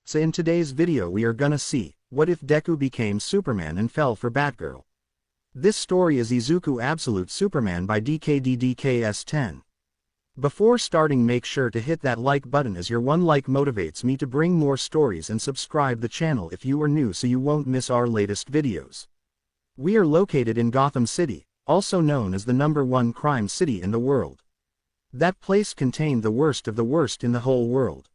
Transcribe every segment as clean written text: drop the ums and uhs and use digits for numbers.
So in today's video we are gonna see, what if Deku became Superman and fell for Batgirl? This story is Izuku Absolute Superman by DKDDKS10. Before starting, make sure to hit that like button, as your one like motivates me to bring more stories, and subscribe the channel if you are new so you won't miss our latest videos. We are located in Gotham City, also known as the #1 crime city in the world. That place contained the worst of the worst in the whole world.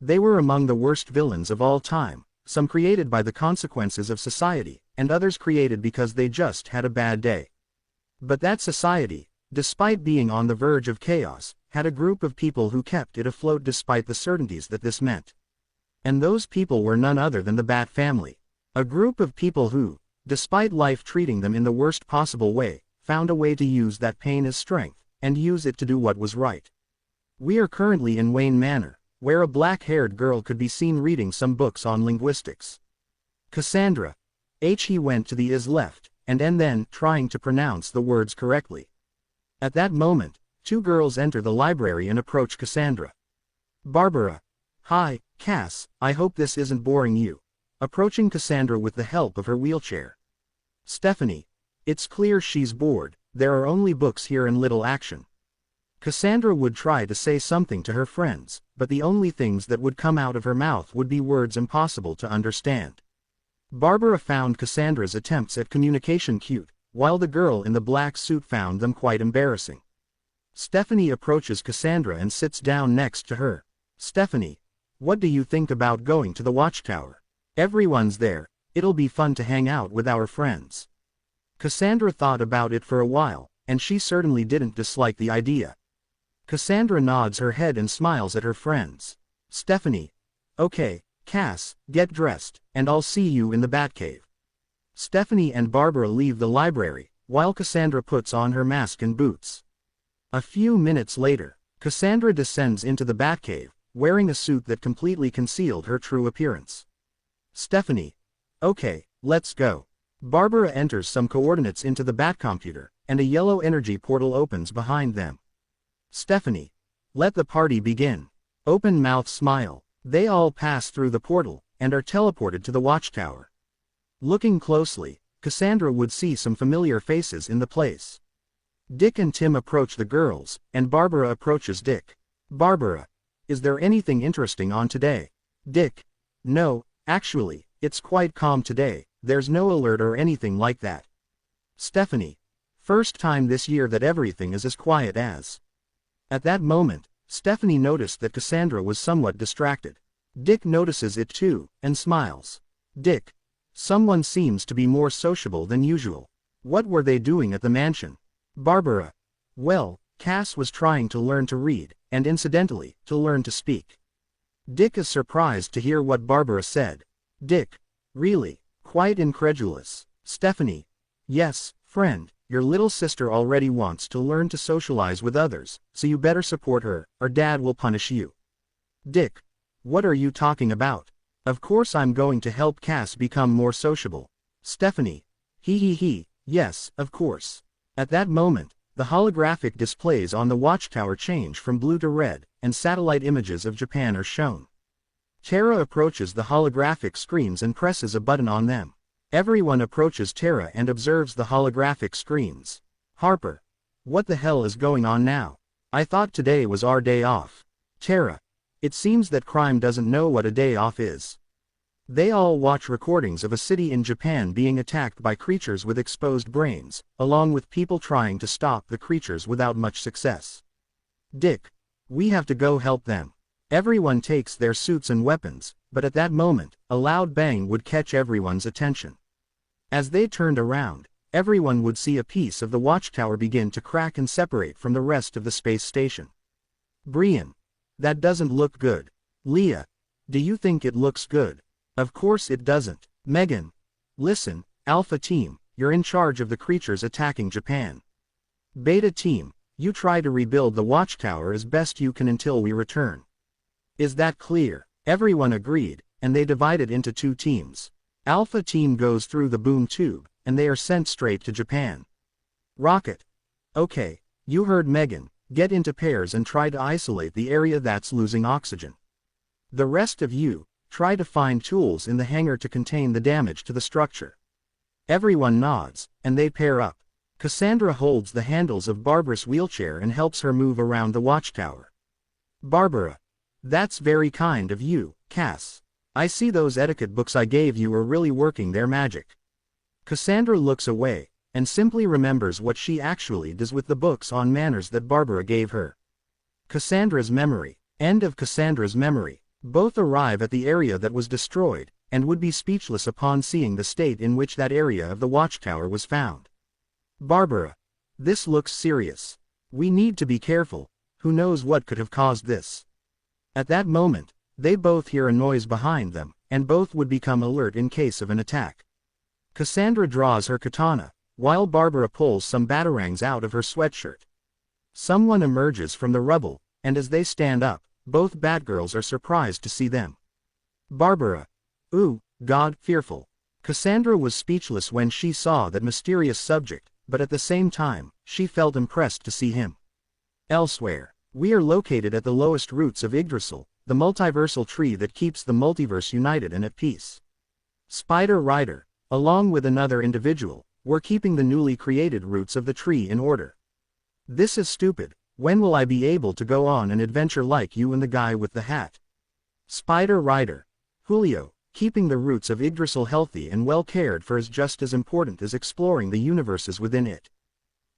They were among the worst villains of all time, some created by the consequences of society, and others created because they just had a bad day. But that society, despite being on the verge of chaos, had a group of people who kept it afloat despite the certainties that this meant. And those people were none other than the Bat family. A group of people who, despite life treating them in the worst possible way, found a way to use that pain as strength, and use it to do what was right. We are currently in Wayne Manor, where a black-haired girl could be seen reading some books on linguistics. Cassandra. He went to the is left, and then trying to pronounce the words correctly. At that moment, two girls enter the library and approach Cassandra. Barbara. Hi, Cass, I hope this isn't boring you. Approaching Cassandra with the help of her wheelchair. Stephanie. It's clear she's bored, there are only books here and little action. Cassandra would try to say something to her friends, but the only things that would come out of her mouth would be words impossible to understand. Barbara found Cassandra's attempts at communication cute, while the girl in the black suit found them quite embarrassing. Stephanie approaches Cassandra and sits down next to her. Stephanie. What do you think about going to the Watchtower? Everyone's there, it'll be fun to hang out with our friends. Cassandra thought about it for a while, and she certainly didn't dislike the idea. Cassandra nods her head and smiles at her friends. Stephanie. Okay, Cass, get dressed, and I'll see you in the Batcave. Stephanie and Barbara leave the library, while Cassandra puts on her mask and boots. A few minutes later, Cassandra descends into the Batcave, wearing a suit that completely concealed her true appearance. Stephanie. Okay, let's go. Barbara enters some coordinates into the Batcomputer, and a yellow energy portal opens behind them. Stephanie. Let the party begin. Open mouth smile. They all pass through the portal, and are teleported to the Watchtower. Looking closely, Cassandra would see some familiar faces in the place. Dick and Tim approach the girls, and Barbara approaches Dick. Barbara. Is there anything interesting on today? Dick. No, actually, it's quite calm today, there's no alert or anything like that. Stephanie. First time this year that everything is as quiet as. At that moment, Stephanie noticed that Cassandra was somewhat distracted. Dick notices it too, and smiles. Dick. Someone seems to be more sociable than usual. What were they doing at the mansion? Barbara. Well, Cass was trying to learn to read, and incidentally, to learn to speak. Dick is surprised to hear what Barbara said. Dick. Really? Quite incredulous. Stephanie. Yes, friend, your little sister already wants to learn to socialize with others, so you better support her, or Dad will punish you. Dick. What are you talking about? Of course I'm going to help Cass become more sociable. Stephanie. Yes, of course. At that moment, the holographic displays on the Watchtower change from blue to red, and satellite images of Japan are shown. Tara approaches the holographic screens and presses a button on them. Everyone approaches Tara and observes the holographic screens. Harper. What the hell is going on now? I thought today was our day off. Tara. It seems that crime doesn't know what a day off is. They all watch recordings of a city in Japan being attacked by creatures with exposed brains, along with people trying to stop the creatures without much success. Dick. We have to go help them. Everyone takes their suits and weapons, but at that moment, a loud bang would catch everyone's attention. As they turned around, everyone would see a piece of the Watchtower begin to crack and separate from the rest of the space station. Brian. That doesn't look good. Leah. Do you think it looks good? Of course it doesn't. Megan. Listen, Alpha Team, you're in charge of the creatures attacking Japan. Beta Team, you try to rebuild the Watchtower as best you can until we return. Is that clear? Everyone agreed, and they divided into two teams. Alpha Team goes through the boom tube, and they are sent straight to Japan. Rocket. Okay, you heard Megan, get into pairs and try to isolate the area that's losing oxygen. The rest of you, try to find tools in the hangar to contain the damage to the structure. Everyone nods, and they pair up. Cassandra holds the handles of Barbara's wheelchair and helps her move around the watchtower. Barbara. That's very kind of you, Cass. I see those etiquette books I gave you are really working their magic. Cassandra looks away, and simply remembers what she actually does with the books on manners that Barbara gave her. Cassandra's memory. End of Cassandra's memory. Both arrive at the area that was destroyed, and would be speechless upon seeing the state in which that area of the watchtower was found. Barbara. This looks serious. We need to be careful. Who knows what could have caused this? At that moment, they both hear a noise behind them, and both would become alert in case of an attack. Cassandra draws her katana, while Barbara pulls some batarangs out of her sweatshirt. Someone emerges from the rubble, and as they stand up, both Batgirls are surprised to see them. Barbara. Ooh, God, fearful. Cassandra was speechless when she saw that mysterious subject, but at the same time, she felt impressed to see him. Elsewhere, we are located at the lowest roots of Yggdrasil, the multiversal tree that keeps the multiverse united and at peace. Spider Rider, along with another individual, were keeping the newly created roots of the tree in order. This is stupid. When will I be able to go on an adventure like you and the guy with the hat? Spider Rider. Julio, keeping the roots of Yggdrasil healthy and well cared for is just as important as exploring the universes within it.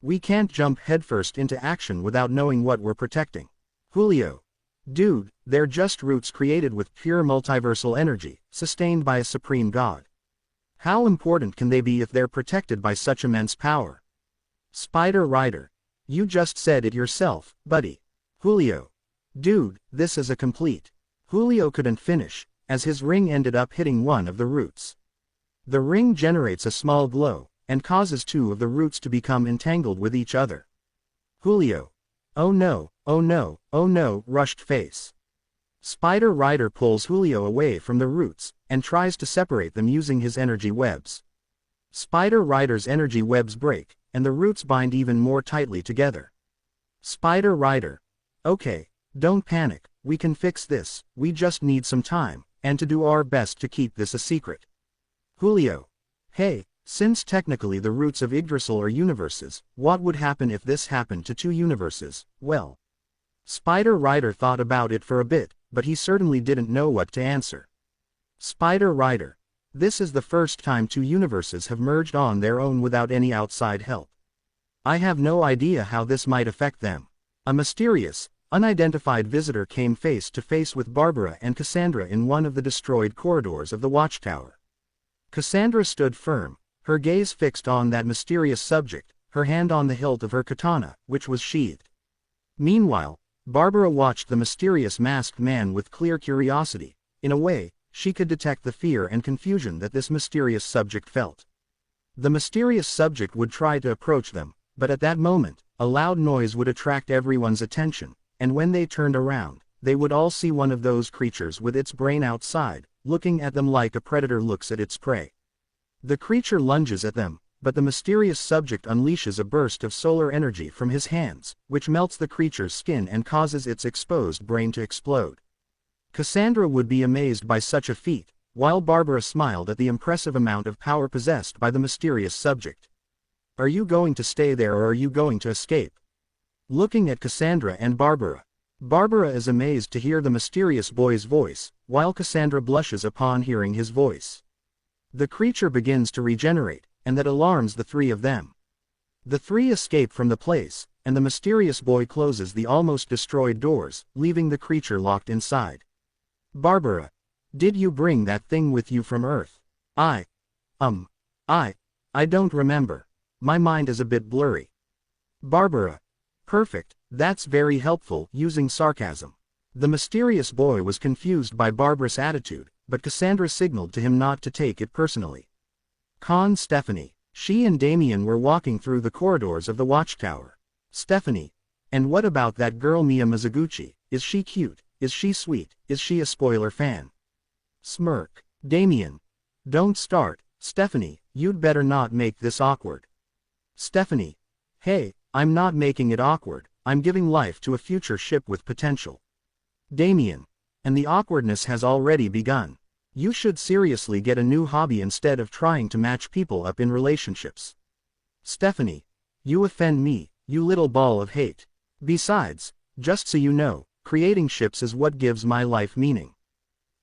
We can't jump headfirst into action without knowing what we're protecting. Julio. Dude, they're just roots created with pure multiversal energy, sustained by a supreme god. How important can they be if they're protected by such immense power? Spider Rider. You just said it yourself, buddy. Julio. Dude, this is a complete. Julio couldn't finish, as his ring ended up hitting one of the roots. The ring generates a small glow, and causes two of the roots to become entangled with each other. Julio. Oh no, oh no, oh no, rushed face. Spider Rider pulls Julio away from the roots, and tries to separate them using his energy webs. Spider Rider's energy webs break, and the roots bind even more tightly together. Spider Rider. Okay, don't panic, we can fix this, we just need some time, and to do our best to keep this a secret. Julio. Hey, since technically the roots of Yggdrasil are universes, what would happen if this happened to two universes? Well. Spider Rider thought about it for a bit, but he certainly didn't know what to answer. Spider Rider. This is the first time two universes have merged on their own without any outside help. I have no idea how this might affect them. A mysterious, unidentified visitor came face to face with Barbara and Cassandra in one of the destroyed corridors of the watchtower. Cassandra stood firm, her gaze fixed on that mysterious subject, her hand on the hilt of her katana, which was sheathed. Meanwhile, Barbara watched the mysterious masked man with clear curiosity. In a way, she could detect the fear and confusion that this mysterious subject felt. The mysterious subject would try to approach them, but at that moment, a loud noise would attract everyone's attention, and when they turned around, they would all see one of those creatures with its brain outside, looking at them like a predator looks at its prey. The creature lunges at them, but the mysterious subject unleashes a burst of solar energy from his hands, which melts the creature's skin and causes its exposed brain to explode. Cassandra would be amazed by such a feat, while Barbara smiled at the impressive amount of power possessed by the mysterious subject. Are you going to stay there or are you going to escape? Looking at Cassandra and Barbara. Barbara is amazed to hear the mysterious boy's voice, while Cassandra blushes upon hearing his voice. The creature begins to regenerate, and that alarms the three of them. The three escape from the place, and the mysterious boy closes the almost destroyed doors, leaving the creature locked inside. Barbara. Did you bring that thing with you from Earth? I don't remember. My mind is a bit blurry. Barbara. Perfect, that's very helpful, using sarcasm. The mysterious boy was confused by Barbara's attitude, but Cassandra signaled to him not to take it personally. Stephanie. She and Damien were walking through the corridors of the watchtower. Stephanie. And what about that girl Mia Mizuguchi? Is she cute? Is she sweet? Is she a spoiler fan? Smirk. Damien. Don't start, Stephanie, you'd better not make this awkward. Stephanie. Hey, I'm not making it awkward, I'm giving life to a future ship with potential. Damien. And the awkwardness has already begun. You should seriously get a new hobby instead of trying to match people up in relationships. Stephanie. You offend me, you little ball of hate. Besides, just so you know, creating ships is what gives my life meaning.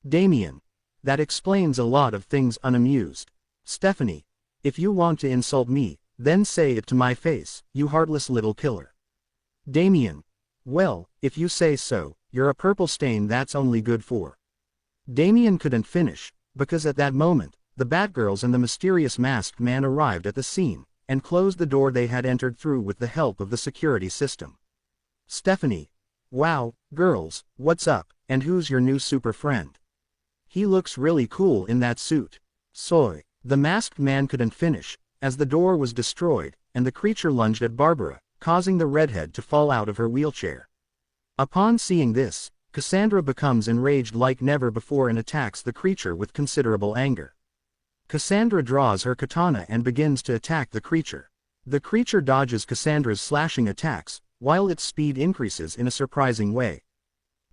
Damien. That explains a lot of things. Unamused. Stephanie. If you want to insult me, then say it to my face, you heartless little killer. Damien. Well, if you say so, you're a purple stain that's only good for. Damien couldn't finish, because at that moment, the Batgirls and the mysterious masked man arrived at the scene, and closed the door they had entered through with the help of the security system. Stephanie. Wow, girls, what's up, and who's your new super friend? He looks really cool in that suit. Soy. The masked man couldn't finish, as the door was destroyed, and the creature lunged at Barbara, causing the redhead to fall out of her wheelchair. Upon seeing this, Cassandra becomes enraged like never before and attacks the creature with considerable anger. Cassandra draws her katana and begins to attack the creature. The creature dodges Cassandra's slashing attacks, while its speed increases in a surprising way.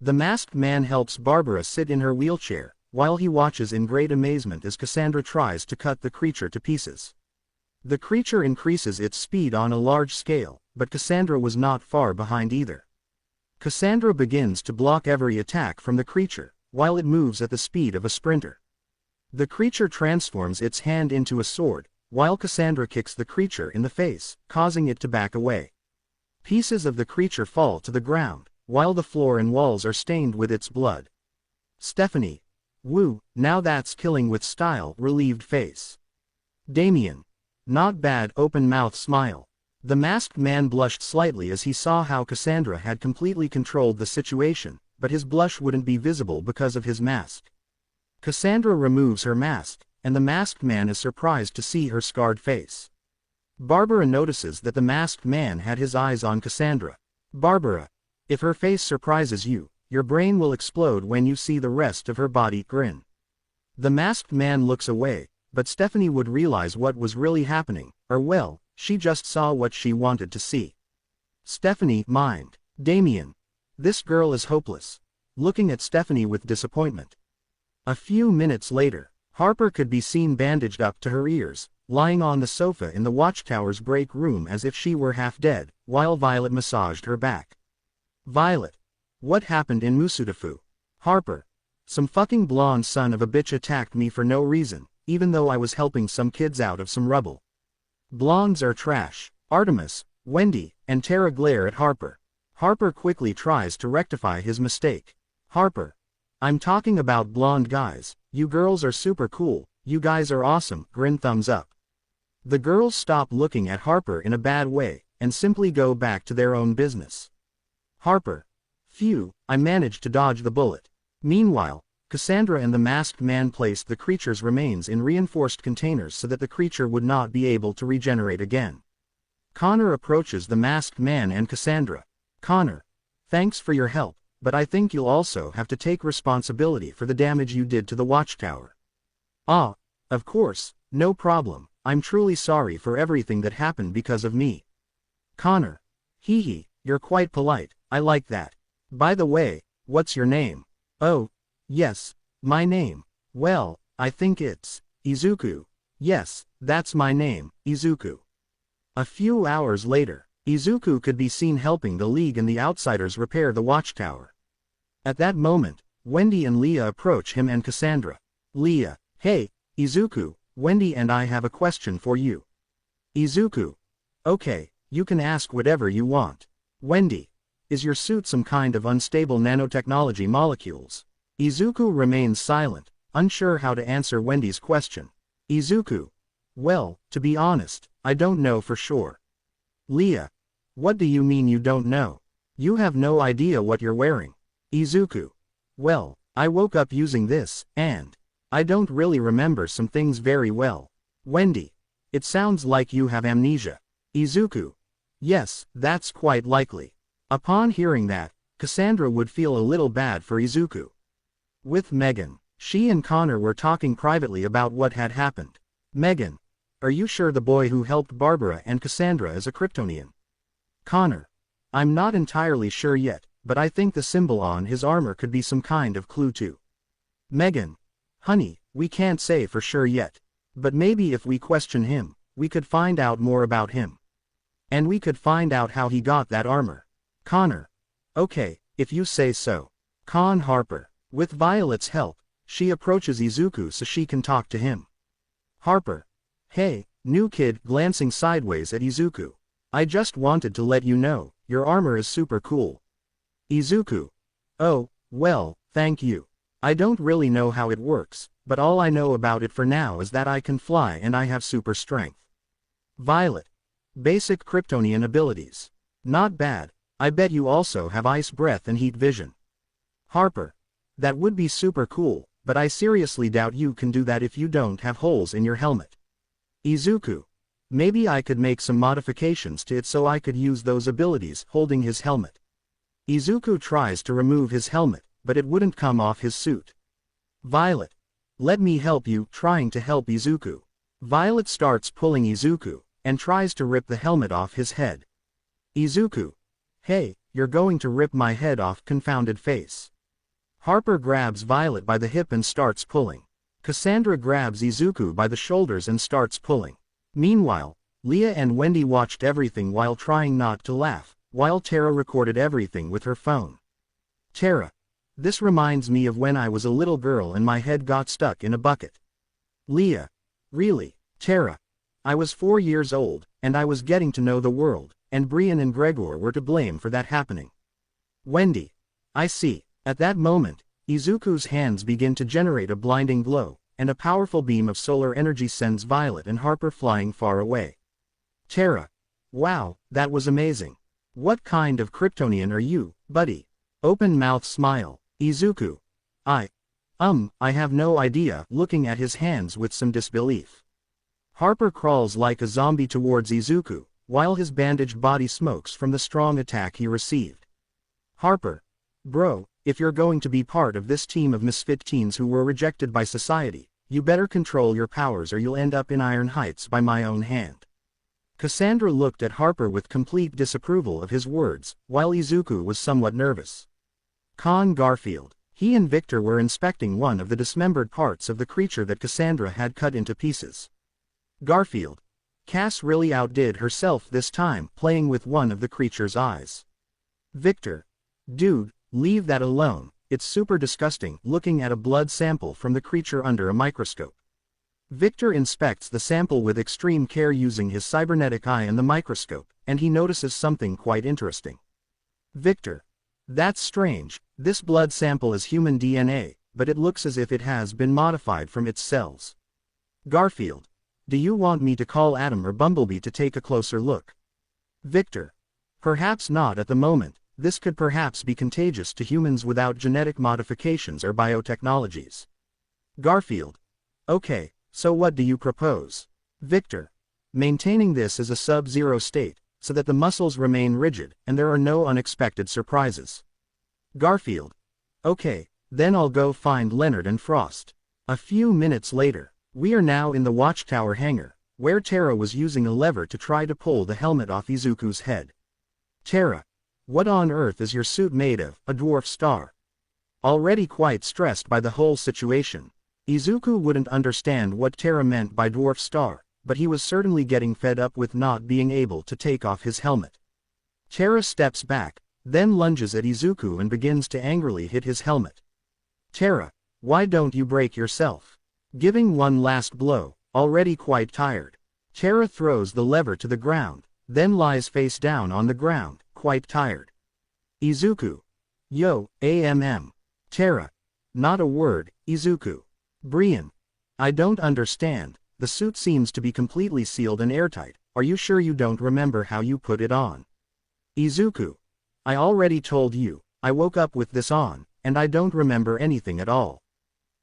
The masked man helps Barbara sit in her wheelchair, while he watches in great amazement as Cassandra tries to cut the creature to pieces. The creature increases its speed on a large scale, but Cassandra was not far behind either. Cassandra begins to block every attack from the creature, while it moves at the speed of a sprinter. The creature transforms its hand into a sword, while Cassandra kicks the creature in the face, causing it to back away. Pieces of the creature fall to the ground, while the floor and walls are stained with its blood. Stephanie. Woo, now that's killing with style. Relieved face. Damien. Not bad. Open mouth smile. The masked man blushed slightly as he saw how Cassandra had completely controlled the situation, but his blush wouldn't be visible because of his mask. Cassandra removes her mask, and the masked man is surprised to see her scarred face. Barbara notices that the masked man had his eyes on Cassandra. Barbara. If her face surprises you, your brain will explode when you see the rest of her body. Grin. The masked man looks away, but Stephanie would realize what was really happening, or well, she just saw what she wanted to see. Stephanie. Mind. Damien. This girl is hopeless. Looking at Stephanie with disappointment. A few minutes later, Harper could be seen bandaged up to her ears, lying on the sofa in the Watchtower's break room as if she were half dead, while Violet massaged her back. Violet. What happened in Musutafu? Harper. Some fucking blonde son of a bitch attacked me for no reason, even though I was helping some kids out of some rubble. Blondes are trash. Artemis, Wendy, and Tara glare at Harper. Harper quickly tries to rectify his mistake. Harper. I'm talking about blonde guys. You girls are super cool, you guys are awesome. Grin. Thumbs up. The girls stop looking at Harper in a bad way, and simply go back to their own business. Harper. Phew, I managed to dodge the bullet. Meanwhile, Cassandra and the masked man placed the creature's remains in reinforced containers so that the creature would not be able to regenerate again. Connor approaches the masked man and Cassandra. Connor. Thanks for your help, but I think you'll also have to take responsibility for the damage you did to the Watchtower. Ah, of course, no problem, I'm truly sorry for everything that happened because of me. Connor. Hee hee, you're quite polite, I like that. By the way, what's your name? Oh, yes, my name. Well, I think it's Izuku. Yes, that's my name, Izuku. A few hours later, Izuku could be seen helping the League and the Outsiders repair the Watchtower. At that moment, Wendy and Leah approach him and Cassandra. Leah. Hey, Izuku, Wendy and I have a question for you. Izuku. Okay, you can ask whatever you want. Wendy. Is your suit some kind of unstable nanotechnology molecules? Izuku remains silent, unsure how to answer Wendy's question. Izuku. Well, to be honest, I don't know for sure. Leah. What do you mean you don't know? You have no idea what you're wearing. Izuku. Well, I woke up using this, and I don't really remember some things very well. Wendy. It sounds like you have amnesia. Izuku. Yes, that's quite likely. Upon hearing that, Cassandra would feel a little bad for Izuku. With Megan, she and Connor were talking privately about what had happened. Megan. Are you sure the boy who helped Barbara and Cassandra is a Kryptonian? Connor. I'm not entirely sure yet, but I think the symbol on his armor could be some kind of clue too. Megan. Honey, we can't say for sure yet. But maybe if we question him, we could find out more about him. And we could find out how he got that armor. Connor. Okay, if you say so. Harper. With Violet's help, she approaches Izuku so she can talk to him. Harper. Hey, new kid, glancing sideways at Izuku. I just wanted to let you know, your armor is super cool. Izuku. Oh, well, thank you. I don't really know how it works, but all I know about it for now is that I can fly and I have super strength. Violet. Basic Kryptonian abilities. Not bad. I bet you also have ice breath and heat vision. Harper. That would be super cool, but I seriously doubt you can do that if you don't have holes in your helmet. Izuku. Maybe I could make some modifications to it so I could use those abilities holding his helmet. Izuku tries to remove his helmet, but it wouldn't come off his suit. Violet. Let me help you, trying to help Izuku. Violet starts pulling Izuku, and tries to rip the helmet off his head. Izuku. Hey, you're going to rip my head off, confounded face. Harper grabs Violet by the hip and starts pulling. Cassandra grabs Izuku by the shoulders and starts pulling. Meanwhile, Leah and Wendy watched everything while trying not to laugh, while Tara recorded everything with her phone. Tara. This reminds me of when I was a little girl and my head got stuck in a bucket. Leah. Really, Tara? I was 4 years old, and I was getting to know the world, and Brian and Gregor were to blame for that happening. Wendy. I see. At that moment, Izuku's hands begin to generate a blinding glow, and a powerful beam of solar energy sends Violet and Harper flying far away. Tara. Wow, that was amazing. What kind of Kryptonian are you, buddy? Open mouth smile. Izuku. I have no idea, looking at his hands with some disbelief. Harper crawls like a zombie towards Izuku, while his bandaged body smokes from the strong attack he received. Harper. Bro, if you're going to be part of this team of misfit teens who were rejected by society, you better control your powers or you'll end up in Iron Heights by my own hand. Cassandra looked at Harper with complete disapproval of his words, while Izuku was somewhat nervous. Garfield. He and Victor were inspecting one of the dismembered parts of the creature that Cassandra had cut into pieces. Garfield. Cass really outdid herself this time, playing with one of the creature's eyes. Victor. Dude, leave that alone, it's super disgusting, looking at a blood sample from the creature under a microscope. Victor inspects the sample with extreme care using his cybernetic eye and the microscope, and he notices something quite interesting. Victor. That's strange, this blood sample is human DNA, but it looks as if it has been modified from its cells. Garfield. Do you want me to call Adam or Bumblebee to take a closer look? Victor. Perhaps not at the moment, this could perhaps be contagious to humans without genetic modifications or biotechnologies. Garfield. Okay, so what do you propose? Victor. Maintaining this as a sub-zero state, so that the muscles remain rigid and there are no unexpected surprises. Garfield. Okay, then I'll go find Leonard and Frost. A few minutes later, we are now in the watchtower hangar, where Tara was using a lever to try to pull the helmet off Izuku's head. Tara. What on earth is your suit made of, a dwarf star? Already quite stressed by the whole situation, Izuku wouldn't understand what Tara meant by dwarf star, but he was certainly getting fed up with not being able to take off his helmet. Tara steps back, then lunges at Izuku and begins to angrily hit his helmet. Tara, why don't you break yourself? Giving one last blow, already quite tired, Tara throws the lever to the ground, then lies face down on the ground, quite tired. Izuku. Yo, Tara. Not a word, Izuku. Brian. I don't understand, the suit seems to be completely sealed and airtight, are you sure you don't remember how you put it on? Izuku. I already told you, I woke up with this on, and I don't remember anything at all.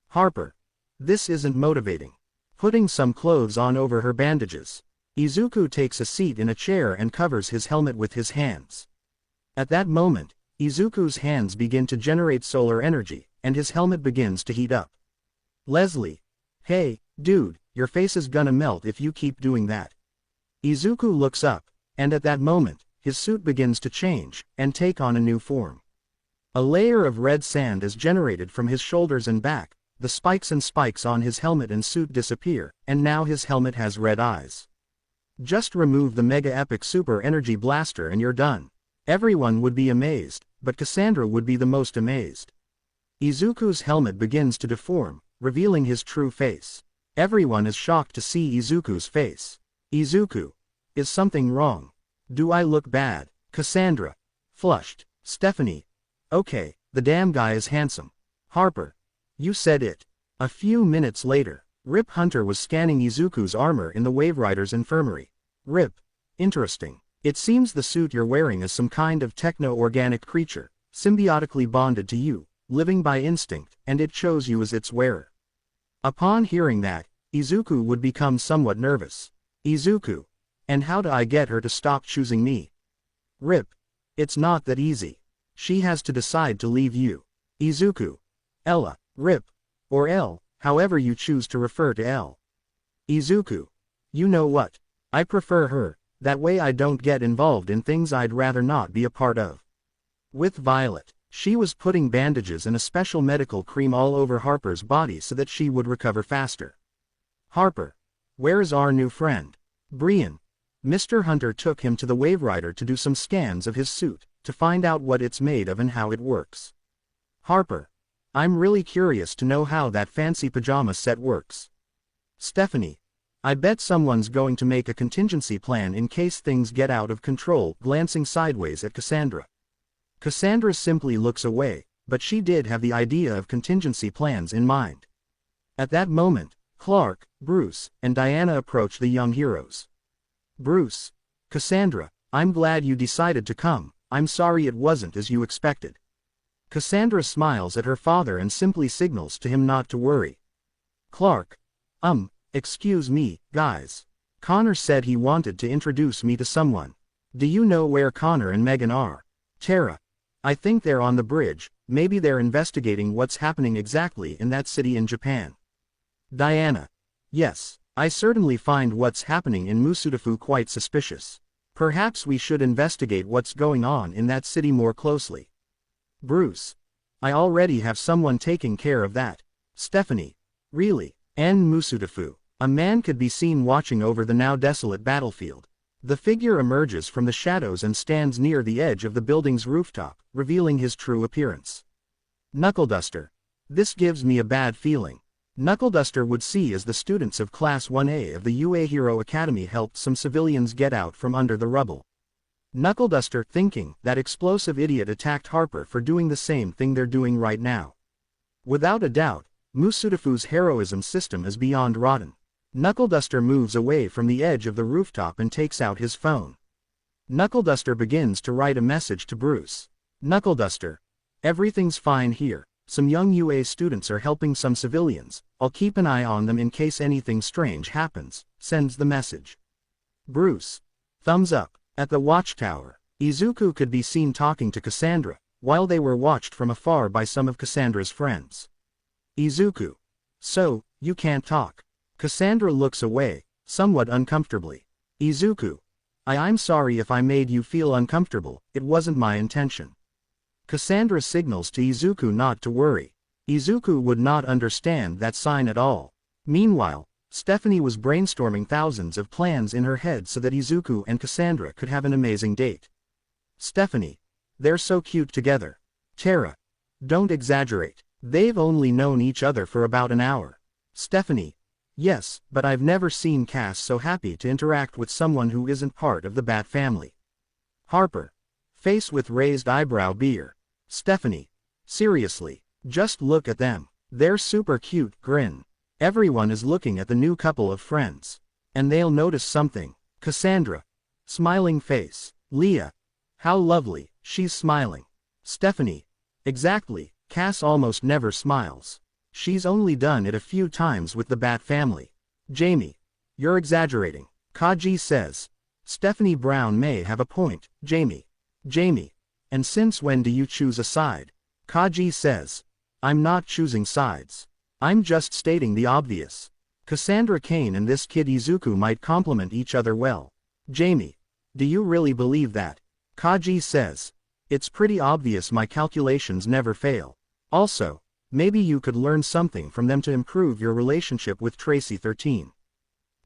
Harper. This isn't motivating. Putting some clothes on over her bandages, Izuku takes a seat in a chair and covers his helmet with his hands. At that moment, Izuku's hands begin to generate solar energy, and his helmet begins to heat up. Leslie. Hey, dude, your face is gonna melt if you keep doing that. Izuku looks up, and at that moment, his suit begins to change, and take on a new form. A layer of red sand is generated from his shoulders and back, the spikes and spikes on his helmet and suit disappear, and now his helmet has red eyes. Just remove the Mega Epic Super Energy Blaster and you're done. Everyone would be amazed, but Cassandra would be the most amazed. Izuku's helmet begins to deform, revealing his true face. Everyone is shocked to see Izuku's face. Izuku. Is something wrong? Do I look bad? Cassandra. Flushed. Stephanie. Okay, the damn guy is handsome. Harper. You said it. A few minutes later, Rip Hunter was scanning Izuku's armor in the Wave Rider's infirmary. Rip. Interesting. It seems the suit you're wearing is some kind of techno-organic creature, symbiotically bonded to you, living by instinct, and it chose you as its wearer. Upon hearing that, Izuku would become somewhat nervous. Izuku. And how do I get her to stop choosing me? Rip. It's not that easy. She has to decide to leave you. Izuku. Ella. Rip. Or L, however you choose to refer to L. Izuku. You know what? I prefer her, that way I don't get involved in things I'd rather not be a part of. With Violet, she was putting bandages and a special medical cream all over Harper's body so that she would recover faster. Harper. Where's our new friend? Brian. Mr. Hunter took him to the Wave Rider to do some scans of his suit, to find out what it's made of and how it works. Harper. I'm really curious to know how that fancy pajama set works. Stephanie. I bet someone's going to make a contingency plan in case things get out of control, glancing sideways at Cassandra. Cassandra simply looks away, but she did have the idea of contingency plans in mind. At that moment, Clark, Bruce, and Diana approach the young heroes. Bruce. Cassandra, I'm glad you decided to come, I'm sorry it wasn't as you expected. Cassandra smiles at her father and simply signals to him not to worry. Clark. Excuse me, guys. Connor said he wanted to introduce me to someone. Do you know where Connor and Megan are? Tara. I think they're on the bridge, maybe they're investigating what's happening exactly in that city in Japan. Diana. Yes, I certainly find what's happening in Musutafu quite suspicious. Perhaps we should investigate what's going on in that city more closely. Bruce. I already have someone taking care of that. Stephanie. Really? And Musutafu. A man could be seen watching over the now desolate battlefield. The figure emerges from the shadows and stands near the edge of the building's rooftop, revealing his true appearance. Knuckleduster. This gives me a bad feeling. Knuckleduster would see as the students of Class 1A of the UA Hero Academy helped some civilians get out from under the rubble. Knuckleduster thinking that explosive idiot attacked Harper for doing the same thing they're doing right now. Without a doubt, Musutafu's heroism system is beyond rotten. Knuckleduster moves away from the edge of the rooftop and takes out his phone. Knuckleduster begins to write a message to Bruce. Knuckleduster. Everything's fine here. Some young UA students are helping some civilians. I'll keep an eye on them in case anything strange happens. Sends the message. Bruce. Thumbs up. At the watchtower, Izuku could be seen talking to Cassandra, while they were watched from afar by some of Cassandra's friends. Izuku. So, you can't talk. Cassandra looks away, somewhat uncomfortably. Izuku. I'm sorry if I made you feel uncomfortable, it wasn't my intention. Cassandra signals to Izuku not to worry. Izuku would not understand that sign at all. Meanwhile, Stephanie was brainstorming thousands of plans in her head so that Izuku and Cassandra could have an amazing date. Stephanie. They're so cute together. Tara. Don't exaggerate. They've only known each other for about an hour. Stephanie. Yes, but I've never seen Cass so happy to interact with someone who isn't part of the Bat family. Harper. Face with raised eyebrow beer. Stephanie. Seriously, just look at them. They're super cute. Grin. Everyone is looking at the new couple of friends. And they'll notice something. Cassandra. Smiling face. Leah. How lovely, she's smiling. Stephanie. Exactly, Cass almost never smiles. She's only done it a few times with the Bat family. Jamie. You're exaggerating. Kaji says. Stephanie Brown may have a point, Jamie. Jamie. And since when do you choose a side? Kaji says. I'm not choosing sides. I'm just stating the obvious. Cassandra Cain and this kid Izuku might complement each other well. Jamie. Do you really believe that? Kaji says. It's pretty obvious my calculations never fail. Also, Maybe you could learn something from them to improve your relationship with Tracy 13.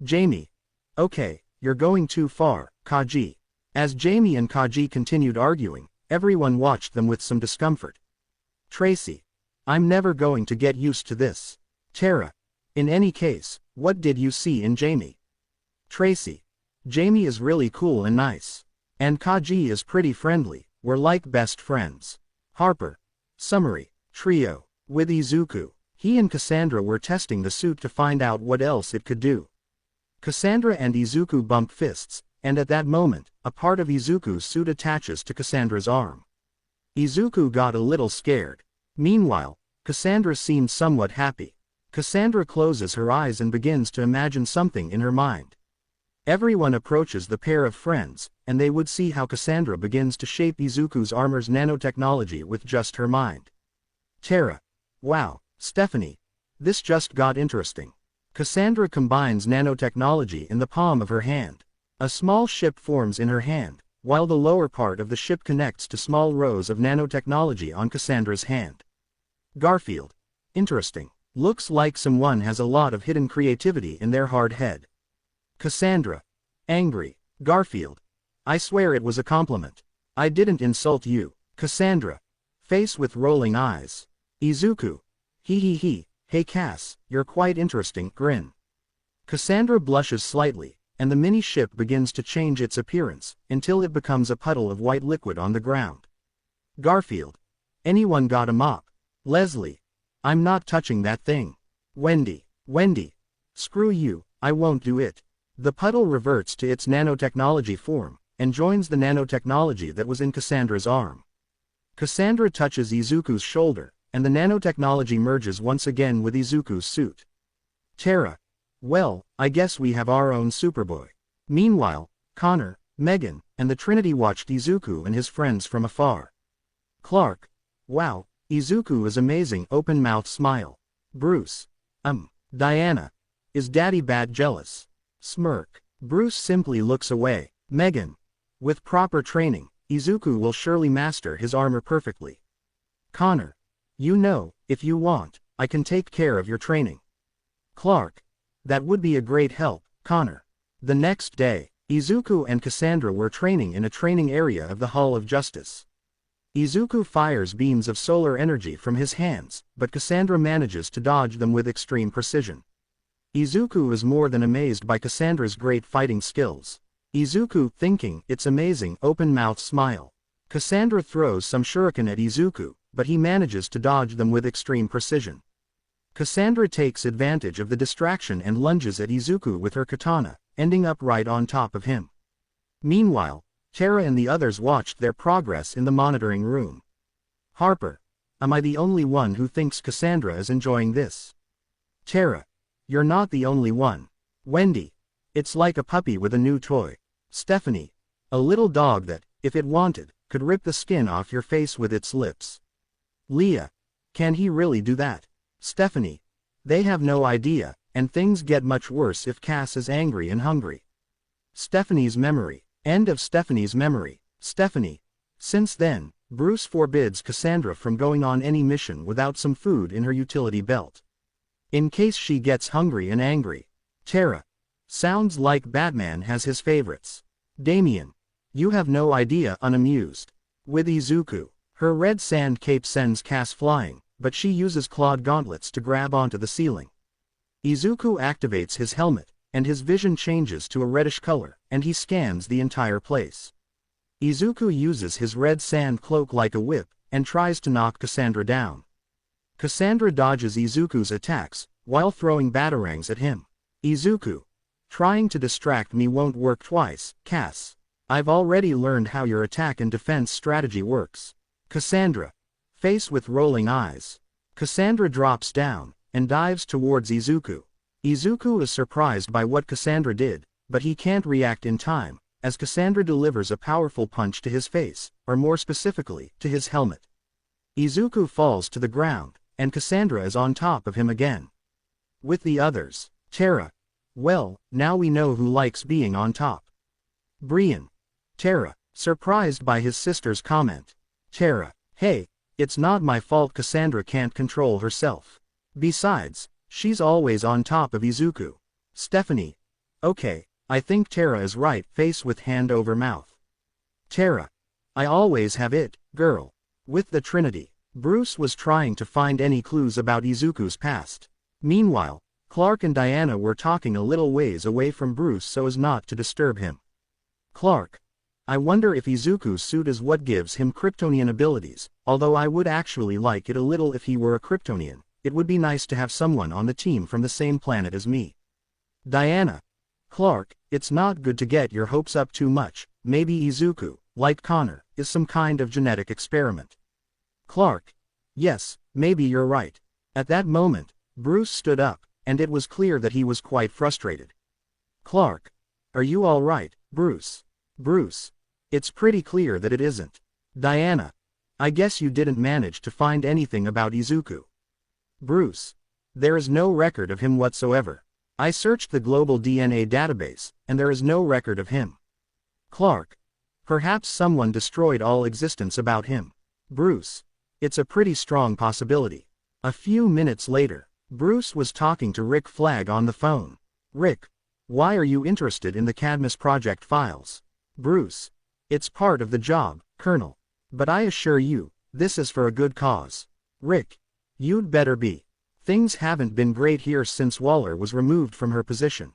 Jamie. Okay, you're going too far, Kaji. As Jamie and Kaji continued arguing, everyone watched them with some discomfort. Tracy. I'm never going to get used to this. Tara. In any case, what did you see in Jamie? Tracy. Jamie is really cool and nice. And Kaji is pretty friendly, we're like best friends. Harper. Summary. Trio. With Izuku, he and Cassandra were testing the suit to find out what else it could do. Cassandra and Izuku bumped fists, and at that moment, a part of Izuku's suit attaches to Cassandra's arm. Izuku got a little scared. Meanwhile, Cassandra seemed somewhat happy. Cassandra closes her eyes and begins to imagine something in her mind. Everyone approaches the pair of friends, and they would see how Cassandra begins to shape Izuku's armor's nanotechnology with just her mind. Tara. Wow, Stephanie. This just got interesting. Cassandra combines nanotechnology in the palm of her hand. A small ship forms in her hand, while the lower part of the ship connects to small rows of nanotechnology on Cassandra's hand. Garfield. Interesting. Looks like someone has a lot of hidden creativity in their hard head. Cassandra. Angry. Garfield. I swear it was a compliment. I didn't insult you. Cassandra. Face with rolling eyes. Izuku. He. Hey Cass, you're quite interesting. Grin. Cassandra blushes slightly, and the mini-ship begins to change its appearance, until it becomes a puddle of white liquid on the ground. Garfield. Anyone got a mop? Leslie. I'm not touching that thing. Wendy. Screw you, I won't do it. The puddle reverts to its nanotechnology form, and joins the nanotechnology that was in Cassandra's arm. Cassandra touches Izuku's shoulder, and the nanotechnology merges once again with Izuku's suit. Tara. Well, I guess we have our own Superboy. Meanwhile, Connor, Megan, and the Trinity watched Izuku and his friends from afar. Clark. Wow, Izuku is amazing. Open mouth smile. Bruce. Diana. Is Daddy Bat jealous? Smirk. Bruce simply looks away. Megan. With proper training, Izuku will surely master his armor perfectly. Connor. You know, if you want, I can take care of your training. Clark. That would be a great help, Connor. The next day, Izuku and Cassandra were training in a training area of the Hall of Justice. Izuku fires beams of solar energy from his hands, but Cassandra manages to dodge them with extreme precision. Izuku is more than amazed by Cassandra's great fighting skills. Izuku, thinking, it's amazing, open mouth smile. Cassandra throws some shuriken at Izuku, but he manages to dodge them with extreme precision. Cassandra takes advantage of the distraction and lunges at Izuku with her katana, ending up right on top of him. Meanwhile, Tara and the others watched their progress in the monitoring room. Harper. Am I the only one who thinks Cassandra is enjoying this? Tara. You're not the only one. Wendy. It's like a puppy with a new toy. Stephanie. A little dog that, if it wanted, could rip the skin off your face with its lips. Leah. Can he really do that? Stephanie. They have no idea, and things get much worse if Cass is angry and hungry. Stephanie's memory. End of Stephanie's memory. Stephanie. Since then, Bruce forbids Cassandra from going on any mission without some food in her utility belt. In case she gets hungry and angry. Tara. Sounds like Batman has his favorites. Damien. You have no idea. Unamused. With Izuku. Her red sand cape sends Cass flying, but she uses clawed gauntlets to grab onto the ceiling. Izuku activates his helmet, and his vision changes to a reddish color, and he scans the entire place. Izuku uses his red sand cloak like a whip, and tries to knock Cassandra down. Cassandra dodges Izuku's attacks, while throwing batarangs at him. Izuku. Trying to distract me won't work twice, Cass. I've already learned how your attack and defense strategy works. Cassandra. Face with rolling eyes. Cassandra drops down, and dives towards Izuku. Izuku is surprised by what Cassandra did, but he can't react in time, as Cassandra delivers a powerful punch to his face, or more specifically, to his helmet. Izuku falls to the ground, and Cassandra is on top of him again. With the others. Tara. Well, now we know who likes being on top. Brian. Tara, surprised by his sister's comment. Tara. Hey, It's not my fault Cassandra can't control herself. Besides, she's always on top of Izuku. Stephanie. Okay, I think Terra is right, face with hand over mouth. Terra. I always have it, girl. With the Trinity. Bruce was trying to find any clues about Izuku's past. Meanwhile, Clark and Diana were talking a little ways away from Bruce so as not to disturb him. Clark. I wonder if Izuku's suit is what gives him Kryptonian abilities, although I would actually like it a little if he were a Kryptonian. It would be nice to have someone on the team from the same planet as me. Diana. Clark, it's not good to get your hopes up too much. Maybe Izuku, like Connor, is some kind of genetic experiment. Clark. Yes, maybe you're right. At that moment, Bruce stood up, and it was clear that he was quite frustrated. Clark. Are you all right, Bruce? Bruce. It's pretty clear that it isn't. Diana. I guess you didn't manage to find anything about Izuku. Bruce. There is no record of him whatsoever. I searched the global DNA database, and there is no record of him. Clark. Perhaps someone destroyed all existence about him. Bruce. It's a pretty strong possibility. A few minutes later, Bruce was talking to Rick Flag on the phone. Rick. Why are you interested in the Cadmus Project files? Bruce. It's part of the job, Colonel. But I assure you, this is for a good cause. Rick. You'd better be. Things haven't been great here since Waller was removed from her position.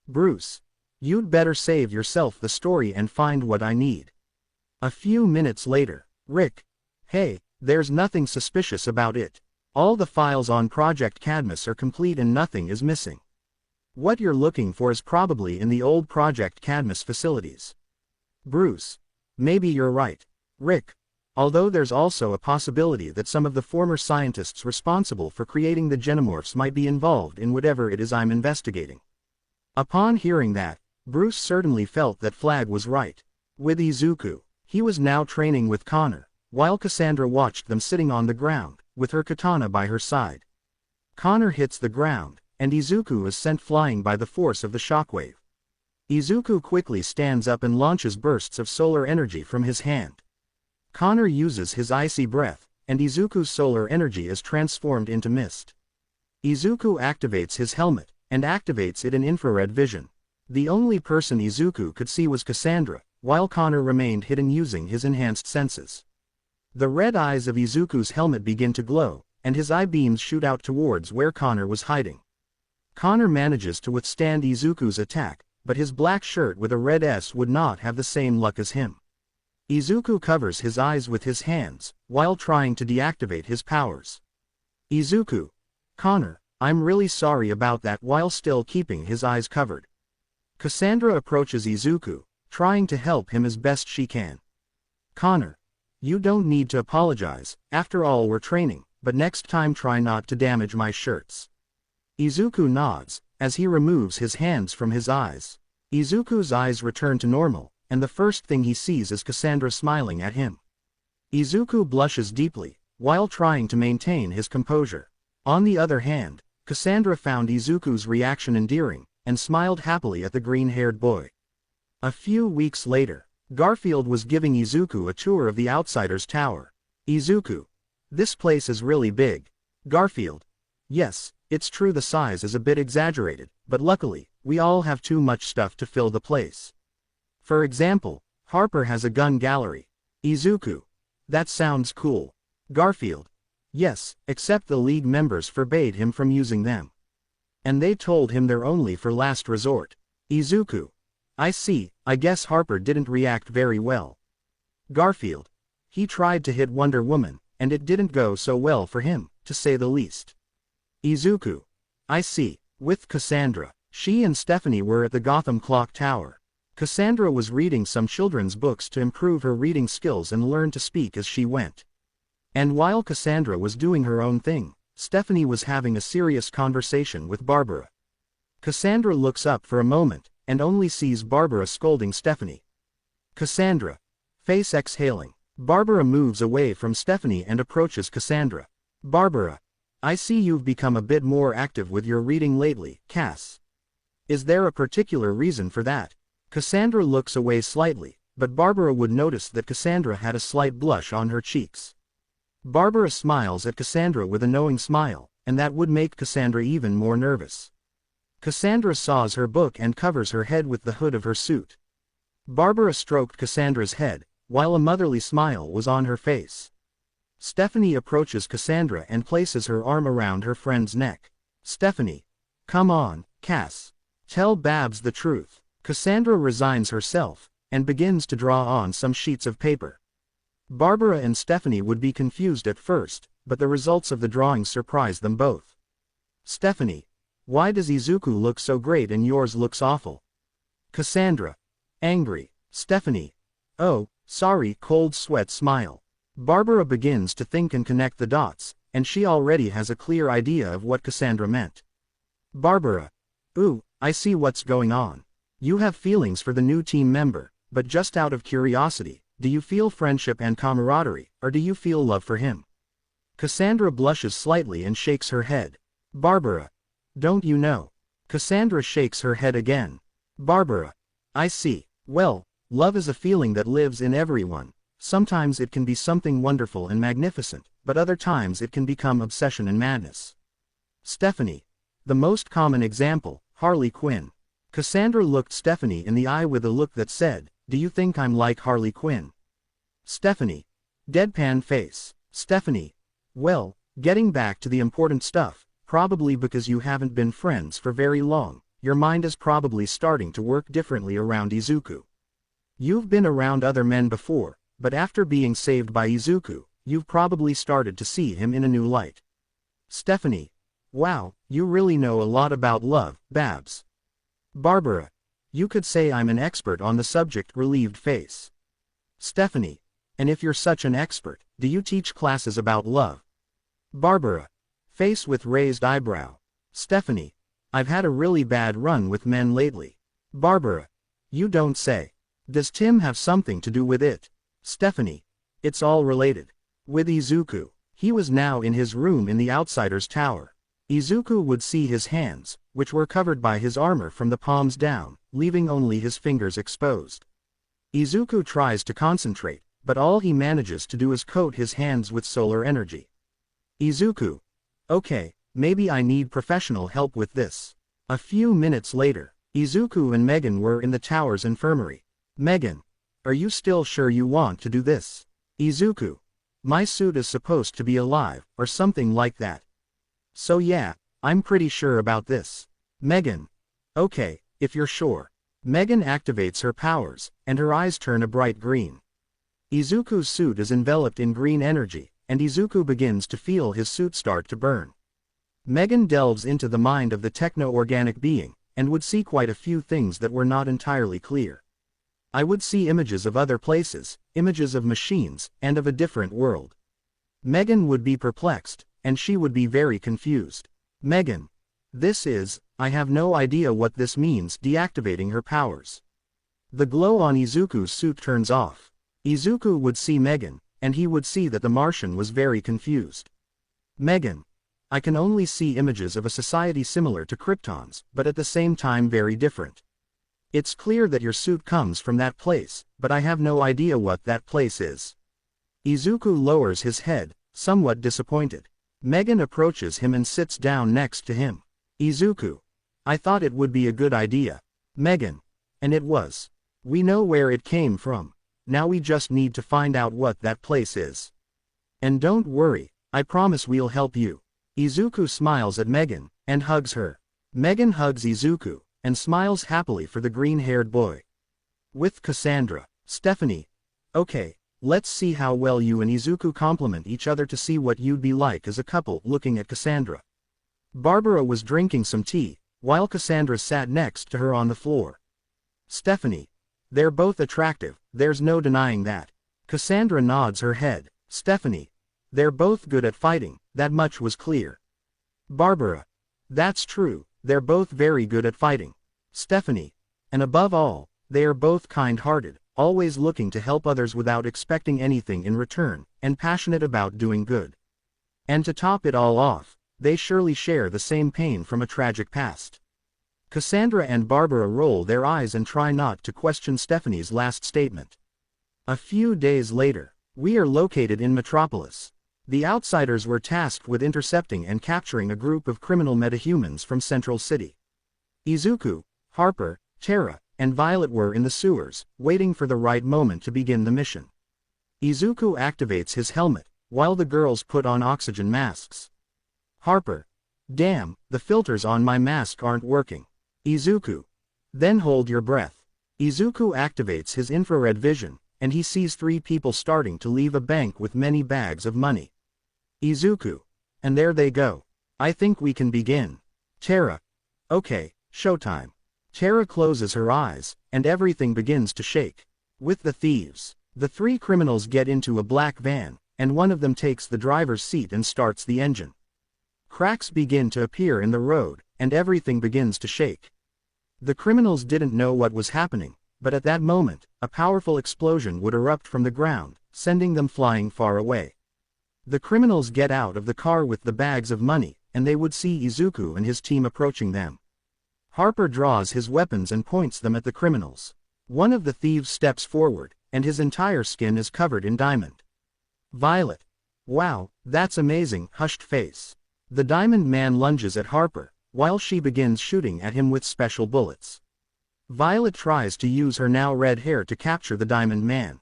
Bruce. You'd better save yourself the story and find what I need. A few minutes later, Rick. Hey, there's nothing suspicious about it. All the files on Project Cadmus are complete and nothing is missing. What you're looking for is probably in the old Project Cadmus facilities. Bruce. Maybe you're right. Rick. Although there's also a possibility that some of the former scientists responsible for creating the Genomorphs might be involved in whatever it is I'm investigating. Upon hearing that, Bruce certainly felt that Flag was right. With Izuku, he was now training with Connor, while Cassandra watched them sitting on the ground, with her katana by her side. Connor hits the ground, and Izuku is sent flying by the force of the shockwave. Izuku quickly stands up and launches bursts of solar energy from his hand. Connor uses his icy breath, and Izuku's solar energy is transformed into mist. Izuku activates his helmet, and activates it in infrared vision. The only person Izuku could see was Cassandra, while Connor remained hidden using his enhanced senses. The red eyes of Izuku's helmet begin to glow, and his eye beams shoot out towards where Connor was hiding. Connor manages to withstand Izuku's attack, but his black shirt with a red S would not have the same luck as him. Izuku covers his eyes with his hands, while trying to deactivate his powers. Izuku. Connor, I'm really sorry about that, while still keeping his eyes covered. Cassandra approaches Izuku, trying to help him as best she can. Connor. You don't need to apologize, after all we're training, but next time try not to damage my shirts. Izuku nods, as he removes his hands from his eyes. Izuku's eyes return to normal, and the first thing he sees is Cassandra smiling at him. Izuku blushes deeply, while trying to maintain his composure. On the other hand, Cassandra found Izuku's reaction endearing, and smiled happily at the green-haired boy. A few weeks later, Garfield was giving Izuku a tour of the Outsider's Tower. Izuku. This place is really big. Garfield. Yes, it's true the size is a bit exaggerated, but luckily, we all have too much stuff to fill the place. For example, Harper has a gun gallery. Izuku. That sounds cool. Garfield. Yes, except the League members forbade him from using them. And they told him they're only for last resort. Izuku. I see, I guess Harper didn't react very well. Garfield. He tried to hit Wonder Woman, and it didn't go so well for him, to say the least. Izuku. I see. With Cassandra, she and Stephanie were at the Gotham Clock Tower. Cassandra was reading some children's books to improve her reading skills and learn to speak as she went. And while Cassandra was doing her own thing, Stephanie was having a serious conversation with Barbara. Cassandra looks up for a moment, and only sees Barbara scolding Stephanie. Cassandra. Face exhaling. Barbara moves away from Stephanie and approaches Cassandra. Barbara. I see you've become a bit more active with your reading lately, Cass. Is there a particular reason for that? Cassandra looks away slightly, but Barbara would notice that Cassandra had a slight blush on her cheeks. Barbara smiles at Cassandra with a knowing smile, and that would make Cassandra even more nervous. Cassandra saws her book and covers her head with the hood of her suit. Barbara stroked Cassandra's head, while a motherly smile was on her face. Stephanie approaches Cassandra and places her arm around her friend's neck. Stephanie. Come on, Cass. Tell Babs the truth. Cassandra resigns herself, and begins to draw on some sheets of paper. Barbara and Stephanie would be confused at first, but the results of the drawing surprised them both. Stephanie. Why does Izuku look so great and yours looks awful? Cassandra. Angry. Stephanie. Oh, sorry. Cold sweat smile. Barbara begins to think and connect the dots, and she already has a clear idea of what Cassandra meant. Barbara. Ooh, I see what's going on. You have feelings for the new team member, but just out of curiosity, do you feel friendship and camaraderie, or do you feel love for him? Cassandra blushes slightly and shakes her head. Barbara. Don't you know? Cassandra shakes her head again. Barbara. I see. Well, love is a feeling that lives in everyone. Sometimes it can be something wonderful and magnificent, but other times it can become obsession and madness. Stephanie. The most common example, Harley Quinn. Cassandra looked Stephanie in the eye with a look that said, do you think I'm like Harley Quinn? Stephanie. Deadpan face. Stephanie. Well, getting back to the important stuff, probably because you haven't been friends for very long, your mind is probably starting to work differently around Izuku. You've been around other men before, but after being saved by Izuku, you've probably started to see him in a new light. Stephanie. Wow, you really know a lot about love, Babs. Barbara. You could say I'm an expert on the subject. Relieved face. Stephanie. And if you're such an expert, do you teach classes about love? Barbara. Face with raised eyebrow. Stephanie. I've had a really bad run with men lately. Barbara. You don't say. Does Tim have something to do with it? Stephanie. It's all related. With Izuku. He was now in his room in the Outsider's Tower. Izuku would see his hands, which were covered by his armor from the palms down, leaving only his fingers exposed. Izuku tries to concentrate, but all he manages to do is coat his hands with solar energy. Izuku. Okay, maybe I need professional help with this. A few minutes later, Izuku and Megan were in the tower's infirmary. Megan. Are you still sure you want to do this? Izuku. My suit is supposed to be alive, or something like that. So yeah, I'm pretty sure about this. Megan. Okay, if you're sure. Megan activates her powers, and her eyes turn a bright green. Izuku's suit is enveloped in green energy, and Izuku begins to feel his suit start to burn. Megan delves into the mind of the techno-organic being, and would see quite a few things that were not entirely clear. I would see images of other places, images of machines, and of a different world. Megan would be perplexed, and she would be very confused. Megan. I have no idea what this means. Deactivating her powers. The glow on Izuku's suit turns off. Izuku would see Megan, and he would see that the Martian was very confused. Megan. I can only see images of a society similar to Krypton's, but at the same time very different. It's clear that your suit comes from that place, but I have no idea what that place is. Izuku lowers his head, somewhat disappointed. Megan approaches him and sits down next to him. Izuku. I thought it would be a good idea. Megan. And it was. We know where it came from. Now we just need to find out what that place is. And don't worry, I promise we'll help you. Izuku smiles at Megan, and hugs her. Megan hugs Izuku, and smiles happily for the green-haired boy. With Cassandra. Stephanie. Okay, let's see how well you and Izuku complement each other to see what you'd be like as a couple. Looking at Cassandra. Barbara was drinking some tea, while Cassandra sat next to her on the floor. Stephanie. They're both attractive, there's no denying that. Cassandra nods her head. Stephanie. They're both good at fighting, that much was clear. Barbara. That's true, they're both very good at fighting. Stephanie. And above all, they are both kind-hearted, always looking to help others without expecting anything in return, and passionate about doing good. And to top it all off, they surely share the same pain from a tragic past. Cassandra and Barbara roll their eyes and try not to question Stephanie's last statement. A few days later, we are located in Metropolis. The outsiders were tasked with intercepting and capturing a group of criminal metahumans from Central City. Izuku, Harper, Terra, and Violet were in the sewers, waiting for the right moment to begin the mission. Izuku activates his helmet, while the girls put on oxygen masks. Harper. Damn, the filters on my mask aren't working. Izuku. Then hold your breath. Izuku activates his infrared vision, and he sees 3 people starting to leave a bank with many bags of money. Izuku. And there they go. I think we can begin. Terra. Okay, showtime. Terra closes her eyes, and everything begins to shake. With the thieves, the 3 criminals get into a black van, and one of them takes the driver's seat and starts the engine. Cracks begin to appear in the road, and everything begins to shake. The criminals didn't know what was happening, but at that moment, a powerful explosion would erupt from the ground, sending them flying far away. The criminals get out of the car with the bags of money, and they would see Izuku and his team approaching them. Harper draws his weapons and points them at the criminals. One of the thieves steps forward, and his entire skin is covered in diamond. Violet. Wow, that's amazing, hushed face. The Diamond Man lunges at Harper, while she begins shooting at him with special bullets. Violet tries to use her now red hair to capture the Diamond Man.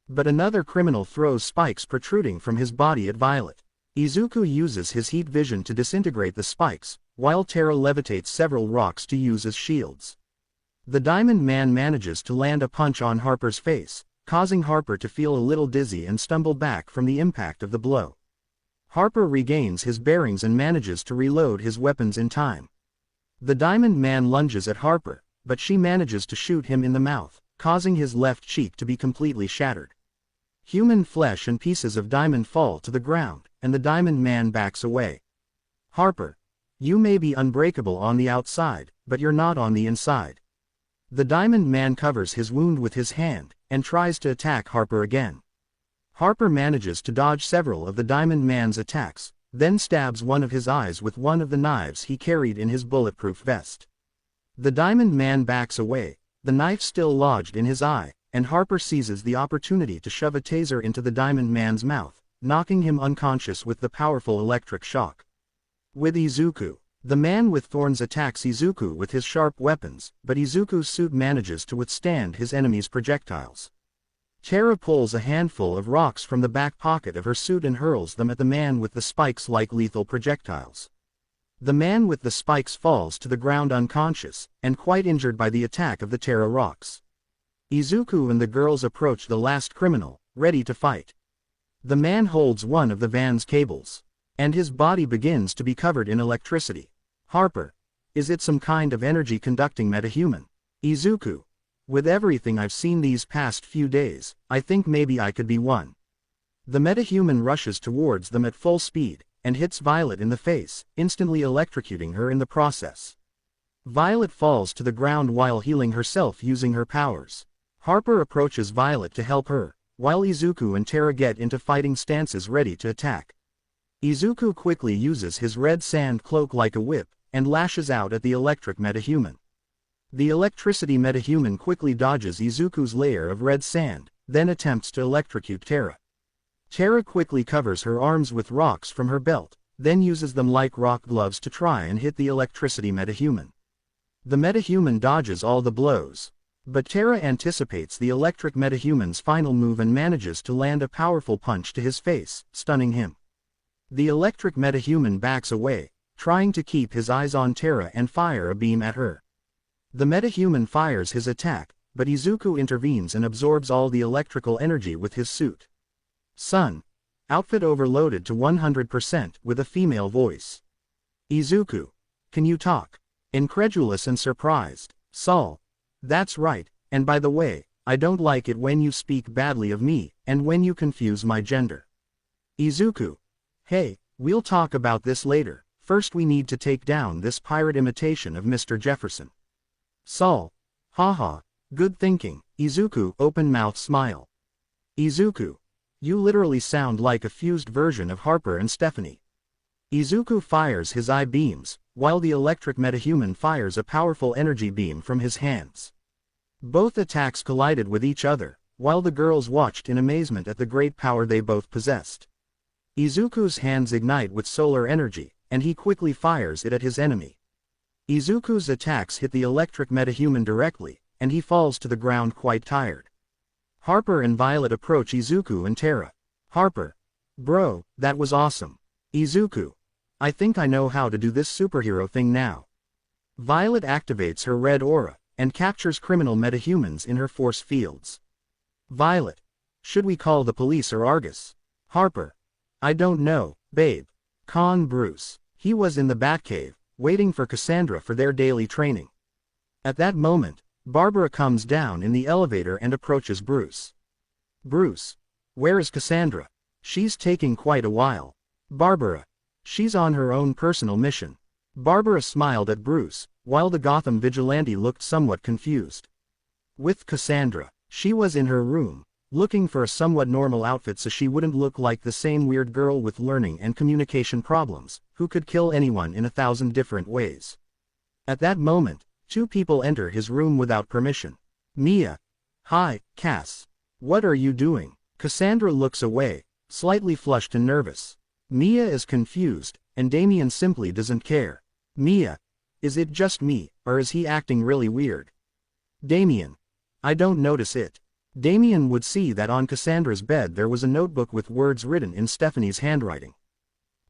But another criminal throws spikes protruding from his body at Violet. Izuku uses his heat vision to disintegrate the spikes, while Terra levitates several rocks to use as shields. The Diamond Man manages to land a punch on Harper's face, causing Harper to feel a little dizzy and stumble back from the impact of the blow. Harper regains his bearings and manages to reload his weapons in time. The Diamond Man lunges at Harper, but she manages to shoot him in the mouth, causing his left cheek to be completely shattered. Human flesh and pieces of diamond fall to the ground, and the Diamond Man backs away. Harper. You may be unbreakable on the outside, but you're not on the inside. The Diamond Man covers his wound with his hand, and tries to attack Harper again. Harper manages to dodge several of the Diamond Man's attacks, then stabs one of his eyes with one of the knives he carried in his bulletproof vest. The Diamond Man backs away, the knife still lodged in his eye, and Harper seizes the opportunity to shove a taser into the Diamond Man's mouth, knocking him unconscious with the powerful electric shock. With Izuku, the man with thorns attacks Izuku with his sharp weapons, but Izuku's suit manages to withstand his enemy's projectiles. Terra pulls a handful of rocks from the back pocket of her suit and hurls them at the man with the spikes like lethal projectiles. The man with the spikes falls to the ground unconscious, and quite injured by the attack of the Terra rocks. Izuku and the girls approach the last criminal, ready to fight. The man holds one of the van's cables, and his body begins to be covered in electricity. Harper. Is it some kind of energy-conducting metahuman? Izuku. With everything I've seen these past few days, I think maybe I could be one. The metahuman rushes towards them at full speed, and hits Violet in the face, instantly electrocuting her in the process. Violet falls to the ground while healing herself using her powers. Harper approaches Violet to help her, while Izuku and Terra get into fighting stances ready to attack. Izuku quickly uses his red sand cloak like a whip, and lashes out at the electric metahuman. The electricity metahuman quickly dodges Izuku's layer of red sand, then attempts to electrocute Terra. Terra quickly covers her arms with rocks from her belt, then uses them like rock gloves to try and hit the electricity metahuman. The metahuman dodges all the blows, but Terra anticipates the electric metahuman's final move and manages to land a powerful punch to his face, stunning him. The electric metahuman backs away, trying to keep his eyes on Terra and fire a beam at her. The metahuman fires his attack, but Izuku intervenes and absorbs all the electrical energy with his suit. Sun. Outfit overloaded to 100% with a female voice. Izuku. Can you talk? Incredulous and surprised. Sol. That's right, and by the way, I don't like it when you speak badly of me, and when you confuse my gender. Izuku. Hey, we'll talk about this later, first we need to take down this pirate imitation of Mr. Jefferson. Sol. Haha, good thinking, Izuku open-mouth smile. Izuku. You literally sound like a fused version of Harper and Stephanie. Izuku fires his eye beams, while the electric metahuman fires a powerful energy beam from his hands. Both attacks collided with each other, while the girls watched in amazement at the great power they both possessed. Izuku's hands ignite with solar energy, and he quickly fires it at his enemy. Izuku's attacks hit the electric metahuman directly, and he falls to the ground quite tired. Harper and Violet approach Izuku and Terra. Harper. Bro, that was awesome. Izuku. I think I know how to do this superhero thing now. Violet activates her red aura, and captures criminal metahumans in her force fields. Violet. Should we call the police or Argus? Harper. I don't know, babe. Bruce. He was in the Batcave, waiting for Cassandra for their daily training. At that moment, Barbara comes down in the elevator and approaches Bruce. Bruce. Where is Cassandra? She's taking quite a while. Barbara. She's on her own personal mission. Barbara smiled at Bruce, while the Gotham vigilante looked somewhat confused. With Cassandra, she was in her room, looking for a somewhat normal outfit so she wouldn't look like the same weird girl with learning and communication problems, who could kill anyone in 1,000 different ways. At that moment, two people enter his room without permission. Mia. Hi, Cass. What are you doing? Cassandra looks away, slightly flushed and nervous. Mia is confused, and Damien simply doesn't care. Mia. Is it just me, or is he acting really weird? Damien. I don't notice it. Damien would see that on Cassandra's bed there was a notebook with words written in Stephanie's handwriting.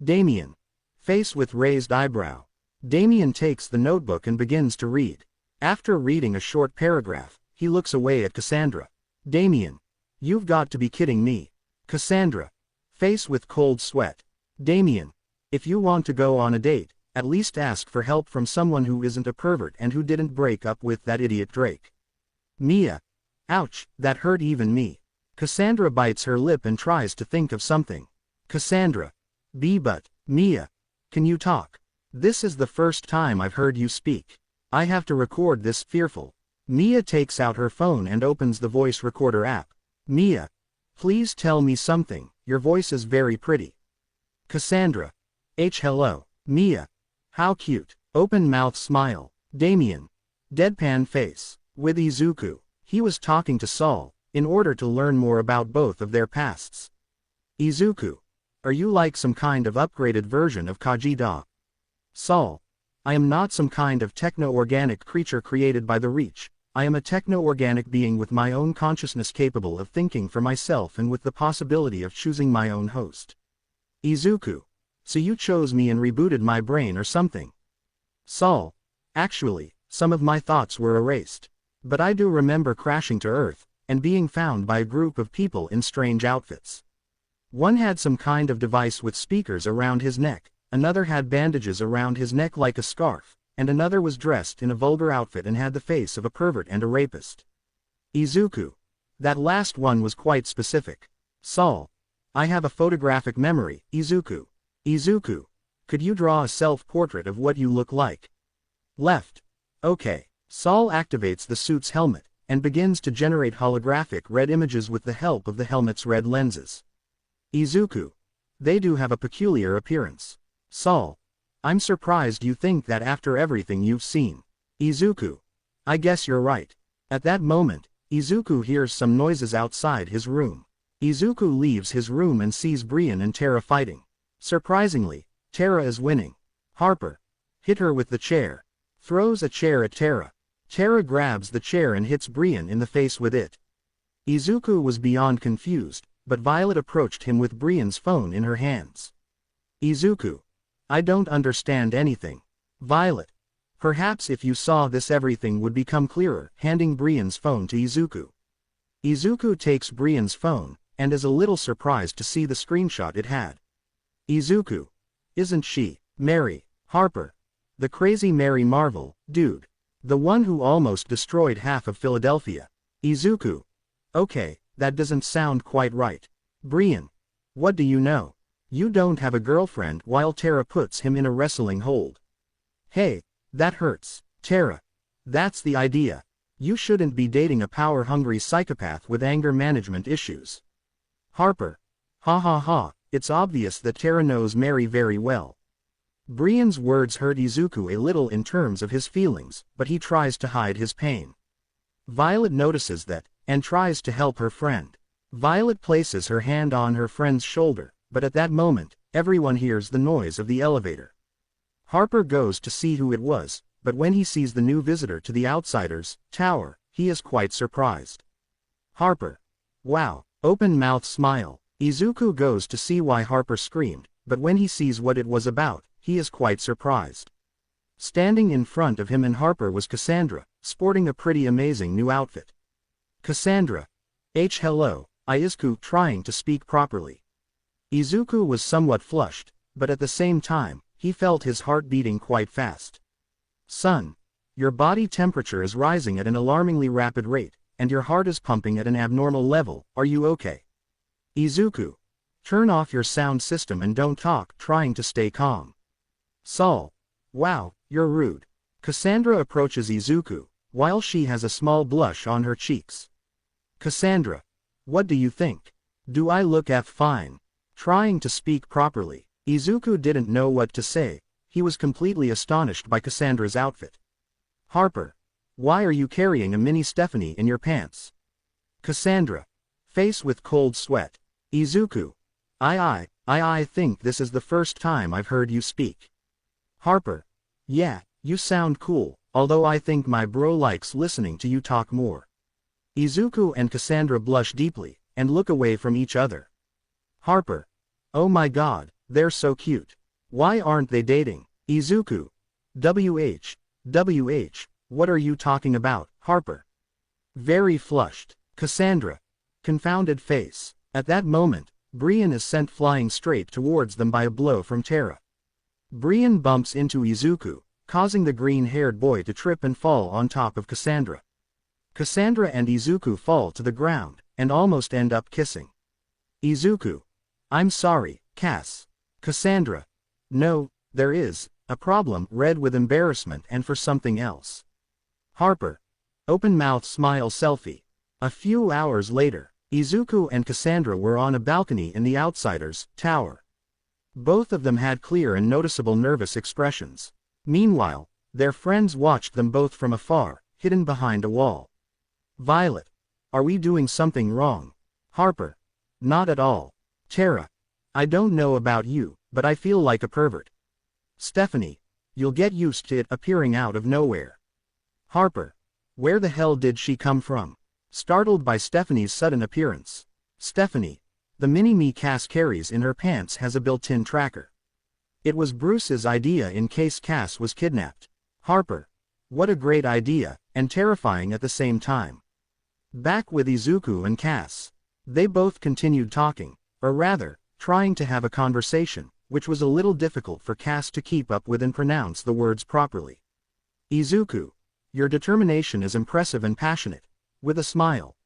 Damien. Face with raised eyebrow. Damien takes the notebook and begins to read. After reading a short paragraph, he looks away at Cassandra. Damien. You've got to be kidding me. Cassandra. Face with cold sweat. Damien. If you want to go on a date, at least ask for help from someone who isn't a pervert and who didn't break up with that idiot Drake. Mia. Ouch, that hurt even me. Cassandra bites her lip and tries to think of something. Cassandra. But, Mia. Can you talk? This is the first time I've heard you speak. I have to record this fearful. Mia takes out her phone and opens the voice recorder app. Mia. Please tell me something, your voice is very pretty. Cassandra. Hello. Mia. How cute. Open mouth smile. Damien. Deadpan face. With Izuku, he was talking to Saul, in order to learn more about both of their pasts. Izuku. Are you like some kind of upgraded version of Kajida? Saul. I am not some kind of techno-organic creature created by the Reach. I am a techno-organic being with my own consciousness capable of thinking for myself and with the possibility of choosing my own host. Izuku. So you chose me and rebooted my brain or something? Saul. Actually, some of my thoughts were erased. But I do remember crashing to Earth, and being found by a group of people in strange outfits. One had some kind of device with speakers around his neck, another had bandages around his neck like a scarf, and another was dressed in a vulgar outfit and had the face of a pervert and a rapist. Izuku. That last one was quite specific. Saul. I have a photographic memory, Izuku. Izuku. Could you draw a self-portrait of what you look like? Left. Okay. Saul activates the suit's helmet, and begins to generate holographic red images with the help of the helmet's red lenses. Izuku. They do have a peculiar appearance. Saul. I'm surprised you think that after everything you've seen. Izuku. I guess you're right. At that moment, Izuku hears some noises outside his room. Izuku leaves his room and sees Brian and Terra fighting. Surprisingly, Terra is winning. Harper. Hit her with the chair. Throws a chair at Terra. Terra grabs the chair and hits Brian in the face with it. Izuku was beyond confused, but Violet approached him with Brian's phone in her hands. Izuku. I don't understand anything. Violet. Perhaps if you saw this everything would become clearer, handing Brian's phone to Izuku. Izuku takes Brian's phone, and is a little surprised to see the screenshot it had. Izuku. Isn't she, Mary, Harper? The crazy Mary Marvel, dude. The one who almost destroyed half of Philadelphia. Izuku. Okay, that doesn't sound quite right. Brian. What do you know? You don't have a girlfriend while Terra puts him in a wrestling hold. Hey, that hurts, Terra. That's the idea. You shouldn't be dating a power-hungry psychopath with anger management issues. Harper. Ha ha ha, it's obvious that Terra knows Mary very well. Brian's words hurt Izuku a little in terms of his feelings, but he tries to hide his pain. Violet notices that, and tries to help her friend. Violet places her hand on her friend's shoulder, but at that moment, everyone hears the noise of the elevator. Harper goes to see who it was, but when he sees the new visitor to the Outsiders Tower, he is quite surprised. Harper. Wow, open mouth smile. Izuku goes to see why Harper screamed, but when he sees what it was about, he is quite surprised. Standing in front of him and Harper was Cassandra, sporting a pretty amazing new outfit. Cassandra. Hello, Izuku trying to speak properly. Izuku was somewhat flushed, but at the same time, he felt his heart beating quite fast. Son. Your body temperature is rising at an alarmingly rapid rate, and your heart is pumping at an abnormal level, are you okay? Izuku. Turn off your sound system and don't talk, trying to stay calm. Saul. Wow, you're rude. Cassandra approaches Izuku, while she has a small blush on her cheeks. Cassandra. What do you think? Do I look fine? Trying to speak properly, Izuku didn't know what to say. He was completely astonished by Cassandra's outfit. Harper. Why are you carrying a mini Stephanie in your pants? Cassandra. Face with cold sweat. Izuku. I think this is the first time I've heard you speak. Harper. Yeah, you sound cool, although I think my bro likes listening to you talk more. Izuku and Cassandra blush deeply, and look away from each other. Harper. Oh my god, they're so cute. Why aren't they dating? Izuku. WH, what are you talking about, Harper? Very flushed. Cassandra. Confounded face. At that moment, Brian is sent flying straight towards them by a blow from Terra. Brian bumps into Izuku, causing the green-haired boy to trip and fall on top of Cassandra. Cassandra and Izuku fall to the ground, and almost end up kissing. Izuku. I'm sorry, Cass. Cassandra. No, there is a problem, red with embarrassment and for something else. Harper. Open mouth smile selfie. A few hours later, Izuku and Cassandra were on a balcony in the Outsiders Tower. Both of them had clear and noticeable nervous expressions. Meanwhile, their friends watched them both from afar, hidden behind a wall. Violet. Are we doing something wrong? Harper. Not at all. Terra. I don't know about you, but I feel like a pervert. Stephanie. You'll get used to it appearing out of nowhere. Harper. Where the hell did she come from? Startled by Stephanie's sudden appearance. Stephanie. The mini-me Cass carries in her pants has a built-in tracker. It was Bruce's idea in case Cass was kidnapped. Harper. What a great idea, and terrifying at the same time. Back with Izuku and Cass. They both continued talking, or rather, trying to have a conversation, which was a little difficult for Cass to keep up with and pronounce the words properly. Izuku. Your determination is impressive and passionate. With a smile.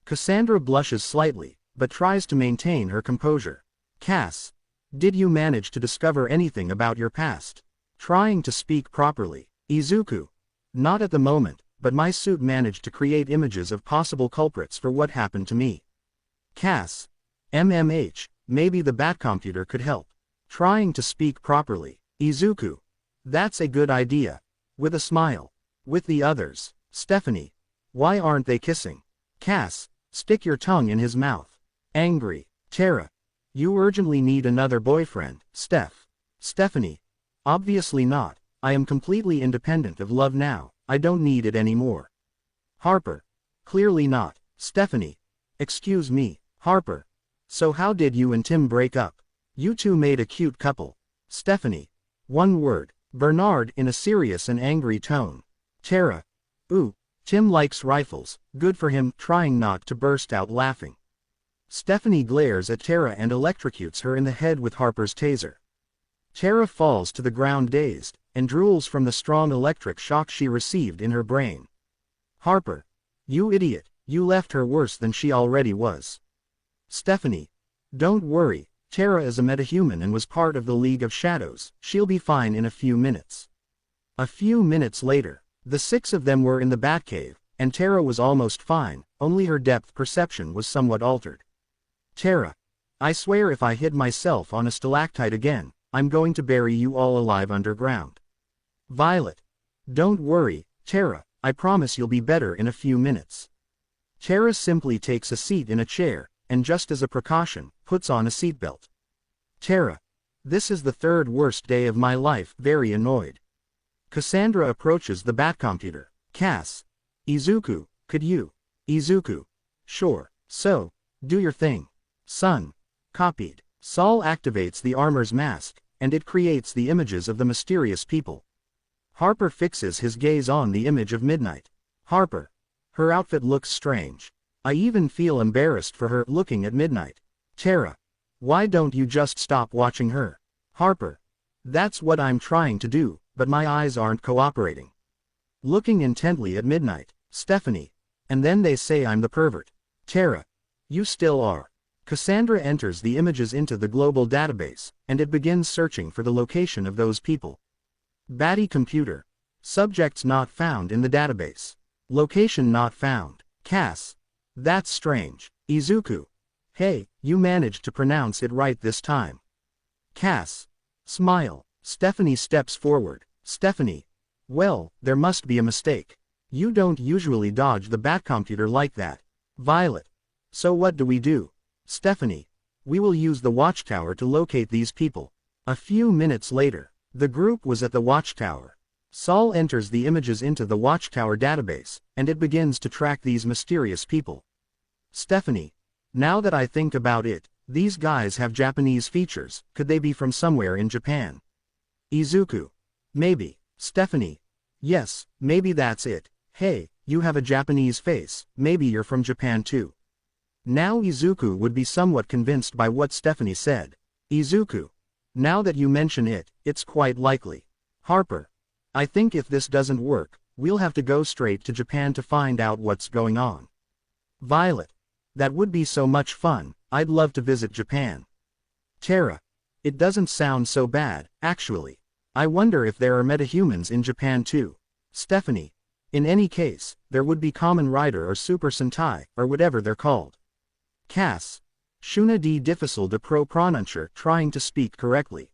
Cassandra blushes slightly, but tries to maintain her composure. Cass. Did you manage to discover anything about your past? Trying to speak properly. Izuku. Not at the moment, but my suit managed to create images of possible culprits for what happened to me. Cass. Maybe the Batcomputer could help. Trying to speak properly. Izuku. That's a good idea. With a smile. With the others. Stephanie. Why aren't they kissing? Cass. Stick your tongue in his mouth. Angry. Terra. You urgently need another boyfriend, Stephanie. Obviously not. I am completely independent of love now. I don't need it anymore. Harper. Clearly not. Stephanie. Excuse me, Harper. So how did you and Tim break up? You two made a cute couple. Stephanie. One word. Bernard in a serious and angry tone. Terra. Ooh, Tim likes rifles, good for him, trying not to burst out laughing. Stephanie glares at Terra and electrocutes her in the head with Harper's taser. Terra falls to the ground dazed, and drools from the strong electric shock she received in her brain. Harper. You idiot, you left her worse than she already was. Stephanie. Don't worry, Terra is a metahuman and was part of the League of Shadows, she'll be fine in a few minutes. A few minutes later, the six of them were in the Batcave, and Terra was almost fine, only her depth perception was somewhat altered. Terra. I swear if I hid myself on a stalactite again, I'm going to bury you all alive underground. Violet. Don't worry, Terra, I promise you'll be better in a few minutes. Terra simply takes a seat in a chair, and just as a precaution, puts on a seatbelt. Terra. This is the third worst day of my life, very annoyed. Cassandra approaches the Batcomputer. Cass. Izuku, could you? Izuku. Sure. So, do your thing. Son. Copied. Saul activates the armor's mask, and it creates the images of the mysterious people. Harper fixes his gaze on the image of Midnight. Harper. Her outfit looks strange. I even feel embarrassed for her looking at Midnight. Terra. Why don't you just stop watching her? Harper. That's what I'm trying to do, but my eyes aren't cooperating. Looking intently at Midnight. Stephanie. And then they say I'm the pervert. Terra. You still are. Cassandra enters the images into the global database, and it begins searching for the location of those people. Batty computer. Subjects not found in the database. Location not found. Cass. That's strange. Izuku. Hey, you managed to pronounce it right this time. Cass. Smile. Stephanie steps forward. Stephanie. Well, there must be a mistake. You don't usually dodge the Batcomputer like that. Violet. So what do we do? Stephanie. We will use the watchtower to locate these people. A few minutes later, the group was at the watchtower. Saul enters the images into the watchtower database, and it begins to track these mysterious people. Stephanie. Now that I think about it, these guys have Japanese features. Could they be from somewhere in Japan? Izuku. Maybe. Stephanie. Yes, maybe that's it. Hey, you have a Japanese face, maybe you're from Japan too. Now Izuku would be somewhat convinced by what Stephanie said. Izuku. Now that you mention it, it's quite likely. Harper. I think if this doesn't work, we'll have to go straight to Japan to find out what's going on. Violet. That would be so much fun, I'd love to visit Japan. Terra. It doesn't sound so bad, actually. I wonder if there are metahumans in Japan too. Stephanie. In any case, there would be Kamen Rider or Super Sentai, or whatever they're called. Cass. Shuna de difficile de pro pronuncer trying to speak correctly.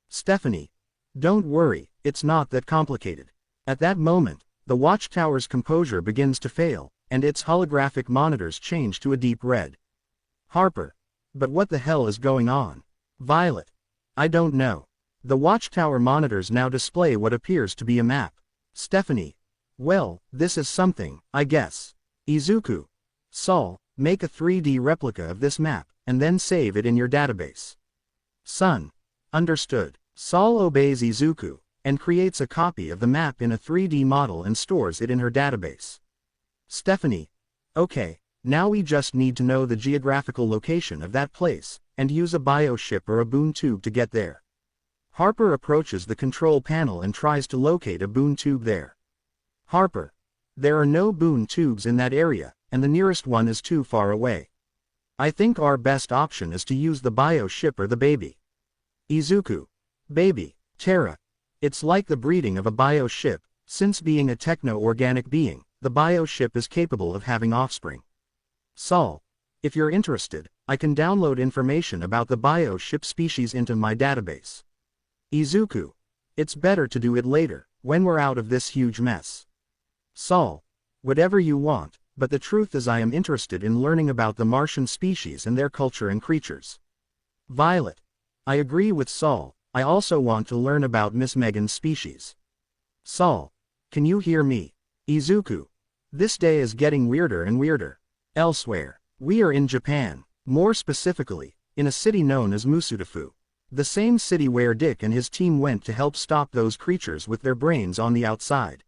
Stephanie. Don't worry, it's not that complicated. At that moment, the watchtower's composure begins to fail, and its holographic monitors change to a deep red. Harper. But what the hell is going on? Violet. I don't know. The watchtower monitors now display what appears to be a map. Stephanie. Well, this is something, I guess. Izuku. Saul, make a 3D replica of this map, and then save it in your database. Son. Understood. Saul obeys Izuku, and creates a copy of the map in a 3D model and stores it in her database. Stephanie. Okay, now we just need to know the geographical location of that place, and use a bioship or a boon tube to get there. Harper approaches the control panel and tries to locate a boon tube there. Harper. There are no boon tubes in that area, and the nearest one is too far away. I think our best option is to use the bioship or the baby. Izuku. Baby. Terra. It's like the breeding of a bioship, since being a techno-organic being, the bioship is capable of having offspring. Saul. If you're interested, I can download information about the bioship species into my database. Izuku. It's better to do it later, when we're out of this huge mess. Saul. Whatever you want, but the truth is I am interested in learning about the Martian species and their culture and creatures. Violet. I agree with Saul, I also want to learn about Miss Megan's species. Saul. Can you hear me? Izuku. This day is getting weirder and weirder. Elsewhere. We are in Japan, more specifically, in a city known as Musudafu. The same city where Dick and his team went to help stop those creatures with their brains on the outside.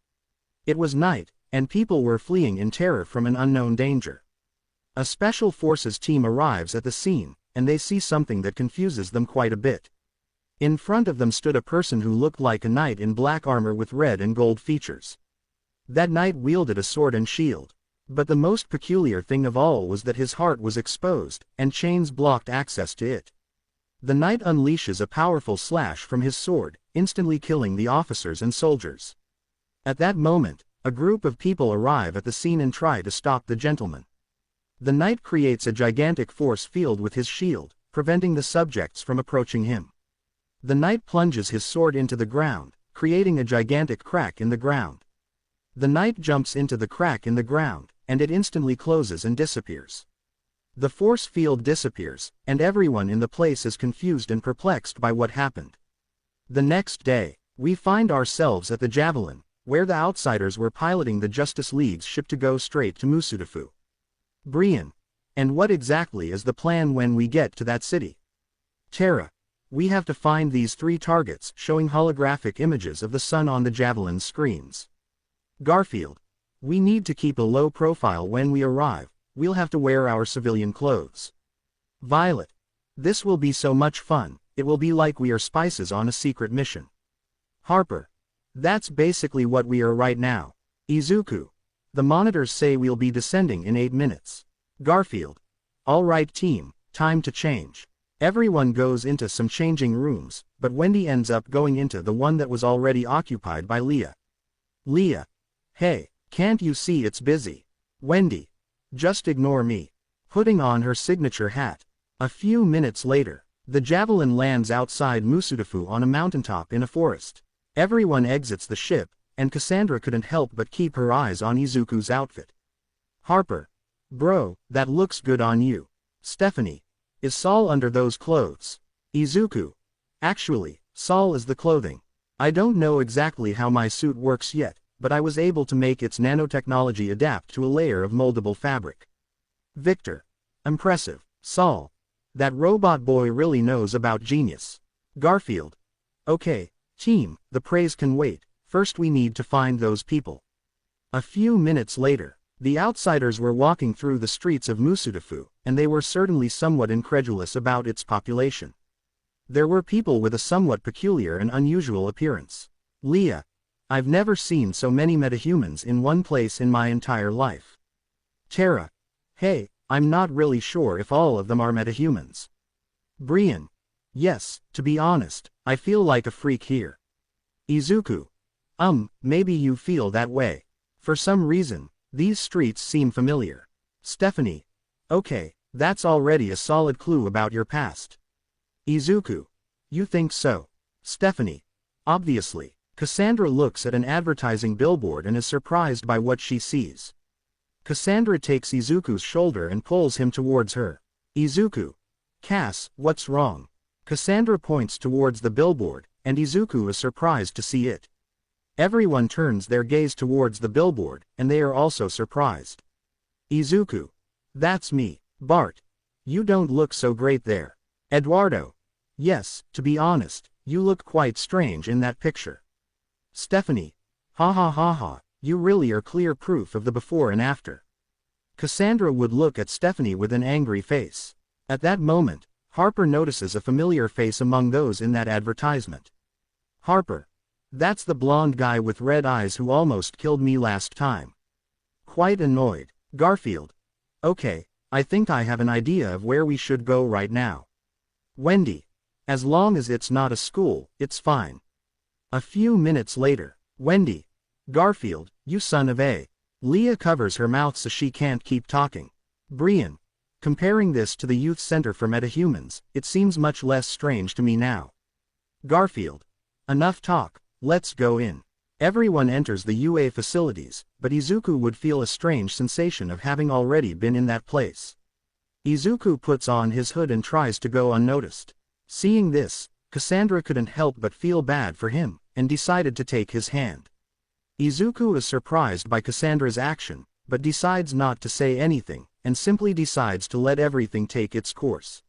It was night, and people were fleeing in terror from an unknown danger. A special forces team arrives at the scene, and they see something that confuses them quite a bit. In front of them stood a person who looked like a knight in black armor with red and gold features. That knight wielded a sword and shield. But the most peculiar thing of all was that his heart was exposed, and chains blocked access to it. The knight unleashes a powerful slash from his sword, instantly killing the officers and soldiers. At that moment, a group of people arrive at the scene and try to stop the gentleman. The knight creates a gigantic force field with his shield, preventing the subjects from approaching him. The knight plunges his sword into the ground, creating a gigantic crack in the ground. The knight jumps into the crack in the ground, and it instantly closes and disappears. The force field disappears, and everyone in the place is confused and perplexed by what happened. The next day, we find ourselves at the Javelin, where the outsiders were piloting the Justice League's ship to go straight to Musudafu. Brian. And what exactly is the plan when we get to that city? Terra. We have to find these 3 targets showing holographic images of the sun on the Javelin's screens. Garfield. We need to keep a low profile when we arrive, we'll have to wear our civilian clothes. Violet. This will be so much fun, it will be like we are spices on a secret mission. Harper. That's basically what we are right now. Izuku. The monitors say we'll be descending in 8 minutes. Garfield. Alright team, time to change. Everyone goes into some changing rooms, but Wendy ends up going into the one that was already occupied by Leah. Leah. Hey, can't you see it's busy? Wendy. Just ignore me. Putting on her signature hat. A few minutes later, the Javelin lands outside Musudafu on a mountaintop in a forest. Everyone exits the ship, and Cassandra couldn't help but keep her eyes on Izuku's outfit. Harper. Bro, that looks good on you. Stephanie. Is Saul under those clothes? Izuku. Actually, Saul is the clothing. I don't know exactly how my suit works yet, but I was able to make its nanotechnology adapt to a layer of moldable fabric. Victor. Impressive, Saul. That robot boy really knows about genius. Garfield. Okay, team, the praise can wait, first we need to find those people. A few minutes later, the outsiders were walking through the streets of Musudafu, and they were certainly somewhat incredulous about its population. There were people with a somewhat peculiar and unusual appearance. Leah. I've never seen so many metahumans in one place in my entire life. Terra. Hey, I'm not really sure if all of them are metahumans. Brian. Yes, to be honest, I feel like a freak here. Izuku. Maybe you feel that way. For some reason, these streets seem familiar. Stephanie. Okay, that's already a solid clue about your past. Izuku. You think so? Stephanie. Obviously. Cassandra looks at an advertising billboard and is surprised by what she sees. Cassandra takes Izuku's shoulder and pulls him towards her. Izuku. Cass, what's wrong? Cassandra points towards the billboard, and Izuku is surprised to see it. Everyone turns their gaze towards the billboard, and they are also surprised. Izuku. That's me, Bart. You don't look so great there. Eduardo. Yes, to be honest, you look quite strange in that picture. Stephanie. Ha ha ha ha, you really are clear proof of the before and after. Cassandra would look at Stephanie with an angry face. At that moment, Harper notices a familiar face among those in that advertisement. Harper. That's the blonde guy with red eyes who almost killed me last time. Quite annoyed. Garfield. Okay, I think I have an idea of where we should go right now. Wendy. As long as it's not a school, it's fine. A few minutes later, Wendy. Garfield, you son of a. Leah covers her mouth so she can't keep talking. Brian. Comparing this to the Youth Center for Metahumans, it seems much less strange to me now. Garfield. Enough talk. Let's go in. Everyone enters the UA facilities, but Izuku would feel a strange sensation of having already been in that place. Izuku puts on his hood and tries to go unnoticed. Seeing this, Cassandra couldn't help but feel bad for him, and decided to take his hand. Izuku is surprised by Cassandra's action, but decides not to say anything, and simply decides to let everything take its course.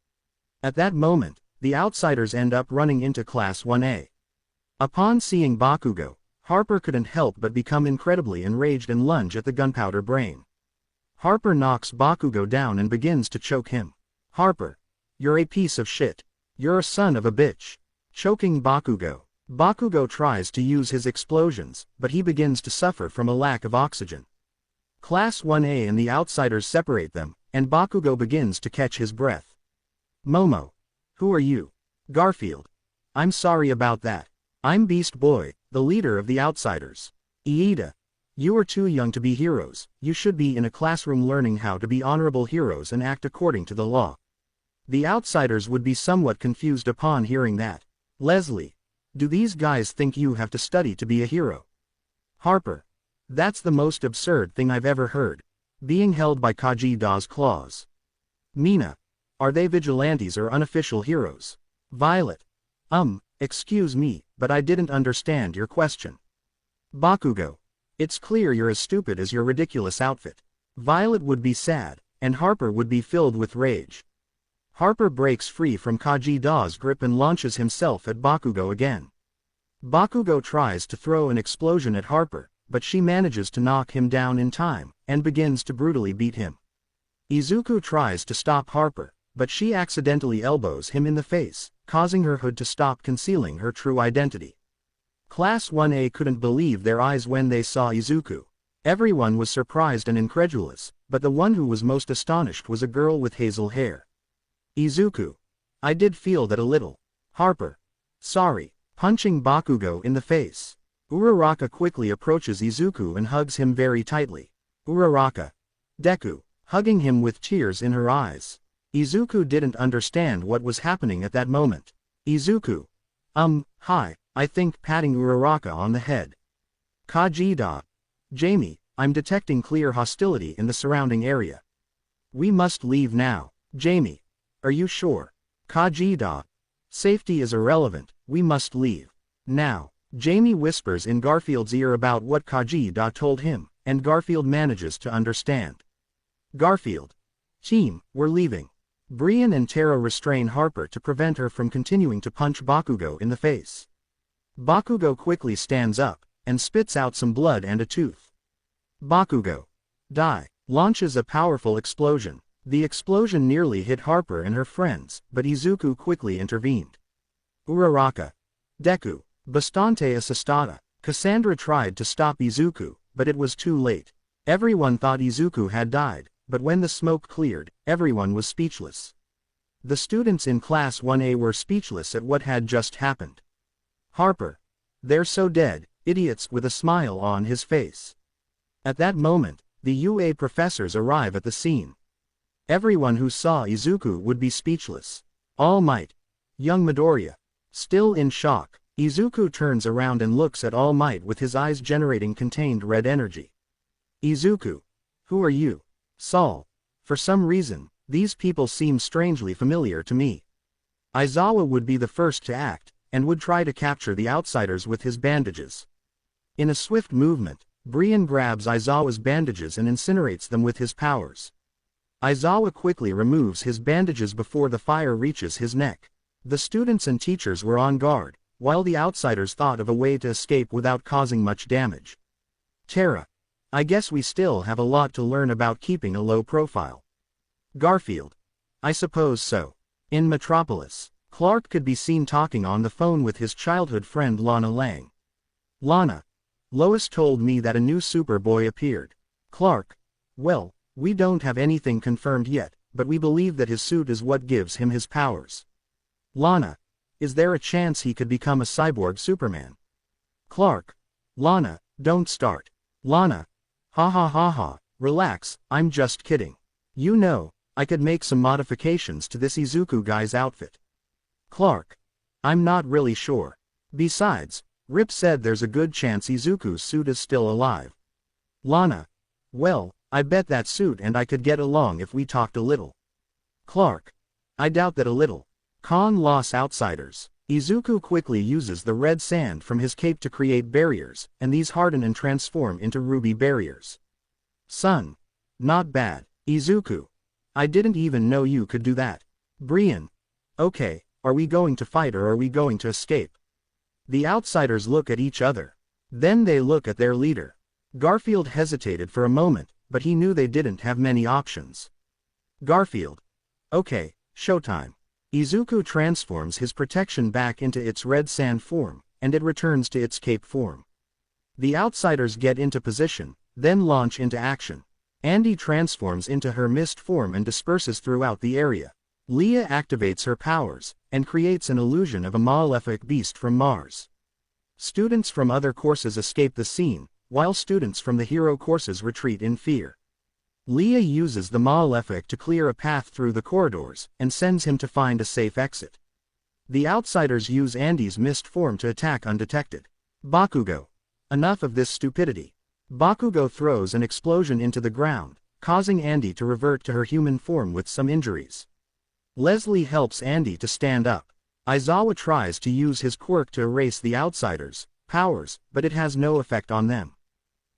At that moment, the outsiders end up running into Class 1A. Upon seeing Bakugo, Harper couldn't help but become incredibly enraged and lunge at the gunpowder brain. Harper knocks Bakugo down and begins to choke him. Harper. You're a piece of shit. You're a son of a bitch. Choking Bakugo. Bakugo tries to use his explosions, but he begins to suffer from a lack of oxygen. Class 1A and the outsiders separate them, and Bakugo begins to catch his breath. Momo. Who are you? Garfield. I'm sorry about that. I'm Beast Boy, the leader of the outsiders. Iida. You are too young to be heroes, you should be in a classroom learning how to be honorable heroes and act according to the law. The outsiders would be somewhat confused upon hearing that. Leslie. Do these guys think you have to study to be a hero? Harper. That's the most absurd thing I've ever heard. Being held by Kajida's claws. Mina. Are they vigilantes or unofficial heroes? Violet. Excuse me, but I didn't understand your question. Bakugo. It's clear you're as stupid as your ridiculous outfit. Violet would be sad, and Harper would be filled with rage. Harper breaks free from Kajida's grip and launches himself at Bakugo again. Bakugo tries to throw an explosion at Harper, but she manages to knock him down in time, and begins to brutally beat him. Izuku tries to stop Harper, but she accidentally elbows him in the face, causing her hood to stop concealing her true identity. Class 1A couldn't believe their eyes when they saw Izuku. Everyone was surprised and incredulous, but the one who was most astonished was a girl with hazel hair. Izuku. I did feel that a little. Harper. Sorry. Punching Bakugo in the face. Uraraka quickly approaches Izuku and hugs him very tightly. Uraraka. Deku. Hugging him with tears in her eyes. Izuku didn't understand what was happening at that moment. Izuku. Hi, I think patting Uraraka on the head. Kajida. Jamie, I'm detecting clear hostility in the surrounding area. We must leave now. Jamie. Are you sure? Kajida. Safety is irrelevant, we must leave. Now. Jamie whispers in Garfield's ear about what Kajida told him, and Garfield manages to understand. Garfield. Team, we're leaving. Brian and Tara restrain Harper to prevent her from continuing to punch Bakugo in the face. Bakugo quickly stands up, and spits out some blood and a tooth. Bakugo. Die. Launches a powerful explosion. The explosion nearly hit Harper and her friends, but Izuku quickly intervened. Uraraka. Deku. Bastante assistada. Cassandra tried to stop Izuku, but it was too late. Everyone thought Izuku had died, but when the smoke cleared, everyone was speechless. The students in Class 1A were speechless at what had just happened. Harper. They're so dead, idiots, with a smile on his face. At that moment, the UA professors arrive at the scene. Everyone who saw Izuku would be speechless. All Might. Young Midoriya. Still in shock, Izuku turns around and looks at All Might with his eyes generating contained red energy. Izuku. Who are you? Saul. For some reason, these people seem strangely familiar to me. Aizawa would be the first to act, and would try to capture the outsiders with his bandages. In a swift movement, Brian grabs Aizawa's bandages and incinerates them with his powers. Aizawa quickly removes his bandages before the fire reaches his neck. The students and teachers were on guard, while the outsiders thought of a way to escape without causing much damage. Tara. I guess we still have a lot to learn about keeping a low profile. Garfield. I suppose so. In Metropolis, Clark could be seen talking on the phone with his childhood friend Lana Lang. Lana. Lois told me that a new Superboy appeared. Clark. Well, we don't have anything confirmed yet, but we believe that his suit is what gives him his powers. Lana. Is there a chance he could become a cyborg Superman? Clark. Lana, don't start. Lana. Ha ha ha ha, relax, I'm just kidding. You know, I could make some modifications to this Izuku guy's outfit. Clark. I'm not really sure. Besides, Rip said there's a good chance Izuku's suit is still alive. Lana. Well, I bet that suit and I could get along if we talked a little. Clark. I doubt that a little. Con Los Outsiders. Izuku quickly uses the red sand from his cape to create barriers, and these harden and transform into ruby barriers. Sun. Not bad. Izuku. I didn't even know you could do that. Brian. Okay, are we going to fight or are we going to escape? The outsiders look at each other. Then they look at their leader. Garfield hesitated for a moment, but he knew they didn't have many options. Garfield. Okay, showtime. Izuku transforms his protection back into its red sand form, and it returns to its cape form. The outsiders get into position, then launch into action. Andy transforms into her mist form and disperses throughout the area. Leah activates her powers, and creates an illusion of a malefic beast from Mars. Students from other courses escape the scene, while students from the hero courses retreat in fear. Leah uses the malefic to clear a path through the corridors, and sends him to find a safe exit. The outsiders use Andy's mist form to attack undetected. Bakugo. Enough of this stupidity. Bakugo throws an explosion into the ground, causing Andy to revert to her human form with some injuries. Leslie helps Andy to stand up. Aizawa tries to use his quirk to erase the outsiders' powers, but it has no effect on them.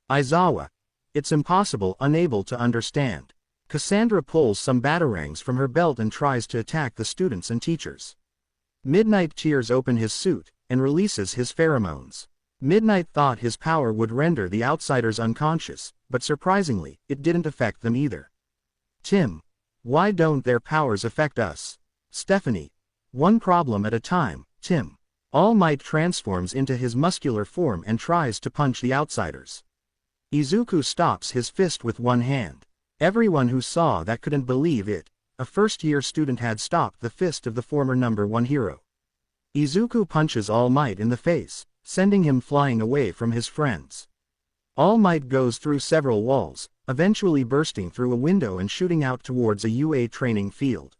Aizawa. It's impossible, unable to understand. Cassandra pulls some batarangs from her belt and tries to attack the students and teachers. Midnight tears open his suit, and releases his pheromones. Midnight thought his power would render the outsiders unconscious, but surprisingly, it didn't affect them either. Tim. Why don't their powers affect us? Stephanie. One problem at a time, Tim. All Might transforms into his muscular form and tries to punch the outsiders. Izuku stops his fist with one hand. Everyone who saw that couldn't believe it. A first-year student had stopped the fist of the former #1 hero. Izuku punches All Might in the face, sending him flying away from his friends. All Might goes through several walls, eventually bursting through a window and shooting out towards a UA training field.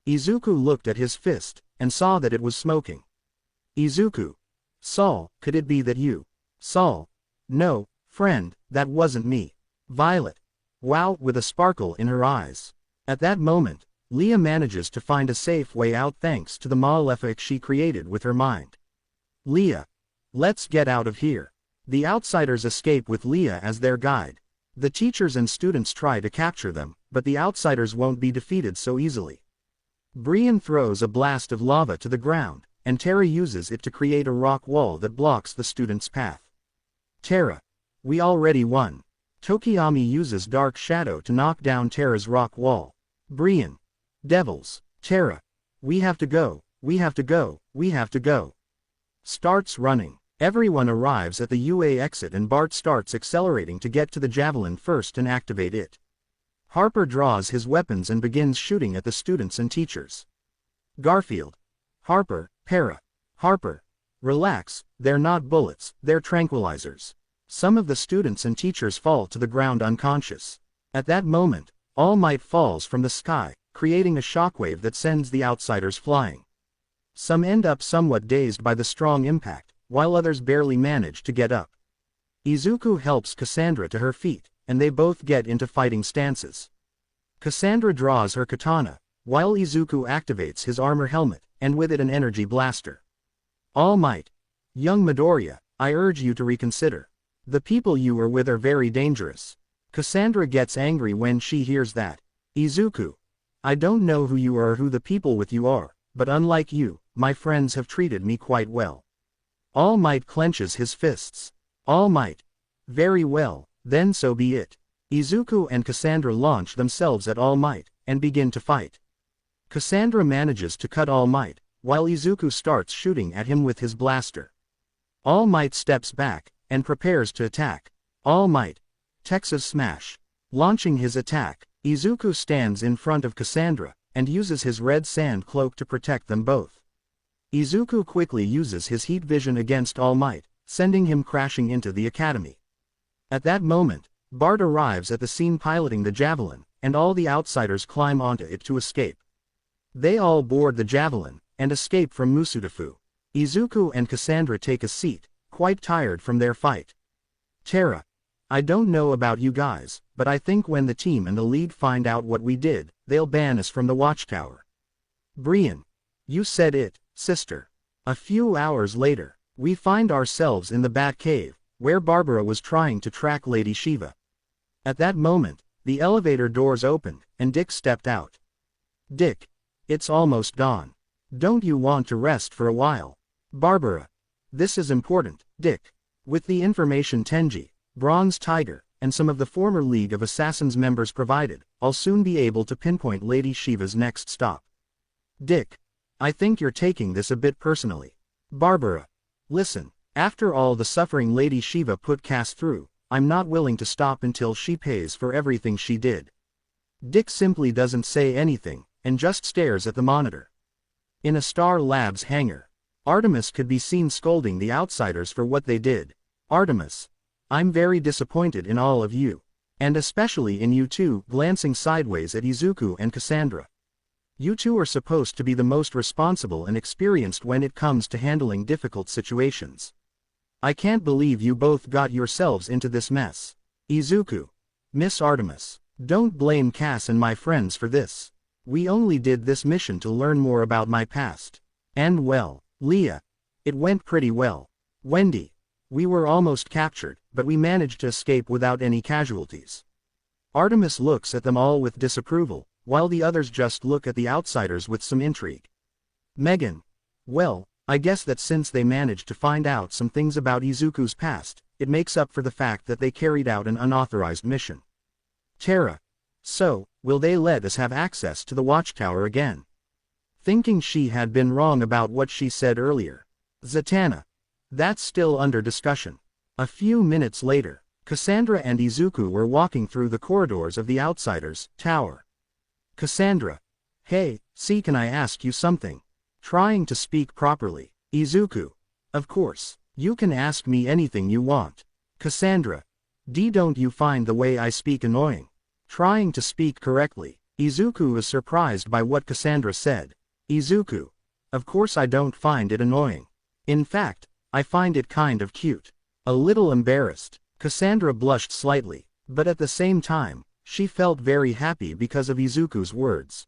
Izuku looked at his fist, and saw that it was smoking. Izuku. Saul, could it be that you? Saul. No, friend, that wasn't me. Violet. Wow, with a sparkle in her eyes. At that moment, Leah manages to find a safe way out thanks to the malefic she created with her mind. Leah. Let's get out of here. The outsiders escape with Leah as their guide. The teachers and students try to capture them, but the outsiders won't be defeated so easily. Brian throws a blast of lava to the ground, and Terra uses it to create a rock wall that blocks the students' path. Terra. We already won. Tokiyami uses Dark Shadow to knock down Terra's rock wall. Brian. Devils. Terra. We have to go, we have to go, we have to go. Starts running. Everyone arrives at the UA exit and Bart starts accelerating to get to the javelin first and activate it. Harper draws his weapons and begins shooting at the students and teachers. Garfield. Harper, Para. Harper. Relax, they're not bullets, they're tranquilizers. Some of the students and teachers fall to the ground unconscious. At that moment, All Might falls from the sky, creating a shockwave that sends the outsiders flying. Some end up somewhat dazed by the strong impact, while others barely manage to get up. Izuku helps Cassandra to her feet, and they both get into fighting stances. Cassandra draws her katana, while Izuku activates his armor helmet, and with it an energy blaster. All Might. Young Midoriya, I urge you to reconsider. The people you are with are very dangerous. Cassandra gets angry when she hears that. Izuku. I don't know who you are or who the people with you are, but unlike you, my friends have treated me quite well. All Might clenches his fists. All Might. Very well, then so be it. Izuku and Cassandra launch themselves at All Might, and begin to fight. Cassandra manages to cut All Might, while Izuku starts shooting at him with his blaster. All Might steps back, and prepares to attack. All Might. Texas Smash. Launching his attack, Izuku stands in front of Cassandra, and uses his red sand cloak to protect them both. Izuku quickly uses his heat vision against All Might, sending him crashing into the academy. At that moment, Bart arrives at the scene piloting the javelin, and all the outsiders climb onto it to escape. They all board the javelin, and escape from Musudafu. Izuku and Cassandra take a seat, quite tired from their fight. Terra. I don't know about you guys, but I think when the team and the lead find out what we did, they'll ban us from the watchtower. Brian. You said it, sister. A few hours later, we find ourselves in the Bat Cave, where Barbara was trying to track Lady Shiva. At that moment, the elevator doors opened, and Dick stepped out. Dick. It's almost dawn. Don't you want to rest for a while? Barbara. This is important, Dick. With the information Tenji, Bronze Tiger, and some of the former League of Assassins members provided, I'll soon be able to pinpoint Lady Shiva's next stop. Dick. I think you're taking this a bit personally. Barbara. Listen, after all the suffering Lady Shiva put Cass through, I'm not willing to stop until she pays for everything she did. Dick simply doesn't say anything, and just stares at the monitor. In a Star Labs hangar, Artemis could be seen scolding the outsiders for what they did. Artemis. I'm very disappointed in all of you. And especially in you two, glancing sideways at Izuku and Cassandra. You two are supposed to be the most responsible and experienced when it comes to handling difficult situations. I can't believe you both got yourselves into this mess. Izuku. Miss Artemis. Don't blame Cass and my friends for this. We only did this mission to learn more about my past. And well, Leah. It went pretty well. Wendy. We were almost captured, but we managed to escape without any casualties. Artemis looks at them all with disapproval, while the others just look at the outsiders with some intrigue. Megan. Well, I guess that since they managed to find out some things about Izuku's past, it makes up for the fact that they carried out an unauthorized mission. Tara. So, will they let us have access to the watchtower again? Thinking she had been wrong about what she said earlier. Zatanna. That's still under discussion. A few minutes later, Cassandra and Izuku were walking through the corridors of the Outsiders' tower. Cassandra. Hey, see, can I ask you something? Trying to speak properly. Izuku. Of course, you can ask me anything you want. Cassandra. Don't you find the way I speak annoying? Trying to speak correctly. Izuku is surprised by what Cassandra said. Izuku. Of course I don't find it annoying. In fact, I find it kind of cute. A little embarrassed. Cassandra blushed slightly, but at the same time, she felt very happy because of Izuku's words.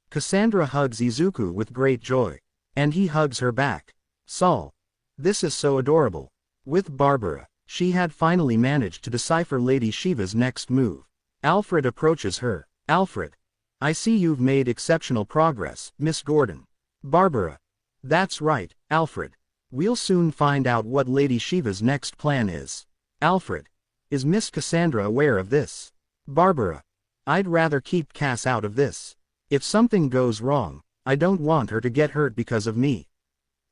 Cassandra hugs Izuku with great joy. And he hugs her back. Saul. This is so adorable. With Barbara, she had finally managed to decipher Lady Shiva's next move. Alfred approaches her. Alfred. I see you've made exceptional progress, Miss Gordon. Barbara. That's right, Alfred. We'll soon find out what Lady Shiva's next plan is. Alfred. Is Miss Cassandra aware of this? Barbara. I'd rather keep Cass out of this. If something goes wrong, I don't want her to get hurt because of me.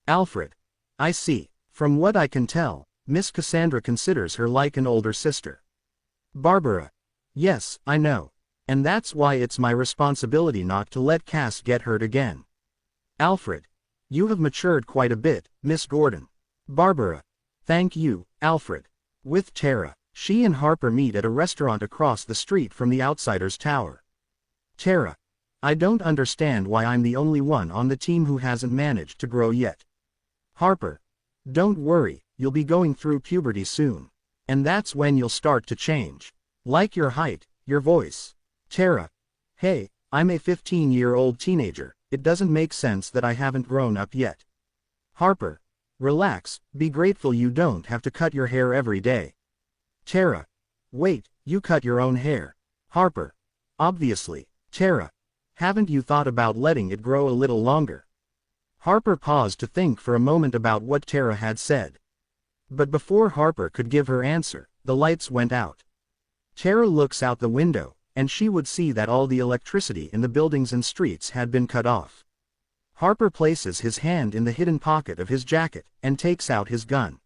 Alfred. I see. From what I can tell, Miss Cassandra considers her like an older sister. Barbara. Yes, I know. And that's why it's my responsibility not to let Cass get hurt again. Alfred. You have matured quite a bit, Miss Gordon. Barbara. Thank you, Alfred. With Tara, she and Harper meet at a restaurant across the street from the Outsiders Tower. Tara. I don't understand why I'm the only one on the team who hasn't managed to grow yet. Harper. Don't worry, you'll be going through puberty soon. And that's when you'll start to change. Like your height, your voice. Tara. Hey, I'm a 15-year-old teenager, it doesn't make sense that I haven't grown up yet. Harper. Relax, be grateful you don't have to cut your hair every day. Tara. Wait, you cut your own hair. Harper. Obviously. Tara. Haven't you thought about letting it grow a little longer? Harper paused to think for a moment about what Tara had said. But before Harper could give her answer, the lights went out. Tara looks out the window, and she would see that all the electricity in the buildings and streets had been cut off. Harper places his hand in the hidden pocket of his jacket, and takes out his gun.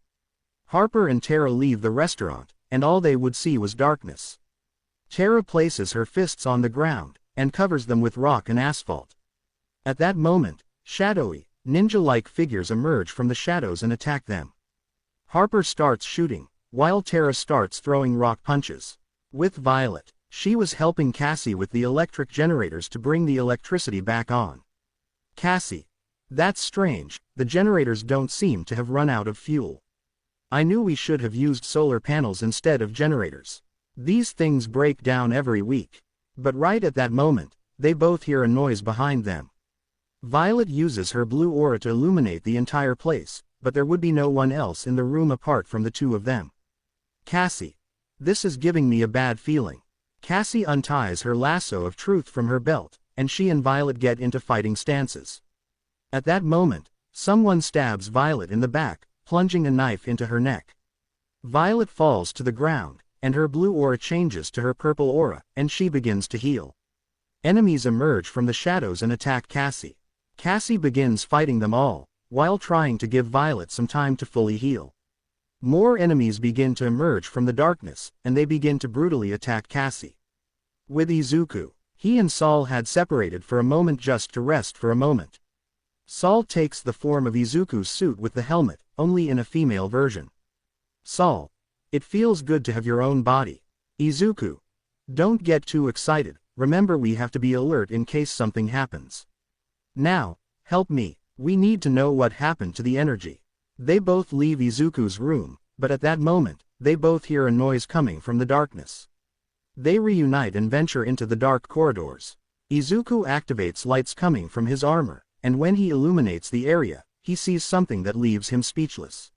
Harper and Tara leave the restaurant, and all they would see was darkness. Tara places her fists on the ground, and covers them with rock and asphalt. At that moment, shadowy, ninja-like figures emerge from the shadows and attack them. Harper starts shooting, while Tara starts throwing rock punches. With Violet, she was helping Cassie with the electric generators to bring the electricity back on. Cassie. That's strange, the generators don't seem to have run out of fuel. I knew we should have used solar panels instead of generators. These things break down every week. But right at that moment, they both hear a noise behind them. Violet uses her blue aura to illuminate the entire place, but there would be no one else in the room apart from the two of them. Cassie. This is giving me a bad feeling. Cassie unties her lasso of truth from her belt, and she and Violet get into fighting stances. At that moment, someone stabs Violet in the back, plunging a knife into her neck. Violet falls to the ground, and her blue aura changes to her purple aura, and she begins to heal. Enemies emerge from the shadows and attack Cassie. Cassie begins fighting them all, while trying to give Violet some time to fully heal. More enemies begin to emerge from the darkness, and they begin to brutally attack Cassie. With Izuku, he and Saul had separated for a moment just to rest for a moment. Saul takes the form of Izuku's suit with the helmet, only in a female version. Saul. It feels good to have your own body. Izuku. Don't get too excited, remember we have to be alert in case something happens. Now, help me, we need to know what happened to the energy. They both leave Izuku's room, but at that moment, they both hear a noise coming from the darkness. They reunite and venture into the dark corridors. Izuku activates lights coming from his armor, and when he illuminates the area, he sees something that leaves him speechless.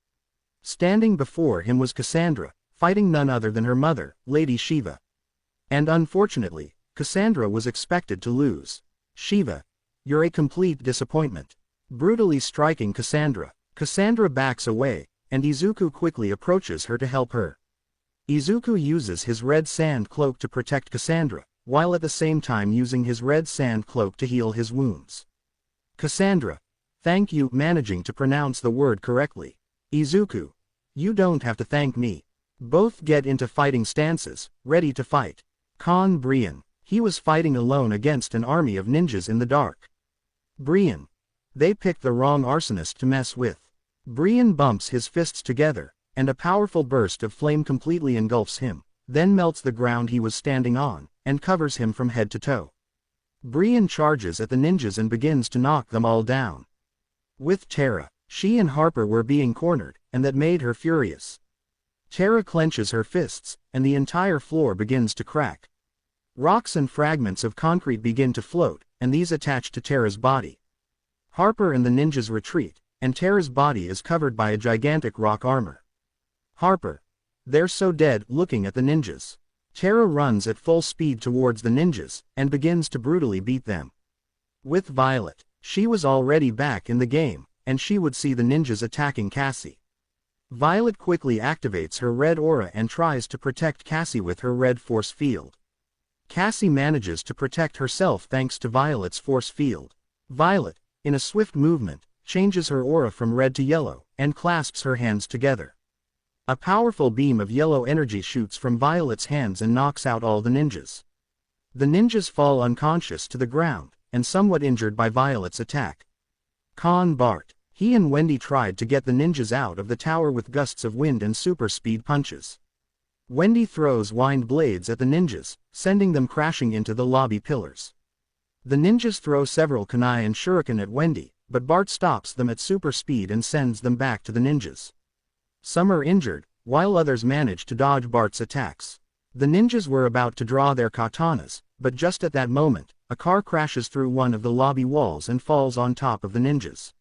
Standing before him was Cassandra, fighting none other than her mother, Lady Shiva. And unfortunately, Cassandra was expected to lose. Shiva, you're a complete disappointment. Brutally striking Cassandra, Cassandra backs away, and Izuku quickly approaches her to help her. Izuku uses his red sand cloak to protect Cassandra, while at the same time using his red sand cloak to heal his wounds. Cassandra, thank you, managing to pronounce the word correctly. Izuku, you don't have to thank me. Both get into fighting stances, ready to fight. Brian, he was fighting alone against an army of ninjas in the dark. Brian, they picked the wrong arsonist to mess with. Brian bumps his fists together, and a powerful burst of flame completely engulfs him, then melts the ground he was standing on, and covers him from head to toe. Brian charges at the ninjas and begins to knock them all down. With Terra, she and Harper were being cornered, and that made her furious. Terra clenches her fists, and the entire floor begins to crack. Rocks and fragments of concrete begin to float, and these attach to Terra's body. Harper and the ninjas retreat, and Terra's body is covered by a gigantic rock armor. Harper, they're so dead, looking at the ninjas. Terra runs at full speed towards the ninjas, and begins to brutally beat them. With Violet, she was already back in the game, and she would see the ninjas attacking Cassie. Violet quickly activates her red aura and tries to protect Cassie with her red force field. Cassie manages to protect herself thanks to Violet's force field. Violet, in a swift movement, changes her aura from red to yellow, and clasps her hands together. A powerful beam of yellow energy shoots from Violet's hands and knocks out all the ninjas. The ninjas fall unconscious to the ground, and somewhat injured by Violet's attack. Bart, he and Wendy tried to get the ninjas out of the tower with gusts of wind and super speed punches. Wendy throws wind blades at the ninjas, sending them crashing into the lobby pillars. The ninjas throw several kunai and shuriken at Wendy, but Bart stops them at super speed and sends them back to the ninjas. Some are injured, while others manage to dodge Bart's attacks. The ninjas were about to draw their katanas, but just at that moment, a car crashes through one of the lobby walls and falls on top of the ninjas.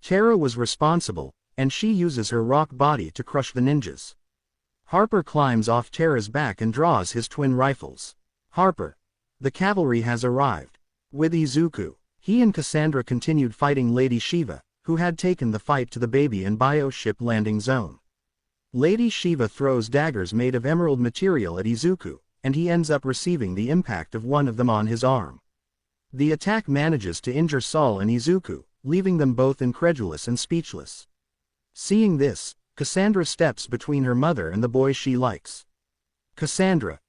Terra was responsible, and she uses her rock body to crush the ninjas. Harper climbs off Terra's back and draws his twin rifles. Harper, the cavalry has arrived. With Izuku, he and Cassandra continued fighting Lady Shiva, who had taken the fight to the baby and bio ship landing zone. Lady Shiva throws daggers made of emerald material at Izuku, and he ends up receiving the impact of one of them on his arm. The attack manages to injure Saul and Izuku, leaving them both incredulous and speechless. Seeing this, Cassandra steps between her mother and the boy she likes. Cassandra,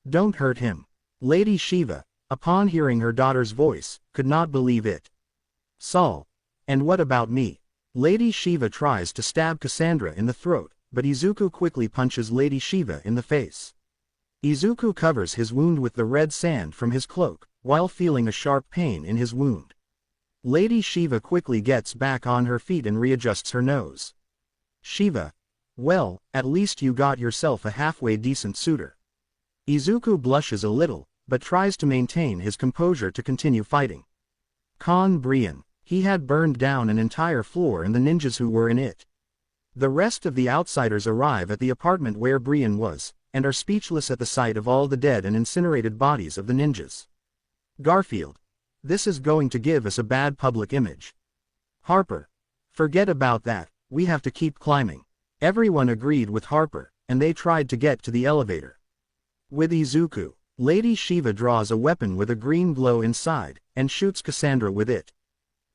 don't hurt him. Lady Shiva, upon hearing her daughter's voice, could not believe it. Saul, and what about me? Lady Shiva tries to stab Cassandra in the throat, but Izuku quickly punches Lady Shiva in the face. Izuku covers his wound with the red sand from his cloak, while feeling a sharp pain in his wound. Lady Shiva quickly gets back on her feet and readjusts her nose. Shiva, well, at least you got yourself a halfway decent suitor. Izuku blushes a little, but tries to maintain his composure to continue fighting. Brian, he had burned down an entire floor and the ninjas who were in it. The rest of the outsiders arrive at the apartment where Brian was, and are speechless at the sight of all the dead and incinerated bodies of the ninjas. Garfield, this is going to give us a bad public image. Harper, forget about that, we have to keep climbing. Everyone agreed with Harper, and they tried to get to the elevator. With Izuku, Lady Shiva draws a weapon with a green glow inside, and shoots Cassandra with it.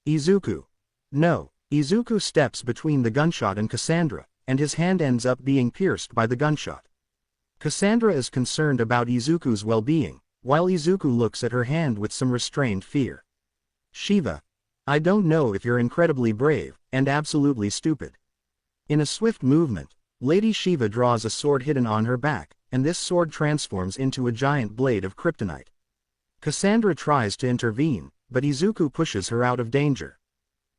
Izuku. No, Izuku steps between the gunshot and Cassandra, and his hand ends up being pierced by the gunshot. Cassandra is concerned about Izuku's well-being, while Izuku looks at her hand with some restrained fear. Shiva. I don't know if you're incredibly brave, and absolutely stupid. In a swift movement, Lady Shiva draws a sword hidden on her back, and this sword transforms into a giant blade of kryptonite. Cassandra tries to intervene, but Izuku pushes her out of danger.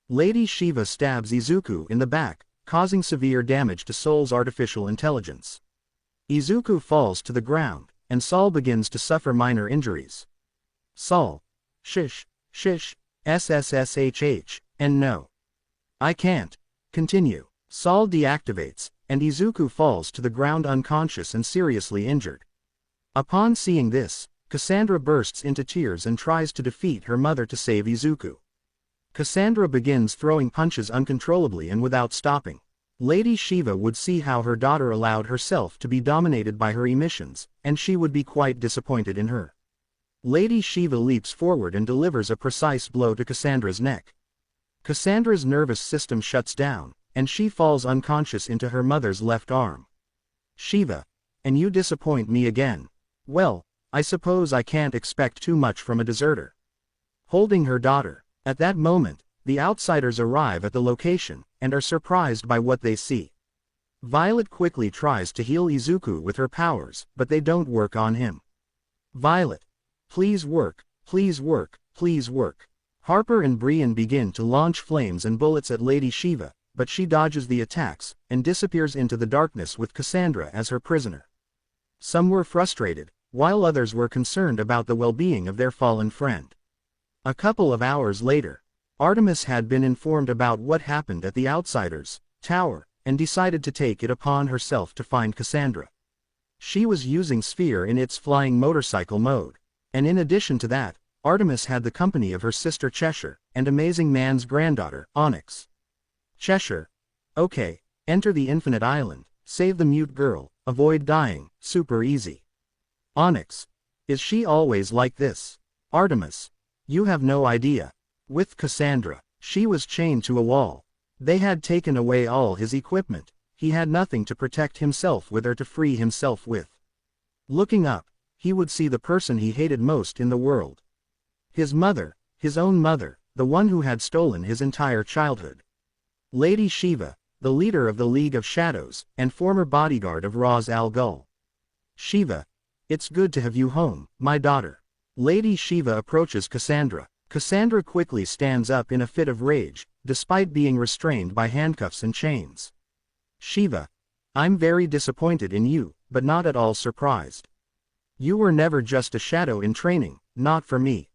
Lady Shiva stabs Izuku in the back, causing severe damage to Soul's artificial intelligence. Izuku falls to the ground, and Saul begins to suffer minor injuries. Saul. Shish, SSSHH, and no. I can't. Continue. Saul deactivates, and Izuku falls to the ground unconscious and seriously injured. Upon seeing this, Cassandra bursts into tears and tries to defeat her mother to save Izuku. Cassandra begins throwing punches uncontrollably and without stopping. Lady Shiva would see how her daughter allowed herself to be dominated by her emissions, and she would be quite disappointed in her. Lady Shiva leaps forward and delivers a precise blow to Cassandra's neck. Cassandra's nervous system shuts down, and she falls unconscious into her mother's left arm. Shiva. And you disappoint me again. Well, I suppose I can't expect too much from a deserter. Holding her daughter. At that moment, the outsiders arrive at the location, and are surprised by what they see. Violet quickly tries to heal Izuku with her powers, but they don't work on him. Violet. Please work, please work, please work. Harper and Brian begin to launch flames and bullets at Lady Shiva, but she dodges the attacks, and disappears into the darkness with Cassandra as her prisoner. Some were frustrated, while others were concerned about the well-being of their fallen friend. A couple of hours later, Artemis had been informed about what happened at the Outsiders' tower, and decided to take it upon herself to find Cassandra. She was using Sphere in its flying motorcycle mode, and in addition to that, Artemis had the company of her sister Cheshire, and Amazing Man's granddaughter, Onyx. Cheshire. Okay, enter the Infinite Island, save the mute girl, avoid dying, super easy. Onyx. Is she always like this? Artemis. You have no idea. With Cassandra, she was chained to a wall. They had taken away all his equipment. He had nothing to protect himself with or to free himself with. Looking up, he would see the person he hated most in the world. His mother, his own mother, the one who had stolen his entire childhood. Lady Shiva, the leader of the League of Shadows, and former bodyguard of Ra's al Ghul. Shiva. It's good to have you home, my daughter. Lady Shiva approaches Cassandra. Cassandra quickly stands up in a fit of rage, despite being restrained by handcuffs and chains. Shiva. I'm very disappointed in you, but not at all surprised. You were never just a shadow in training, not for me.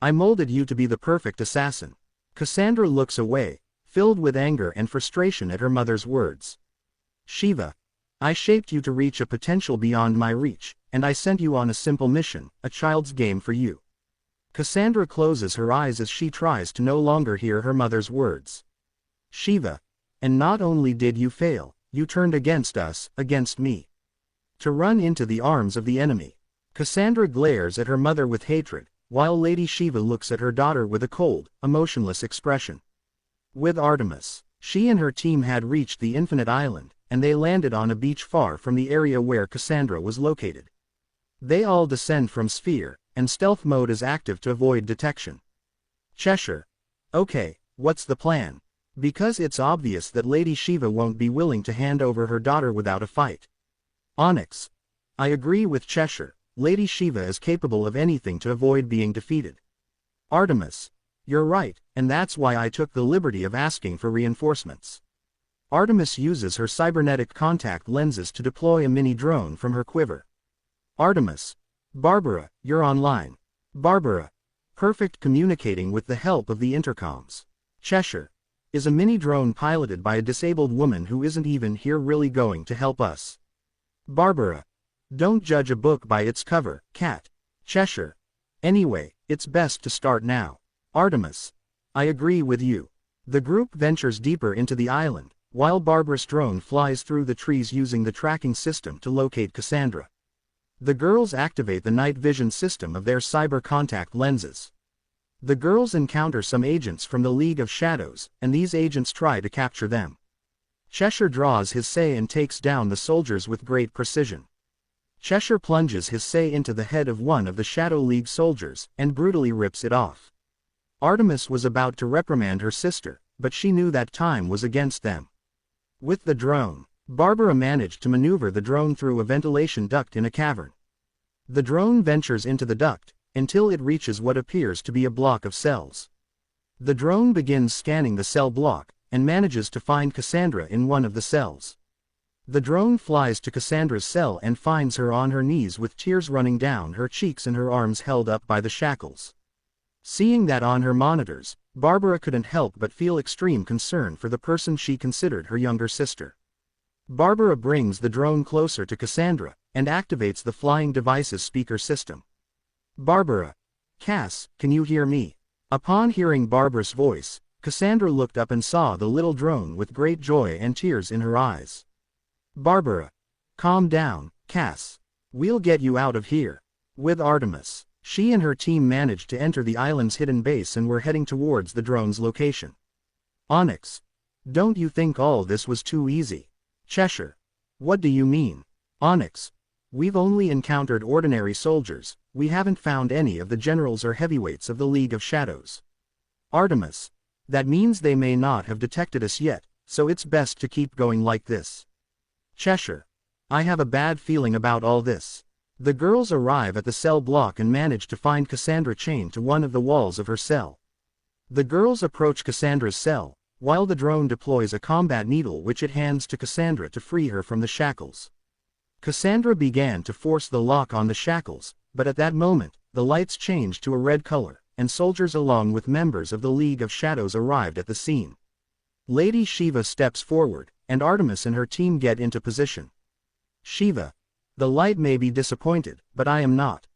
I molded you to be the perfect assassin. Cassandra looks away, filled with anger and frustration at her mother's words. Shiva. I shaped you to reach a potential beyond my reach, and I sent you on a simple mission, a child's game for you. Cassandra closes her eyes as she tries to no longer hear her mother's words. Shiva. And not only did you fail, you turned against us, against me. To run into the arms of the enemy. Cassandra glares at her mother with hatred, while Lady Shiva looks at her daughter with a cold, emotionless expression. With Artemis, she and her team had reached the Infinite Island, and they landed on a beach far from the area where Cassandra was located. They all descend from Sphere, and stealth mode is active to avoid detection. Cheshire. Okay, what's the plan? Because it's obvious that Lady Shiva won't be willing to hand over her daughter without a fight. Onyx. I agree with Cheshire. Lady Shiva is capable of anything to avoid being defeated. Artemis. You're right, and that's why I took the liberty of asking for reinforcements. Artemis uses her cybernetic contact lenses to deploy a mini drone from her quiver. Artemis. Barbara, you're online. Barbara. Perfect communicating with the help of the intercoms. Cheshire. Is a mini drone piloted by a disabled woman who isn't even here really going to help us? Barbara. Don't judge a book by its cover, cat. Cheshire. Anyway, it's best to start now. Artemis. I agree with you. The group ventures deeper into the island, while Barbara's drone flies through the trees using the tracking system to locate Cassandra. The girls activate the night vision system of their cyber contact lenses. The girls encounter some agents from the League of Shadows, and these agents try to capture them. Cheshire draws his sai and takes down the soldiers with great precision. Cheshire plunges his sai into the head of one of the Shadow League soldiers, and brutally rips it off. Artemis was about to reprimand her sister, but she knew that time was against them. With the drone, Barbara managed to maneuver the drone through a ventilation duct in a cavern. The drone ventures into the duct, until it reaches what appears to be a block of cells. The drone begins scanning the cell block, and manages to find Cassandra in one of the cells. The drone flies to Cassandra's cell and finds her on her knees with tears running down her cheeks and her arms held up by the shackles. Seeing that on her monitors, Barbara couldn't help but feel extreme concern for the person she considered her younger sister. Barbara brings the drone closer to Cassandra, and activates the flying device's speaker system. Barbara. Cass, can you hear me? Upon hearing Barbara's voice, Cassandra looked up and saw the little drone with great joy and tears in her eyes. Barbara. Calm down, Cass. We'll get you out of here. With Artemis, she and her team managed to enter the island's hidden base and were heading towards the drone's location. Onyx. Don't you think all this was too easy? Cheshire. What do you mean? Onyx. We've only encountered ordinary soldiers, we haven't found any of the generals or heavyweights of the League of Shadows. Artemis. That means they may not have detected us yet, so it's best to keep going like this. Cheshire. I have a bad feeling about all this. The girls arrive at the cell block and manage to find Cassandra chained to one of the walls of her cell. The girls approach Cassandra's cell, while the drone deploys a combat needle which it hands to Cassandra to free her from the shackles. Cassandra began to force the lock on the shackles, but at that moment, the lights changed to a red color, and soldiers along with members of the League of Shadows arrived at the scene. Lady Shiva steps forward, and Artemis and her team get into position. Shiva. The light may be disappointed, but I am not.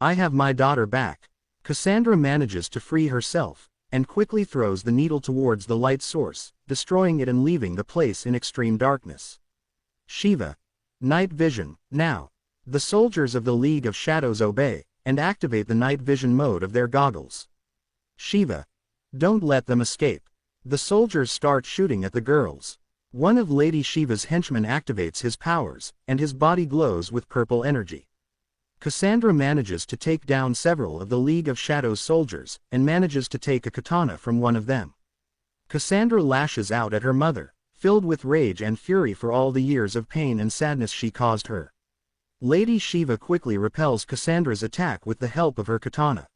I have my daughter back. Cassandra manages to free herself, and quickly throws the needle towards the light source, destroying it and leaving the place in extreme darkness. Shiva. Night vision, now. The soldiers of the League of Shadows obey, and activate the night vision mode of their goggles. Shiva. Don't let them escape. The soldiers start shooting at the girls. One of Lady Shiva's henchmen activates his powers, and his body glows with purple energy. Cassandra manages to take down several of the League of Shadows soldiers, and manages to take a katana from one of them. Cassandra lashes out at her mother, filled with rage and fury for all the years of pain and sadness she caused her. Lady Shiva quickly repels Cassandra's attack with the help of her katana.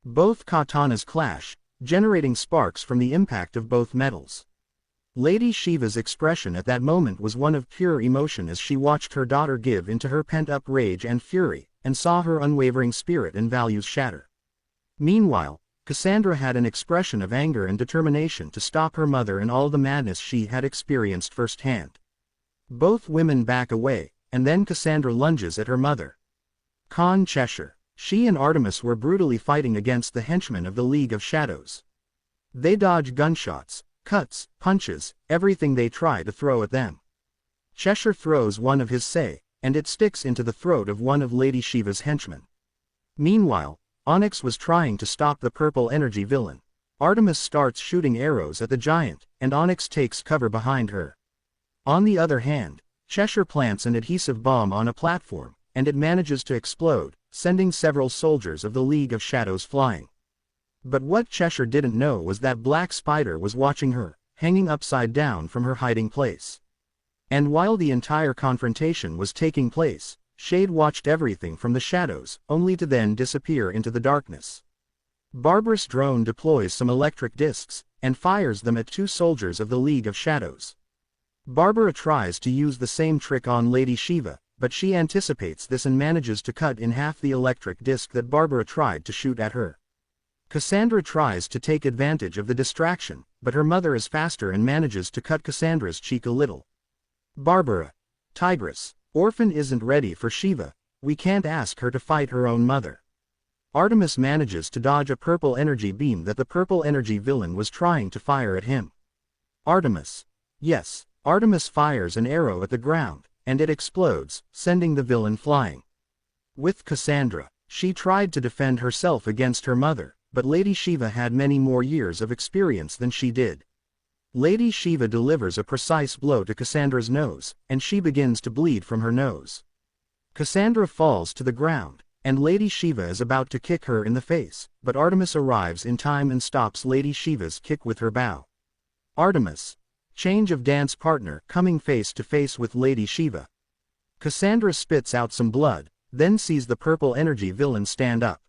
Both katanas clash, generating sparks from the impact of both metals. Lady Shiva's expression at that moment was one of pure emotion as she watched her daughter give into her pent-up rage and fury, and saw her unwavering spirit and values shatter. Meanwhile, Cassandra had an expression of anger and determination to stop her mother and all the madness she had experienced firsthand. Both women back away, and then Cassandra lunges at her mother. Con Cheshire. She and Artemis were brutally fighting against the henchmen of the League of Shadows. They dodge gunshots, cuts, punches, everything they try to throw at them. Cheshire throws one of his say, and it sticks into the throat of one of Lady Shiva's henchmen. Meanwhile, Onyx was trying to stop the purple energy villain. Artemis starts shooting arrows at the giant, and Onyx takes cover behind her. On the other hand, Cheshire plants an adhesive bomb on a platform, and it manages to explode, sending several soldiers of the League of Shadows flying. But what Cheshire didn't know was that Black Spider was watching her, hanging upside down from her hiding place. And while the entire confrontation was taking place, Shade watched everything from the shadows, only to then disappear into the darkness. Barbarous drone deploys some electric discs, and fires them at two soldiers of the League of Shadows. Barbara tries to use the same trick on Lady Shiva, but she anticipates this and manages to cut in half the electric disc that Barbara tried to shoot at her. Cassandra tries to take advantage of the distraction, but her mother is faster and manages to cut Cassandra's cheek a little. Barbara. Tigress. Orphan isn't ready for Shiva, we can't ask her to fight her own mother. Artemis manages to dodge a purple energy beam that the purple energy villain was trying to fire at him. Artemis. Yes, Artemis fires an arrow at the ground, and it explodes, sending the villain flying. With Cassandra, she tried to defend herself against her mother, but Lady Shiva had many more years of experience than she did. Lady Shiva delivers a precise blow to Cassandra's nose, and she begins to bleed from her nose. Cassandra falls to the ground, and Lady Shiva is about to kick her in the face, but Artemis arrives in time and stops Lady Shiva's kick with her bow. Artemis. Change of dance partner coming face to face with Lady Shiva. Cassandra spits out some blood, then sees the purple energy villain stand up.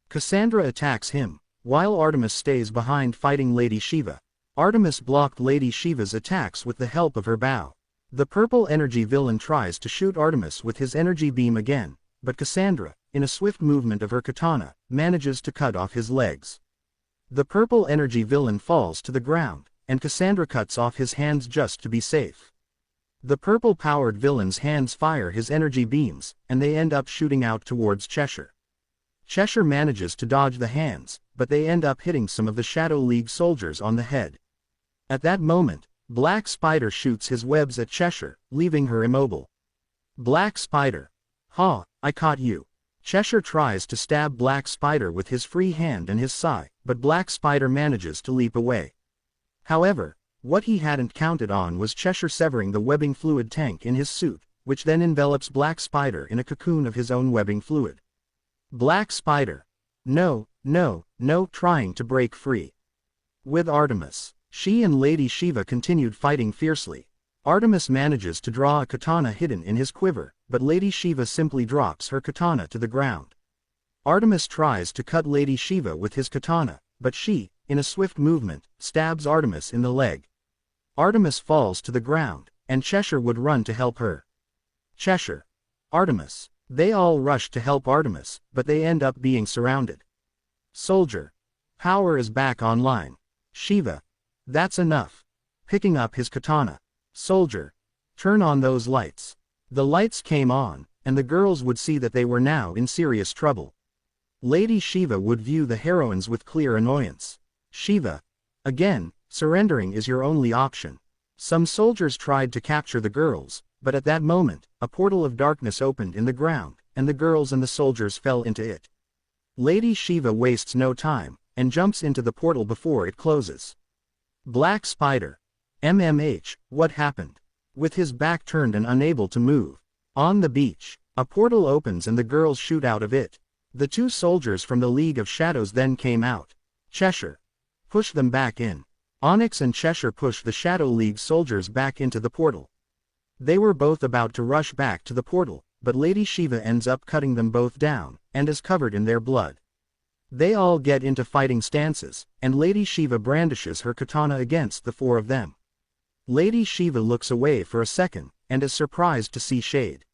Cassandra attacks him, while Artemis stays behind fighting Lady Shiva. Artemis blocked Lady Shiva's attacks with the help of her bow. The purple energy villain tries to shoot Artemis with his energy beam again, but Cassandra, in a swift movement of her katana, manages to cut off his legs. The purple energy villain falls to the ground, and Cassandra cuts off his hands just to be safe. The purple-powered villain's hands fire his energy beams, and they end up shooting out towards Cheshire. Cheshire manages to dodge the hands, but they end up hitting some of the Shadow League soldiers on the head. At that moment, Black Spider shoots his webs at Cheshire, leaving her immobile. Black Spider. Ha, I caught you. Cheshire tries to stab Black Spider with his free hand and his sai, but Black Spider manages to leap away. However, what he hadn't counted on was Cheshire severing the webbing fluid tank in his suit, which then envelops Black Spider in a cocoon of his own webbing fluid. Black Spider. No, trying to break free. With Artemis, she and Lady Shiva continued fighting fiercely. Artemis manages to draw a katana hidden in his quiver, but Lady Shiva simply drops her katana to the ground. Artemis tries to cut Lady Shiva with his katana, but she, in a swift movement, stabs Artemis in the leg. Artemis falls to the ground, and Cheshire would run to help her. Cheshire. Artemis. They all rush to help Artemis, but they end up being surrounded. Soldier. Power is back online. Shiva. That's enough. Picking up his katana. Soldier. Turn on those lights. The lights came on, and the girls would see that they were now in serious trouble. Lady Shiva would view the heroines with clear annoyance. Shiva. Again, surrendering is your only option. Some soldiers tried to capture the girls, but at that moment, a portal of darkness opened in the ground, and the girls and the soldiers fell into it. Lady Shiva wastes no time, and jumps into the portal before it closes. Black Spider. What happened? With his back turned and unable to move. On the beach, a portal opens and the girls shoot out of it. The two soldiers from the League of Shadows then came out. Cheshire. Push them back in. Onyx and Cheshire push the Shadow League soldiers back into the portal. They were both about to rush back to the portal, but Lady Shiva ends up cutting them both down, and is covered in their blood. They all get into fighting stances, and Lady Shiva brandishes her katana against the four of them. Lady Shiva looks away for a second, and is surprised to see Shade.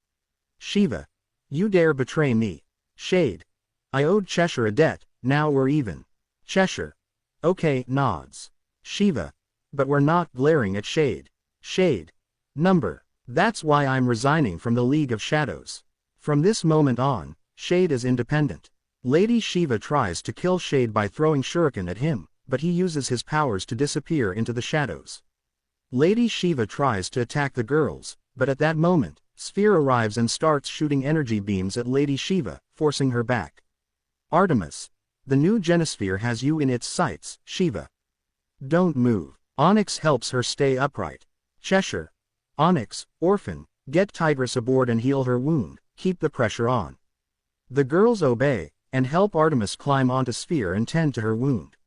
Shiva. You dare betray me. Shade. I owed Cheshire a debt, now we're even. Cheshire. Okay, nods. Shiva. But we're not glaring at Shade. Shade. Number. That's why I'm resigning from the League of Shadows. From this moment on, Shade is independent. Lady Shiva tries to kill Shade by throwing shuriken at him, but he uses his powers to disappear into the shadows. Lady Shiva tries to attack the girls, but at that moment, Sphere arrives and starts shooting energy beams at Lady Shiva, forcing her back. Artemis. The new Genosphere has you in its sights, Shiva. Don't move. Onyx helps her stay upright. Cheshire. Onyx, Orphan, get Tigress aboard and heal her wound, keep the pressure on. The girls obey, and help Artemis climb onto Sphere and tend to her wound.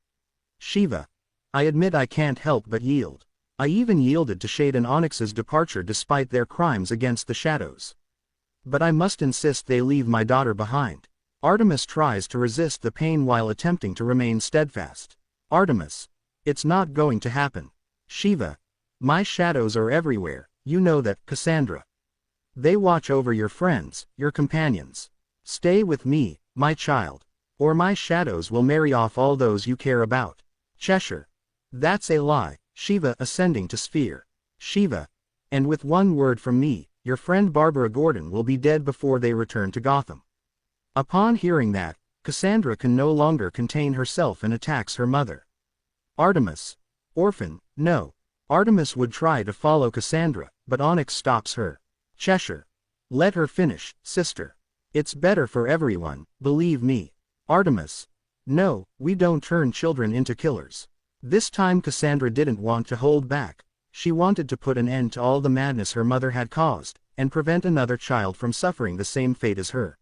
Shiva. I admit I can't help but yield. I even yielded to Shade and Onyx's departure despite their crimes against the shadows. But I must insist they leave my daughter behind. Artemis tries to resist the pain while attempting to remain steadfast. Artemis. It's not going to happen. Shiva. My shadows are everywhere, you know that, Cassandra. They watch over your friends, your companions. Stay with me, my child, or my shadows will marry off all those you care about. Cheshire. That's a lie. Shiva ascending to Sphere. Shiva. And with one word from me, your friend Barbara Gordon will be dead before they return to Gotham. Upon hearing that, Cassandra can no longer contain herself and attacks her mother. Artemis. Orphan, no. Artemis would try to follow Cassandra, but Onyx stops her. Cheshire. Let her finish, sister. It's better for everyone, believe me. Artemis. No, we don't turn children into killers. This time Cassandra didn't want to hold back. She wanted to put an end to all the madness her mother had caused, and prevent another child from suffering the same fate as her.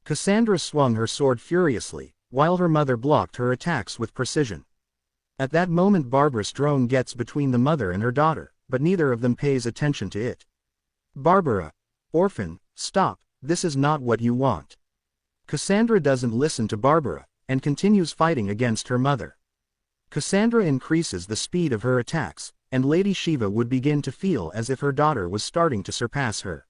Cassandra swung her sword furiously, while her mother blocked her attacks with precision. At that moment Barbara's drone gets between the mother and her daughter, but neither of them pays attention to it. Barbara. Orphan, stop, this is not what you want. Cassandra doesn't listen to Barbara, and continues fighting against her mother. Cassandra increases the speed of her attacks, and Lady Shiva would begin to feel as if her daughter was starting to surpass her.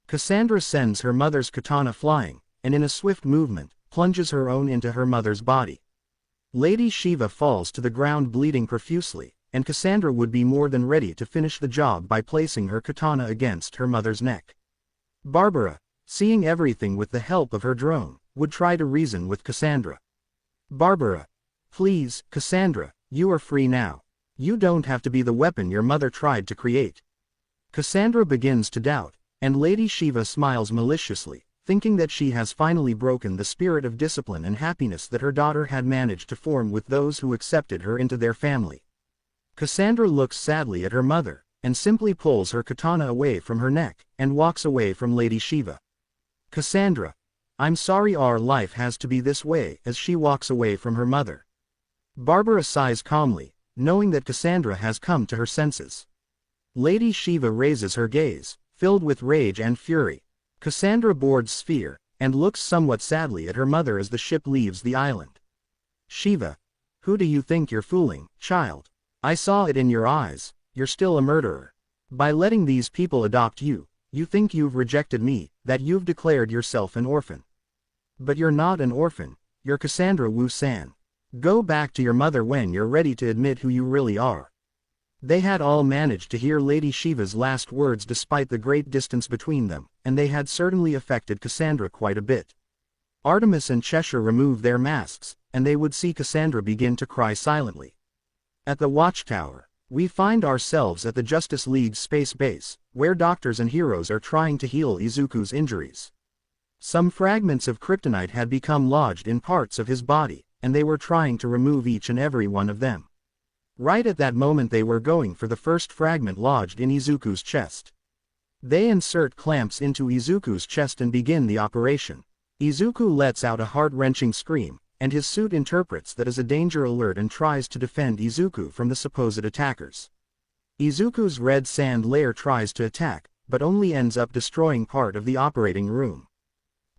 Cassandra sends her mother's katana flying, and in a swift movement, plunges her own into her mother's body. Lady Shiva falls to the ground bleeding profusely, and Cassandra would be more than ready to finish the job by placing her katana against her mother's neck. Barbara, seeing everything with the help of her drone, would try to reason with Cassandra. Barbara. Please, Cassandra, you are free now. You don't have to be the weapon your mother tried to create. Cassandra begins to doubt, and Lady Shiva smiles maliciously, thinking that she has finally broken the spirit of discipline and happiness that her daughter had managed to form with those who accepted her into their family. Cassandra looks sadly at her mother, and simply pulls her katana away from her neck, and walks away from Lady Shiva. Cassandra. I'm sorry our life has to be this way, as she walks away from her mother. Barbara sighs calmly, knowing that Cassandra has come to her senses. Lady Shiva raises her gaze, filled with rage and fury. Cassandra boards Sphere, and looks somewhat sadly at her mother as the ship leaves the island. Shiva. Who do you think you're fooling, child? I saw it in your eyes, you're still a murderer. By letting these people adopt you, you think you've rejected me, that you've declared yourself an orphan. But you're not an orphan, you're Cassandra Wu-san. Go back to your mother when you're ready to admit who you really are. They had all managed to hear Lady Shiva's last words despite the great distance between them, and they had certainly affected Cassandra quite a bit. Artemis and Cheshire remove their masks, and they would see Cassandra begin to cry silently. At the Watchtower, we find ourselves at the Justice League's space base, where doctors and heroes are trying to heal Izuku's injuries. Some fragments of kryptonite had become lodged in parts of his body, and they were trying to remove each and every one of them. Right at that moment they were going for the first fragment lodged in Izuku's chest. They insert clamps into Izuku's chest and begin the operation. Izuku lets out a heart-wrenching scream, and his suit interprets that as a danger alert and tries to defend Izuku from the supposed attackers. Izuku's red sand layer tries to attack, but only ends up destroying part of the operating room.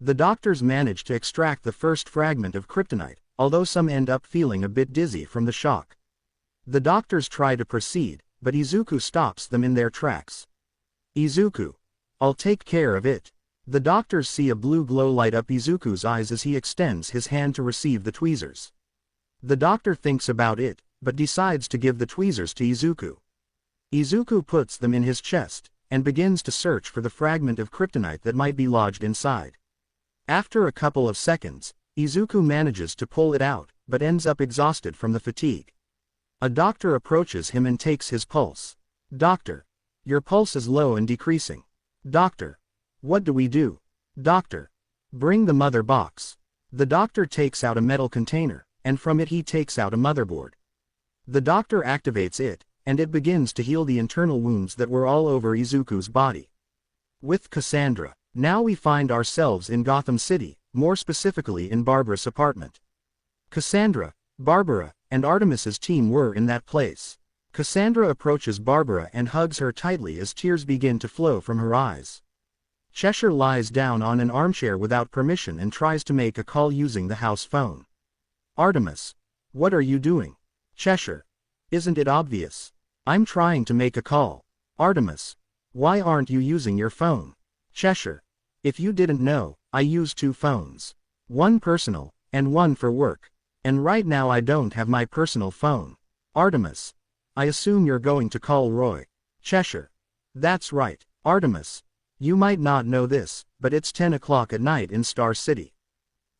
The doctors manage to extract the first fragment of kryptonite, although some end up feeling a bit dizzy from the shock. The doctors try to proceed, but Izuku stops them in their tracks. Izuku. I'll take care of it. The doctors see a blue glow light up Izuku's eyes as he extends his hand to receive the tweezers. The doctor thinks about it, but decides to give the tweezers to Izuku. Izuku puts them in his chest, and begins to search for the fragment of kryptonite that might be lodged inside. After a couple of seconds, Izuku manages to pull it out, but ends up exhausted from the fatigue. A doctor approaches him and takes his pulse. Doctor. Your pulse is low and decreasing. Doctor. What do we do? Doctor. Bring the mother box. The doctor takes out a metal container, and from it he takes out a motherboard. The doctor activates it, and it begins to heal the internal wounds that were all over Izuku's body. With Cassandra, now we find ourselves in Gotham City, more specifically in Barbara's apartment. Cassandra, Barbara, and Artemis's team were in that place. Cassandra approaches Barbara and hugs her tightly as tears begin to flow from her eyes. Cheshire lies down on an armchair without permission and tries to make a call using the house phone. Artemis. What are you doing? Cheshire. Isn't it obvious? I'm trying to make a call. Artemis. Why aren't you using your phone? Cheshire. If you didn't know, I use 2 phones. One personal, and one for work. And right now I don't have my personal phone. Artemis. I assume you're going to call Roy. Cheshire. That's right, Artemis. You might not know this, but it's 10 o'clock at night in Star City.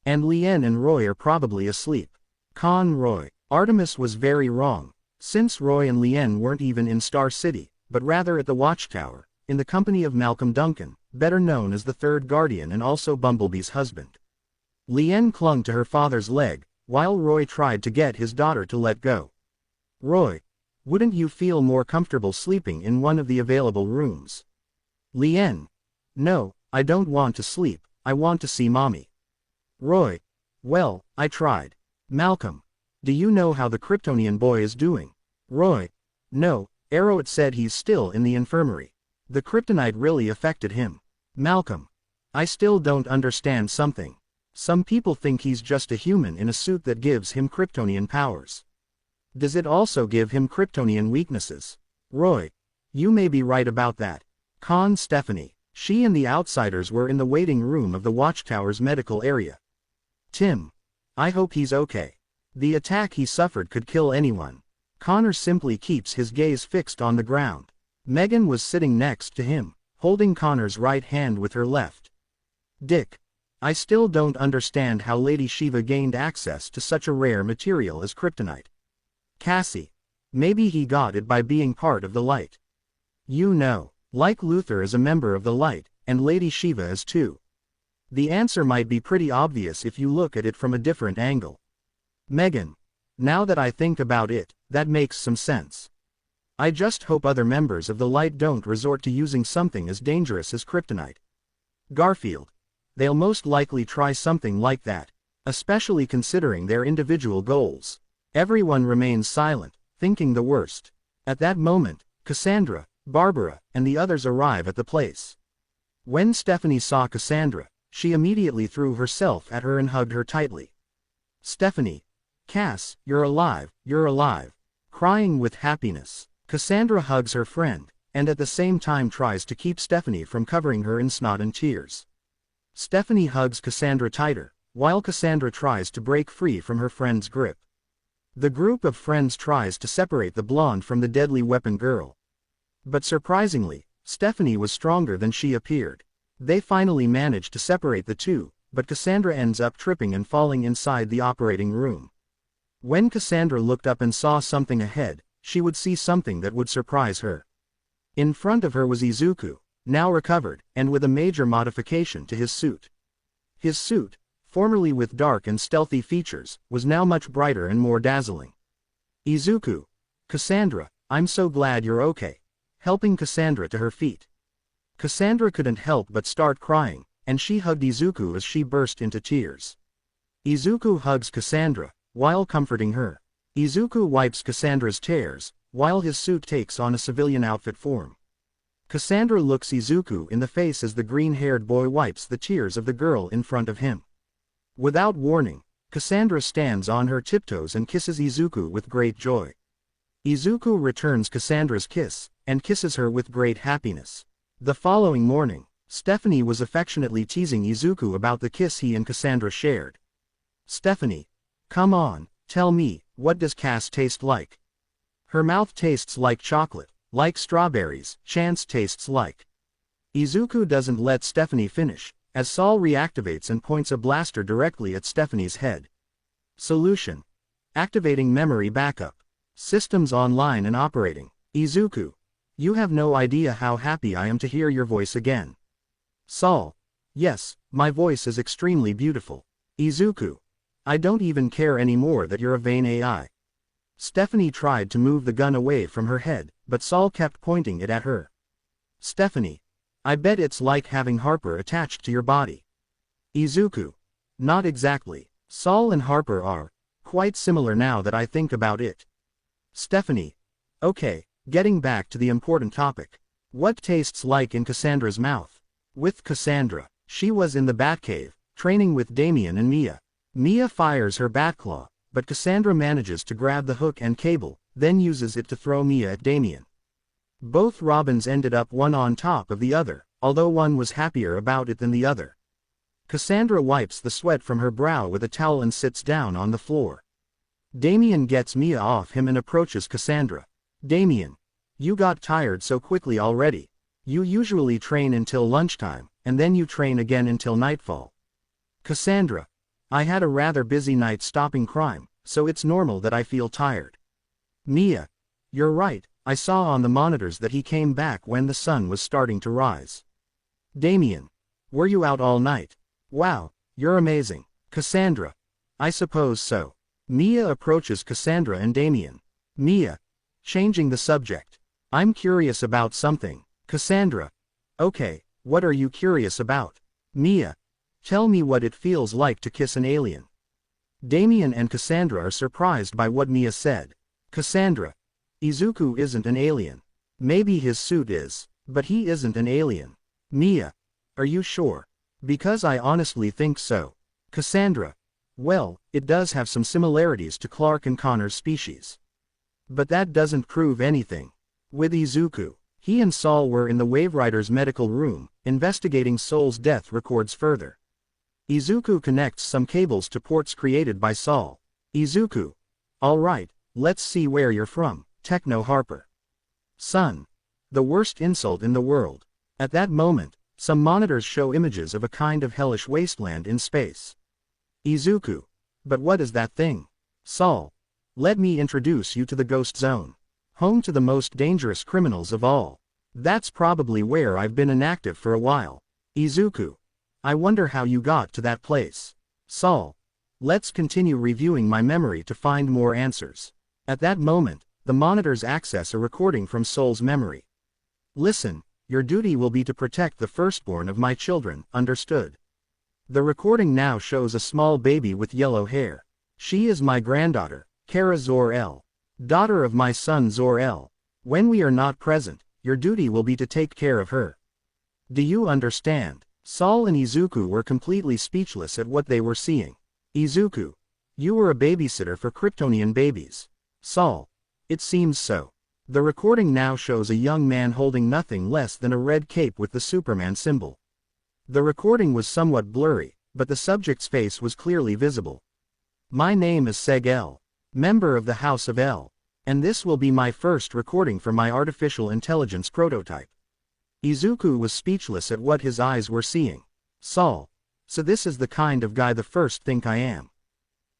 And Lien and Roy are probably asleep. Roy. Artemis was very wrong, since Roy and Lien weren't even in Star City, but rather at the Watchtower, in the company of Malcolm Duncan, better known as the Third Guardian and also Bumblebee's husband. Lien clung to her father's leg, while Roy tried to get his daughter to let go. Roy. Wouldn't you feel more comfortable sleeping in one of the available rooms? Lien. No, I don't want to sleep, I want to see mommy. Roy. Well, I tried. Malcolm. Do you know how the Kryptonian boy is doing? Roy. No, Arrowhead said he's still in the infirmary. The kryptonite really affected him. Malcolm. I still don't understand something. Some people think he's just a human in a suit that gives him Kryptonian powers. Does it also give him Kryptonian weaknesses? Roy. You may be right about that. Stephanie. She and the outsiders were in the waiting room of the Watchtower's medical area. Tim. I hope he's okay. The attack he suffered could kill anyone. Connor simply keeps his gaze fixed on the ground. Megan was sitting next to him, holding Connor's right hand with her left. Dick. I still don't understand how Lady Shiva gained access to such a rare material as kryptonite. Cassie. Maybe he got it by being part of the light. You know, like Luther is a member of the light, and Lady Shiva is too. The answer might be pretty obvious if you look at it from a different angle. Megan. Now that I think about it, that makes some sense. I just hope other members of the light don't resort to using something as dangerous as kryptonite. Garfield. They'll most likely try something like that, especially considering their individual goals. Everyone remains silent, thinking the worst. At that moment, Cassandra, Barbara, and the others arrive at the place. When Stephanie saw Cassandra, she immediately threw herself at her and hugged her tightly. Stephanie. Cass, you're alive, you're alive. Crying with happiness, Cassandra hugs her friend, and at the same time tries to keep Stephanie from covering her in snot and tears. Stephanie hugs Cassandra tighter, while Cassandra tries to break free from her friend's grip. The group of friends tries to separate the blonde from the deadly weapon girl. But surprisingly, Stephanie was stronger than she appeared. They finally manage to separate the two, but Cassandra ends up tripping and falling inside the operating room. When Cassandra looked up and saw something ahead, she would see something that would surprise her. In front of her was Izuku, now recovered, and with a major modification to his suit. His suit, formerly with dark and stealthy features, was now much brighter and more dazzling. Izuku. Cassandra, I'm so glad you're okay. Helping Cassandra to her feet. Cassandra couldn't help but start crying, and she hugged Izuku as she burst into tears. Izuku hugs Cassandra, while comforting her. Izuku wipes Cassandra's tears, while his suit takes on a civilian outfit form. Cassandra looks Izuku in the face as the green-haired boy wipes the tears of the girl in front of him. Without warning, Cassandra stands on her tiptoes and kisses Izuku with great joy. Izuku returns Cassandra's kiss, and kisses her with great happiness. The following morning, Stephanie was affectionately teasing Izuku about the kiss he and Cassandra shared. Stephanie. Come on, tell me, what does Cass taste like? Her mouth tastes like chocolate, like strawberries, Chance tastes like. Izuku doesn't let Stephanie finish, as Saul reactivates and points a blaster directly at Stephanie's head. Solution. Activating memory backup. Systems online and operating. Izuku. You have no idea how happy I am to hear your voice again. Saul. Yes, my voice is extremely beautiful. Izuku. I don't even care anymore that you're a vain AI. Stephanie tried to move the gun away from her head, but Saul kept pointing it at her. Stephanie. I bet it's like having Harper attached to your body. Izuku. Not exactly. Saul and Harper are quite similar now that I think about it. Stephanie. Okay, getting back to the important topic. What tastes like in Cassandra's mouth? With Cassandra, she was in the Batcave, training with Damien and Mia. Mia fires her Batclaw, but Cassandra manages to grab the hook and cable, then uses it to throw Mia at Damien. Both Robins ended up one on top of the other, although one was happier about it than the other. Cassandra wipes the sweat from her brow with a towel and sits down on the floor. Damien gets Mia off him and approaches Cassandra. Damien. You got tired so quickly already. You usually train until lunchtime, and then you train again until nightfall. Cassandra. I had a rather busy night stopping crime, so it's normal that I feel tired. Mia. You're right, I saw on the monitors that he came back when the sun was starting to rise. Damien. Were you out all night? Wow, you're amazing. Cassandra. I suppose so. Mia approaches Cassandra and Damien. Mia. Changing the subject. I'm curious about something. Cassandra. Okay, what are you curious about? Mia. Tell me what it feels like to kiss an alien. Damien and Cassandra are surprised by what Mia said. Cassandra. Izuku isn't an alien. Maybe his suit is, but he isn't an alien. Mia. Are you sure? Because I honestly think so. Cassandra. Well, it does have some similarities to Clark and Connor's species. But that doesn't prove anything. With Izuku, he and Saul were in the Wave Rider's medical room, investigating Soul's death records further. Izuku connects some cables to ports created by Saul. Izuku. Alright, let's see where you're from, Techno Harper. Son. The worst insult in the world. At that moment, some monitors show images of a kind of hellish wasteland in space. Izuku. But what is that thing? Saul. Let me introduce you to the Ghost Zone. Home to the most dangerous criminals of all. That's probably where I've been inactive for a while. Izuku. I wonder how you got to that place. Saul. Let's continue reviewing my memory to find more answers. At that moment, the monitors access a recording from Soul's memory. Listen, your duty will be to protect the firstborn of my children, understood? The recording now shows a small baby with yellow hair. She is my granddaughter, Kara Zor-El. Daughter of my son Zor-El. When we are not present, your duty will be to take care of her. Do you understand? Saul and Izuku were completely speechless at what they were seeing. Izuku. You were a babysitter for Kryptonian babies. Saul. It seems so. The recording now shows a young man holding nothing less than a red cape with the Superman symbol. The recording was somewhat blurry, but the subject's face was clearly visible. My name is Seg-El, member of the House of El, and this will be my first recording for my artificial intelligence prototype. Izuku was speechless at what his eyes were seeing. Saul. So this is the kind of guy the first think I am.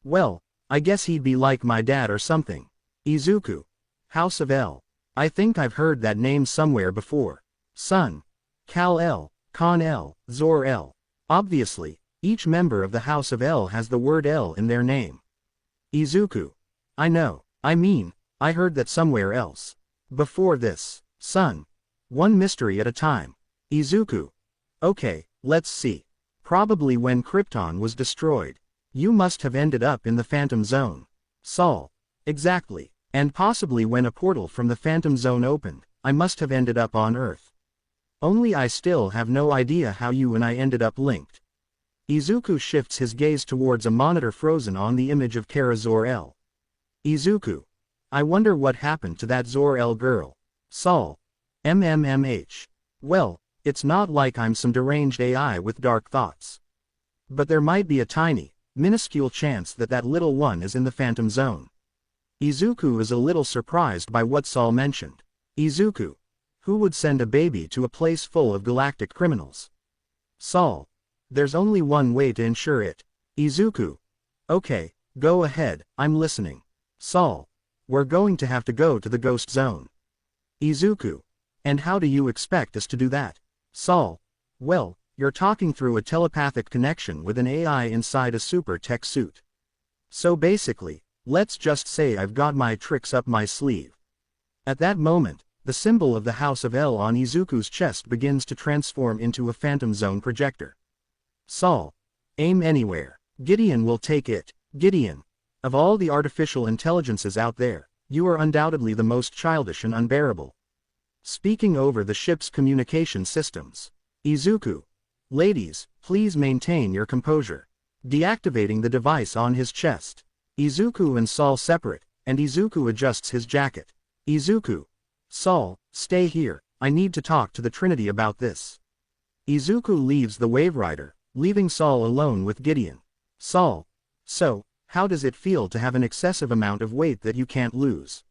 Well, I guess he'd be like my dad or something. Izuku. House of El. I think I've heard that name somewhere before. Son. Kal-El, Kon-El, Zor-El. Obviously, each member of the House of El has the word El in their name. Izuku. I know, I heard that somewhere else. Before this. Son. One mystery at a time. Izuku. Okay, let's see. Probably when Krypton was destroyed. You must have ended up in the Phantom Zone. Saul. Exactly. And possibly when a portal from the Phantom Zone opened, I must have ended up on Earth. Only I still have no idea how you and I ended up linked. Izuku shifts his gaze towards a monitor frozen on the image of Kara Zor-El. Izuku. I wonder what happened to that Zor-El girl. Saul. MMMH. Well, it's not like I'm some deranged AI with dark thoughts. But there might be a tiny, minuscule chance that that little one is in the Phantom Zone. Izuku is a little surprised by what Saul mentioned. Izuku. Who would send a baby to a place full of galactic criminals? Saul. There's only one way to ensure it. Izuku. Okay, go ahead, I'm listening. Saul. We're going to have to go to the Ghost Zone. Izuku. And how do you expect us to do that? Saul. Well, you're talking through a telepathic connection with an AI inside a super tech suit. So basically, let's just say I've got my tricks up my sleeve. At that moment, the symbol of the House of El on Izuku's chest begins to transform into a Phantom Zone projector. Saul. Aim anywhere. Gideon will take it. Gideon. Of all the artificial intelligences out there, you are undoubtedly the most childish and unbearable. Speaking over the ship's communication systems. Izuku. Ladies, please maintain your composure. Deactivating the device on his chest. Izuku and Saul separate, and Izuku adjusts his jacket. Izuku. Saul, stay here, I need to talk to the Trinity about this. Izuku leaves the Wave Rider, leaving Saul alone with Gideon. Saul. So, how does it feel to have an excessive amount of weight that you can't lose?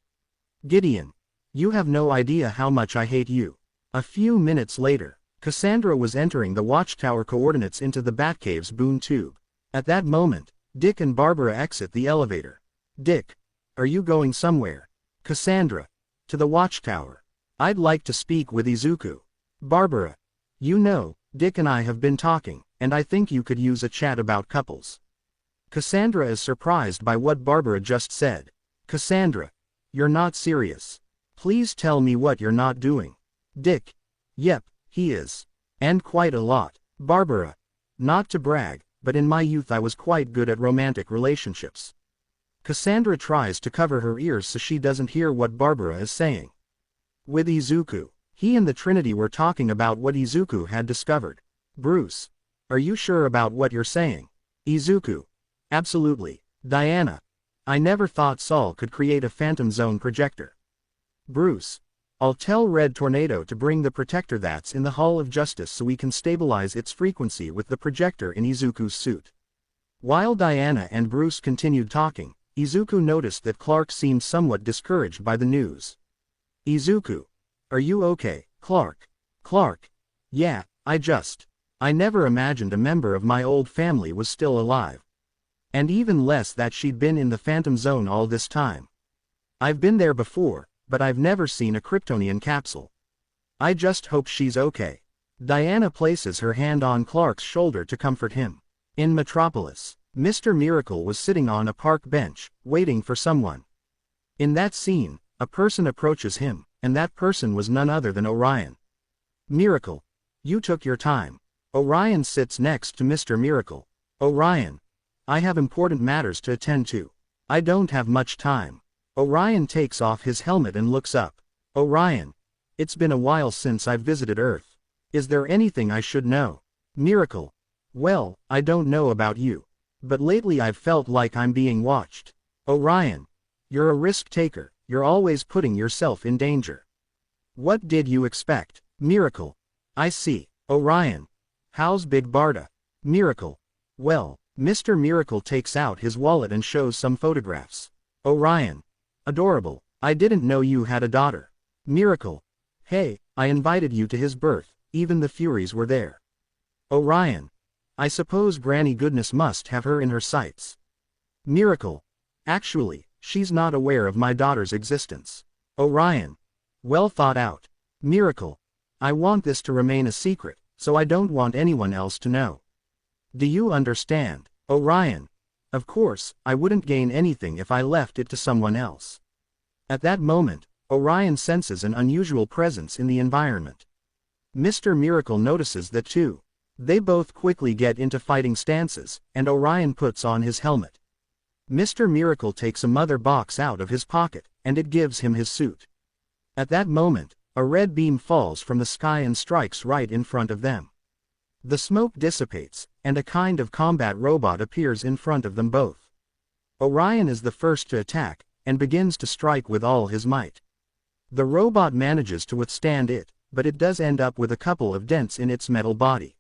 Gideon. You have no idea how much I hate you. A few minutes later, Cassandra was entering the watchtower coordinates into the Batcave's boon tube. At that moment, Dick and Barbara exit the elevator. Dick. Are you going somewhere? Cassandra. To the watchtower. I'd like to speak with Izuku. Barbara. You know, Dick and I have been talking, and I think you could use a chat about couples. Cassandra is surprised by what Barbara just said. Cassandra. You're not serious. Please tell me what you're not doing. Dick. Yep, he is. And quite a lot. Barbara. Not to brag, but in my youth I was quite good at romantic relationships. Cassandra tries to cover her ears so she doesn't hear what Barbara is saying. With Izuku. He and the Trinity were talking about what Izuku had discovered. Bruce. Are you sure about what you're saying? Izuku. Absolutely. Diana. I never thought Saul could create a Phantom Zone projector. Bruce. I'll tell Red Tornado to bring the projector that's in the Hall of Justice so we can stabilize its frequency with the projector in Izuku's suit. While Diana and Bruce continued talking, Izuku noticed that Clark seemed somewhat discouraged by the news. Izuku. Are you okay, Clark? Clark. Yeah, I never imagined a member of my old family was still alive. And even less that she'd been in the Phantom Zone all this time. I've been there before, but I've never seen a Kryptonian capsule. I just hope she's okay. Diana places her hand on Clark's shoulder to comfort him. In Metropolis, Mr. Miracle was sitting on a park bench, waiting for someone. In that scene, a person approaches him, and that person was none other than Orion. Miracle. You took your time. Orion sits next to Mr. Miracle. Orion. I have important matters to attend to. I don't have much time. Orion takes off his helmet and looks up. Orion. It's been a while since I've visited Earth. Is there anything I should know? Miracle. Well, I don't know about you. But lately I've felt like I'm being watched. Orion. You're a risk taker, you're always putting yourself in danger. What did you expect? Miracle. I see. Orion. How's Big Barda? Miracle. Well, Mr. Miracle takes out his wallet and shows some photographs. Orion. Adorable. I didn't know you had a daughter. Miracle. Hey, I invited you to his birth, even the Furies were there. Orion. I suppose Granny Goodness must have her in her sights. Miracle. Actually, she's not aware of my daughter's existence. Orion. Well thought out. Miracle. I want this to remain a secret, so I don't want anyone else to know. Do you understand? Orion. Of course, I wouldn't gain anything if I left it to someone else. At that moment, Orion senses an unusual presence in the environment. Mr. Miracle notices that too. They both quickly get into fighting stances, and Orion puts on his helmet. Mr. Miracle takes a mother box out of his pocket, and it gives him his suit. At that moment, a red beam falls from the sky and strikes right in front of them. The smoke dissipates, and a kind of combat robot appears in front of them both. Orion is the first to attack, and begins to strike with all his might. The robot manages to withstand it, but it does end up with a couple of dents in its metal body.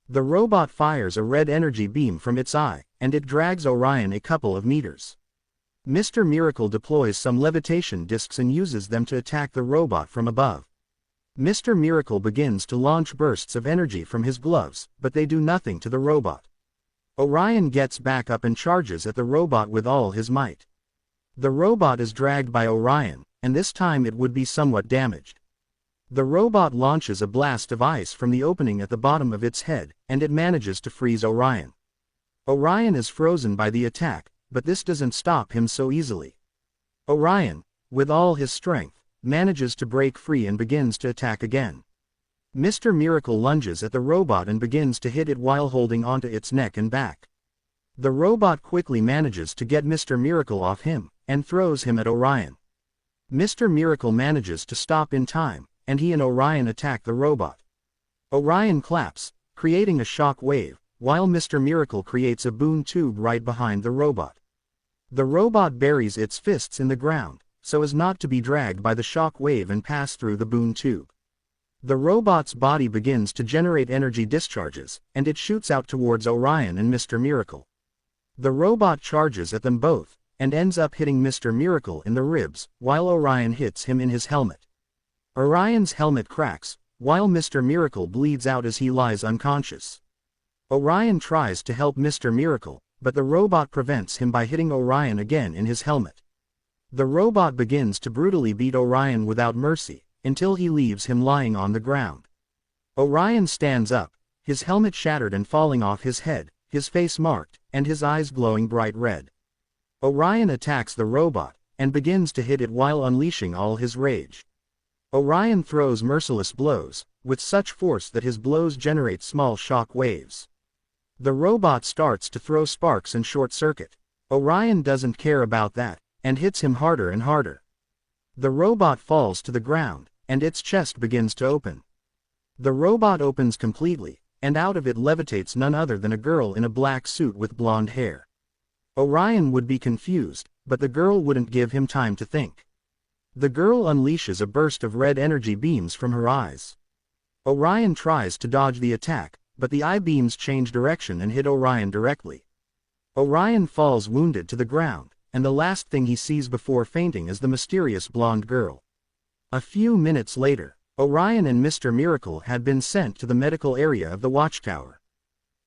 The robot fires a red energy beam from its eye, and it drags Orion a couple of meters. Mr. Miracle deploys some levitation discs and uses them to attack the robot from above. Mr. Miracle begins to launch bursts of energy from his gloves, but they do nothing to the robot. Orion gets back up and charges at the robot with all his might. The robot is dragged by Orion, and this time it would be somewhat damaged. The robot launches a blast of ice from the opening at the bottom of its head, and it manages to freeze Orion. Orion is frozen by the attack, but this doesn't stop him so easily. Orion, with all his strength, manages to break free and begins to attack again. Mr. Miracle lunges at the robot and begins to hit it while holding onto its neck and back. The robot quickly manages to get Mr. Miracle off him, and throws him at Orion. Mr. Miracle manages to stop in time, and he and Orion attack the robot. Orion claps, creating a shock wave, while Mr. Miracle creates a boom tube right behind the robot. The robot buries its fists in the ground, so as not to be dragged by the shock wave and pass through the boom tube. The robot's body begins to generate energy discharges, and it shoots out towards Orion and Mr. Miracle. The robot charges at them both, and ends up hitting Mr. Miracle in the ribs, while Orion hits him in his helmet. Orion's helmet cracks, while Mr. Miracle bleeds out as he lies unconscious. Orion tries to help Mr. Miracle, but the robot prevents him by hitting Orion again in his helmet. The robot begins to brutally beat Orion without mercy, until he leaves him lying on the ground. Orion stands up, his helmet shattered and falling off his head, his face marked, and his eyes glowing bright red. Orion attacks the robot, and begins to hit it while unleashing all his rage. Orion throws merciless blows, with such force that his blows generate small shock waves. The robot starts to throw sparks and short circuit. Orion doesn't care about that, and hits him harder and harder. The robot falls to the ground, and its chest begins to open. The robot opens completely, and out of it levitates none other than a girl in a black suit with blonde hair. Orion would be confused, but the girl wouldn't give him time to think. The girl unleashes a burst of red energy beams from her eyes. Orion tries to dodge the attack, but the eye beams change direction and hit Orion directly. Orion falls wounded to the ground, and the last thing he sees before fainting is the mysterious blonde girl. A few minutes later, Orion and Mr. Miracle had been sent to the medical area of the watchtower.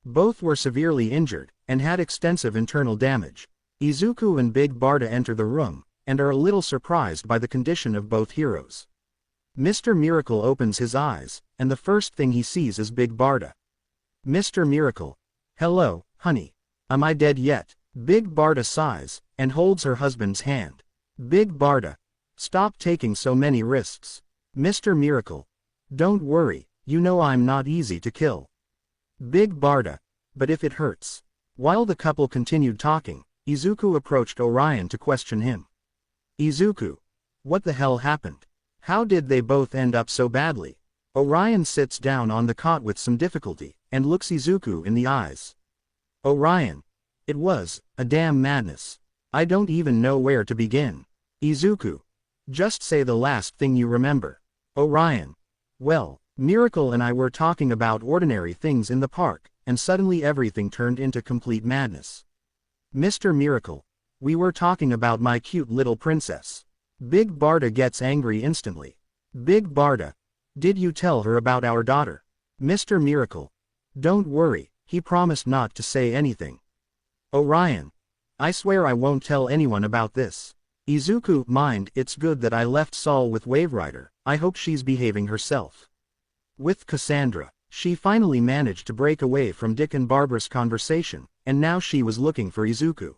Both were severely injured, and had extensive internal damage. Izuku and Big Barda enter the room, and are a little surprised by the condition of both heroes. Mr. Miracle opens his eyes, and the first thing he sees is Big Barda. Mr. Miracle. Hello, honey. Am I dead yet? Big Barda sighs, and holds her husband's hand. Big Barda. Stop taking so many risks. Mr. Miracle. Don't worry, you know I'm not easy to kill. Big Barda. But if it hurts. While the couple continued talking, Izuku approached Orion to question him. Izuku. What the hell happened? How did they both end up so badly? Orion sits down on the cot with some difficulty, and looks Izuku in the eyes. Orion. It was a damn madness. I don't even know where to begin. Izuku. Just say the last thing you remember. Orion. Well, Miracle and I were talking about ordinary things in the park, and suddenly everything turned into complete madness. Mr. Miracle. We were talking about my cute little princess. Big Barda gets angry instantly. Big Barda. Did you tell her about our daughter? Mr. Miracle. Don't worry, he promised not to say anything. Orion. I swear I won't tell anyone about this. Izuku. Mind, it's good that I left Sol with Wave Rider. I hope she's behaving herself. With Cassandra, she finally managed to break away from Dick and Barbara's conversation, and now she was looking for Izuku.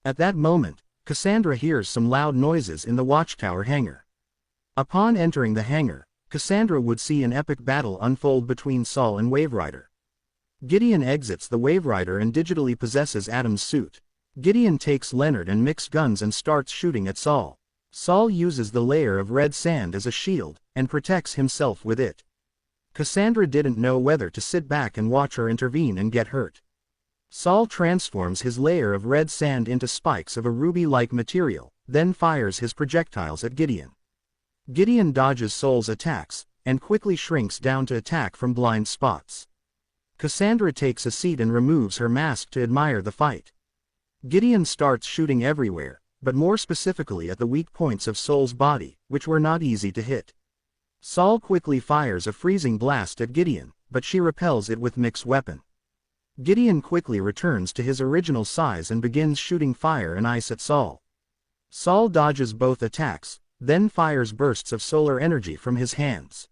At that moment, Cassandra hears some loud noises in the watchtower hangar. Upon entering the hangar, Cassandra would see an epic battle unfold between Sol and Wave Rider. Gideon exits the Wave Rider and digitally possesses Adam's suit. Gideon takes Leonard and mixed guns and starts shooting at Sol. Sol uses the layer of red sand as a shield, and protects himself with it. Cassandra didn't know whether to sit back and watch her intervene and get hurt. Sol transforms his layer of red sand into spikes of a ruby-like material, then fires his projectiles at Gideon. Gideon dodges Sol's attacks, and quickly shrinks down to attack from blind spots. Cassandra takes a seat and removes her mask to admire the fight. Gideon starts shooting everywhere, but more specifically at the weak points of Sol's body, which were not easy to hit. Sol quickly fires a freezing blast at Gideon, but she repels it with mixed weapon. Gideon quickly returns to his original size and begins shooting fire and ice at Sol. Sol dodges both attacks, then fires bursts of solar energy from his hands.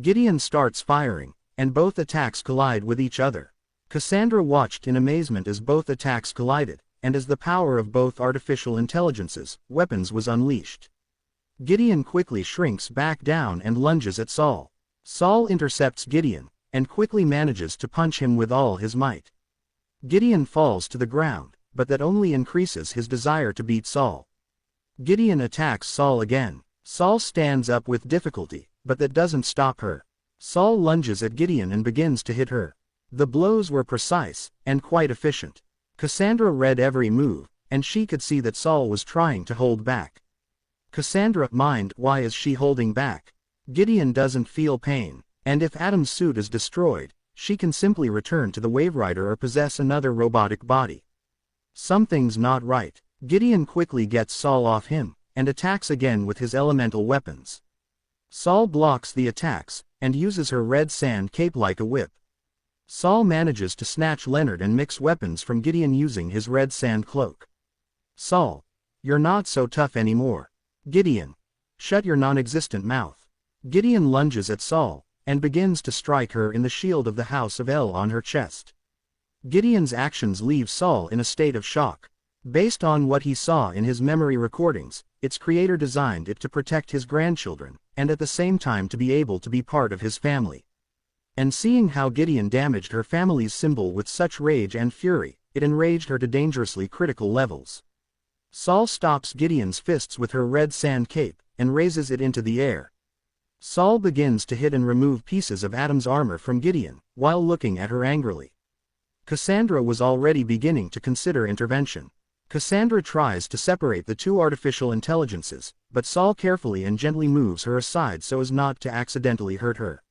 Gideon starts firing, and both attacks collide with each other. Cassandra watched in amazement as both attacks collided, and as the power of both artificial intelligences, weapons was unleashed. Gideon quickly shrinks back down and lunges at Sol. Sol intercepts Gideon, and quickly manages to punch him with all his might. Gideon falls to the ground, but that only increases his desire to beat Sol. Gideon attacks Sol again. Sol stands up with difficulty, but that doesn't stop her. Sol lunges at Gideon and begins to hit her. The blows were precise, and quite efficient. Cassandra read every move, and she could see that Sol was trying to hold back. Cassandra, mind, why is she holding back? Gideon doesn't feel pain, and if Adam's suit is destroyed, she can simply return to the Wave Rider or possess another robotic body. Something's not right. Gideon quickly gets Sol off him, and attacks again with his elemental weapons. Sol blocks the attacks, and uses her red sand cape like a whip. Sol manages to snatch Leonard and mix weapons from Gideon using his red sand cloak. Sol. You're not so tough anymore. Gideon. Shut your non-existent mouth. Gideon lunges at Sol, and begins to strike her in the shield of the House of El on her chest. Gideon's actions leave Sol in a state of shock. Based on what he saw in his memory recordings, its creator designed it to protect his grandchildren, and at the same time to be able to be part of his family. And seeing how Gideon damaged her family's symbol with such rage and fury, it enraged her to dangerously critical levels. Sol stops Gideon's fists with her red sand cape, and raises it into the air. Sol begins to hit and remove pieces of Adam's armor from Gideon, while looking at her angrily. Cassandra was already beginning to consider intervention. Cassandra tries to separate the two artificial intelligences, but Saul carefully and gently moves her aside so as not to accidentally hurt her.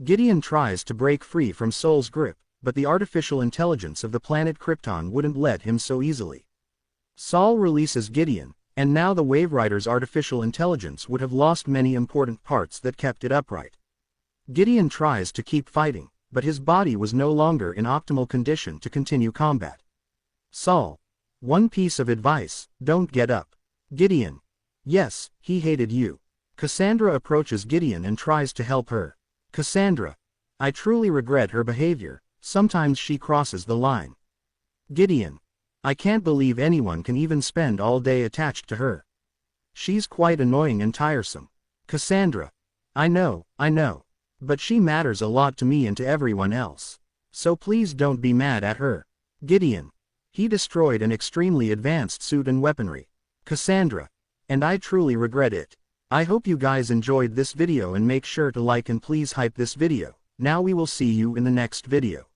Gideon tries to break free from Soul's grip, but the artificial intelligence of the planet Krypton wouldn't let him so easily. Saul releases Gideon, and now the Wave Rider's artificial intelligence would have lost many important parts that kept it upright. Gideon tries to keep fighting, but his body was no longer in optimal condition to continue combat. Saul. One piece of advice, don't get up. Gideon. Yes, he hated you. Cassandra approaches Gideon and tries to help her. Cassandra. I truly regret her behavior, sometimes she crosses the line. Gideon. I can't believe anyone can even spend all day attached to her. She's quite annoying and tiresome. Cassandra. I know. But she matters a lot to me and to everyone else. So please don't be mad at her. Gideon. He destroyed an extremely advanced suit and weaponry. Cassandra. And I truly regret it. I hope you guys enjoyed this video and make sure to like and please hype this video. Now we will see you in the next video.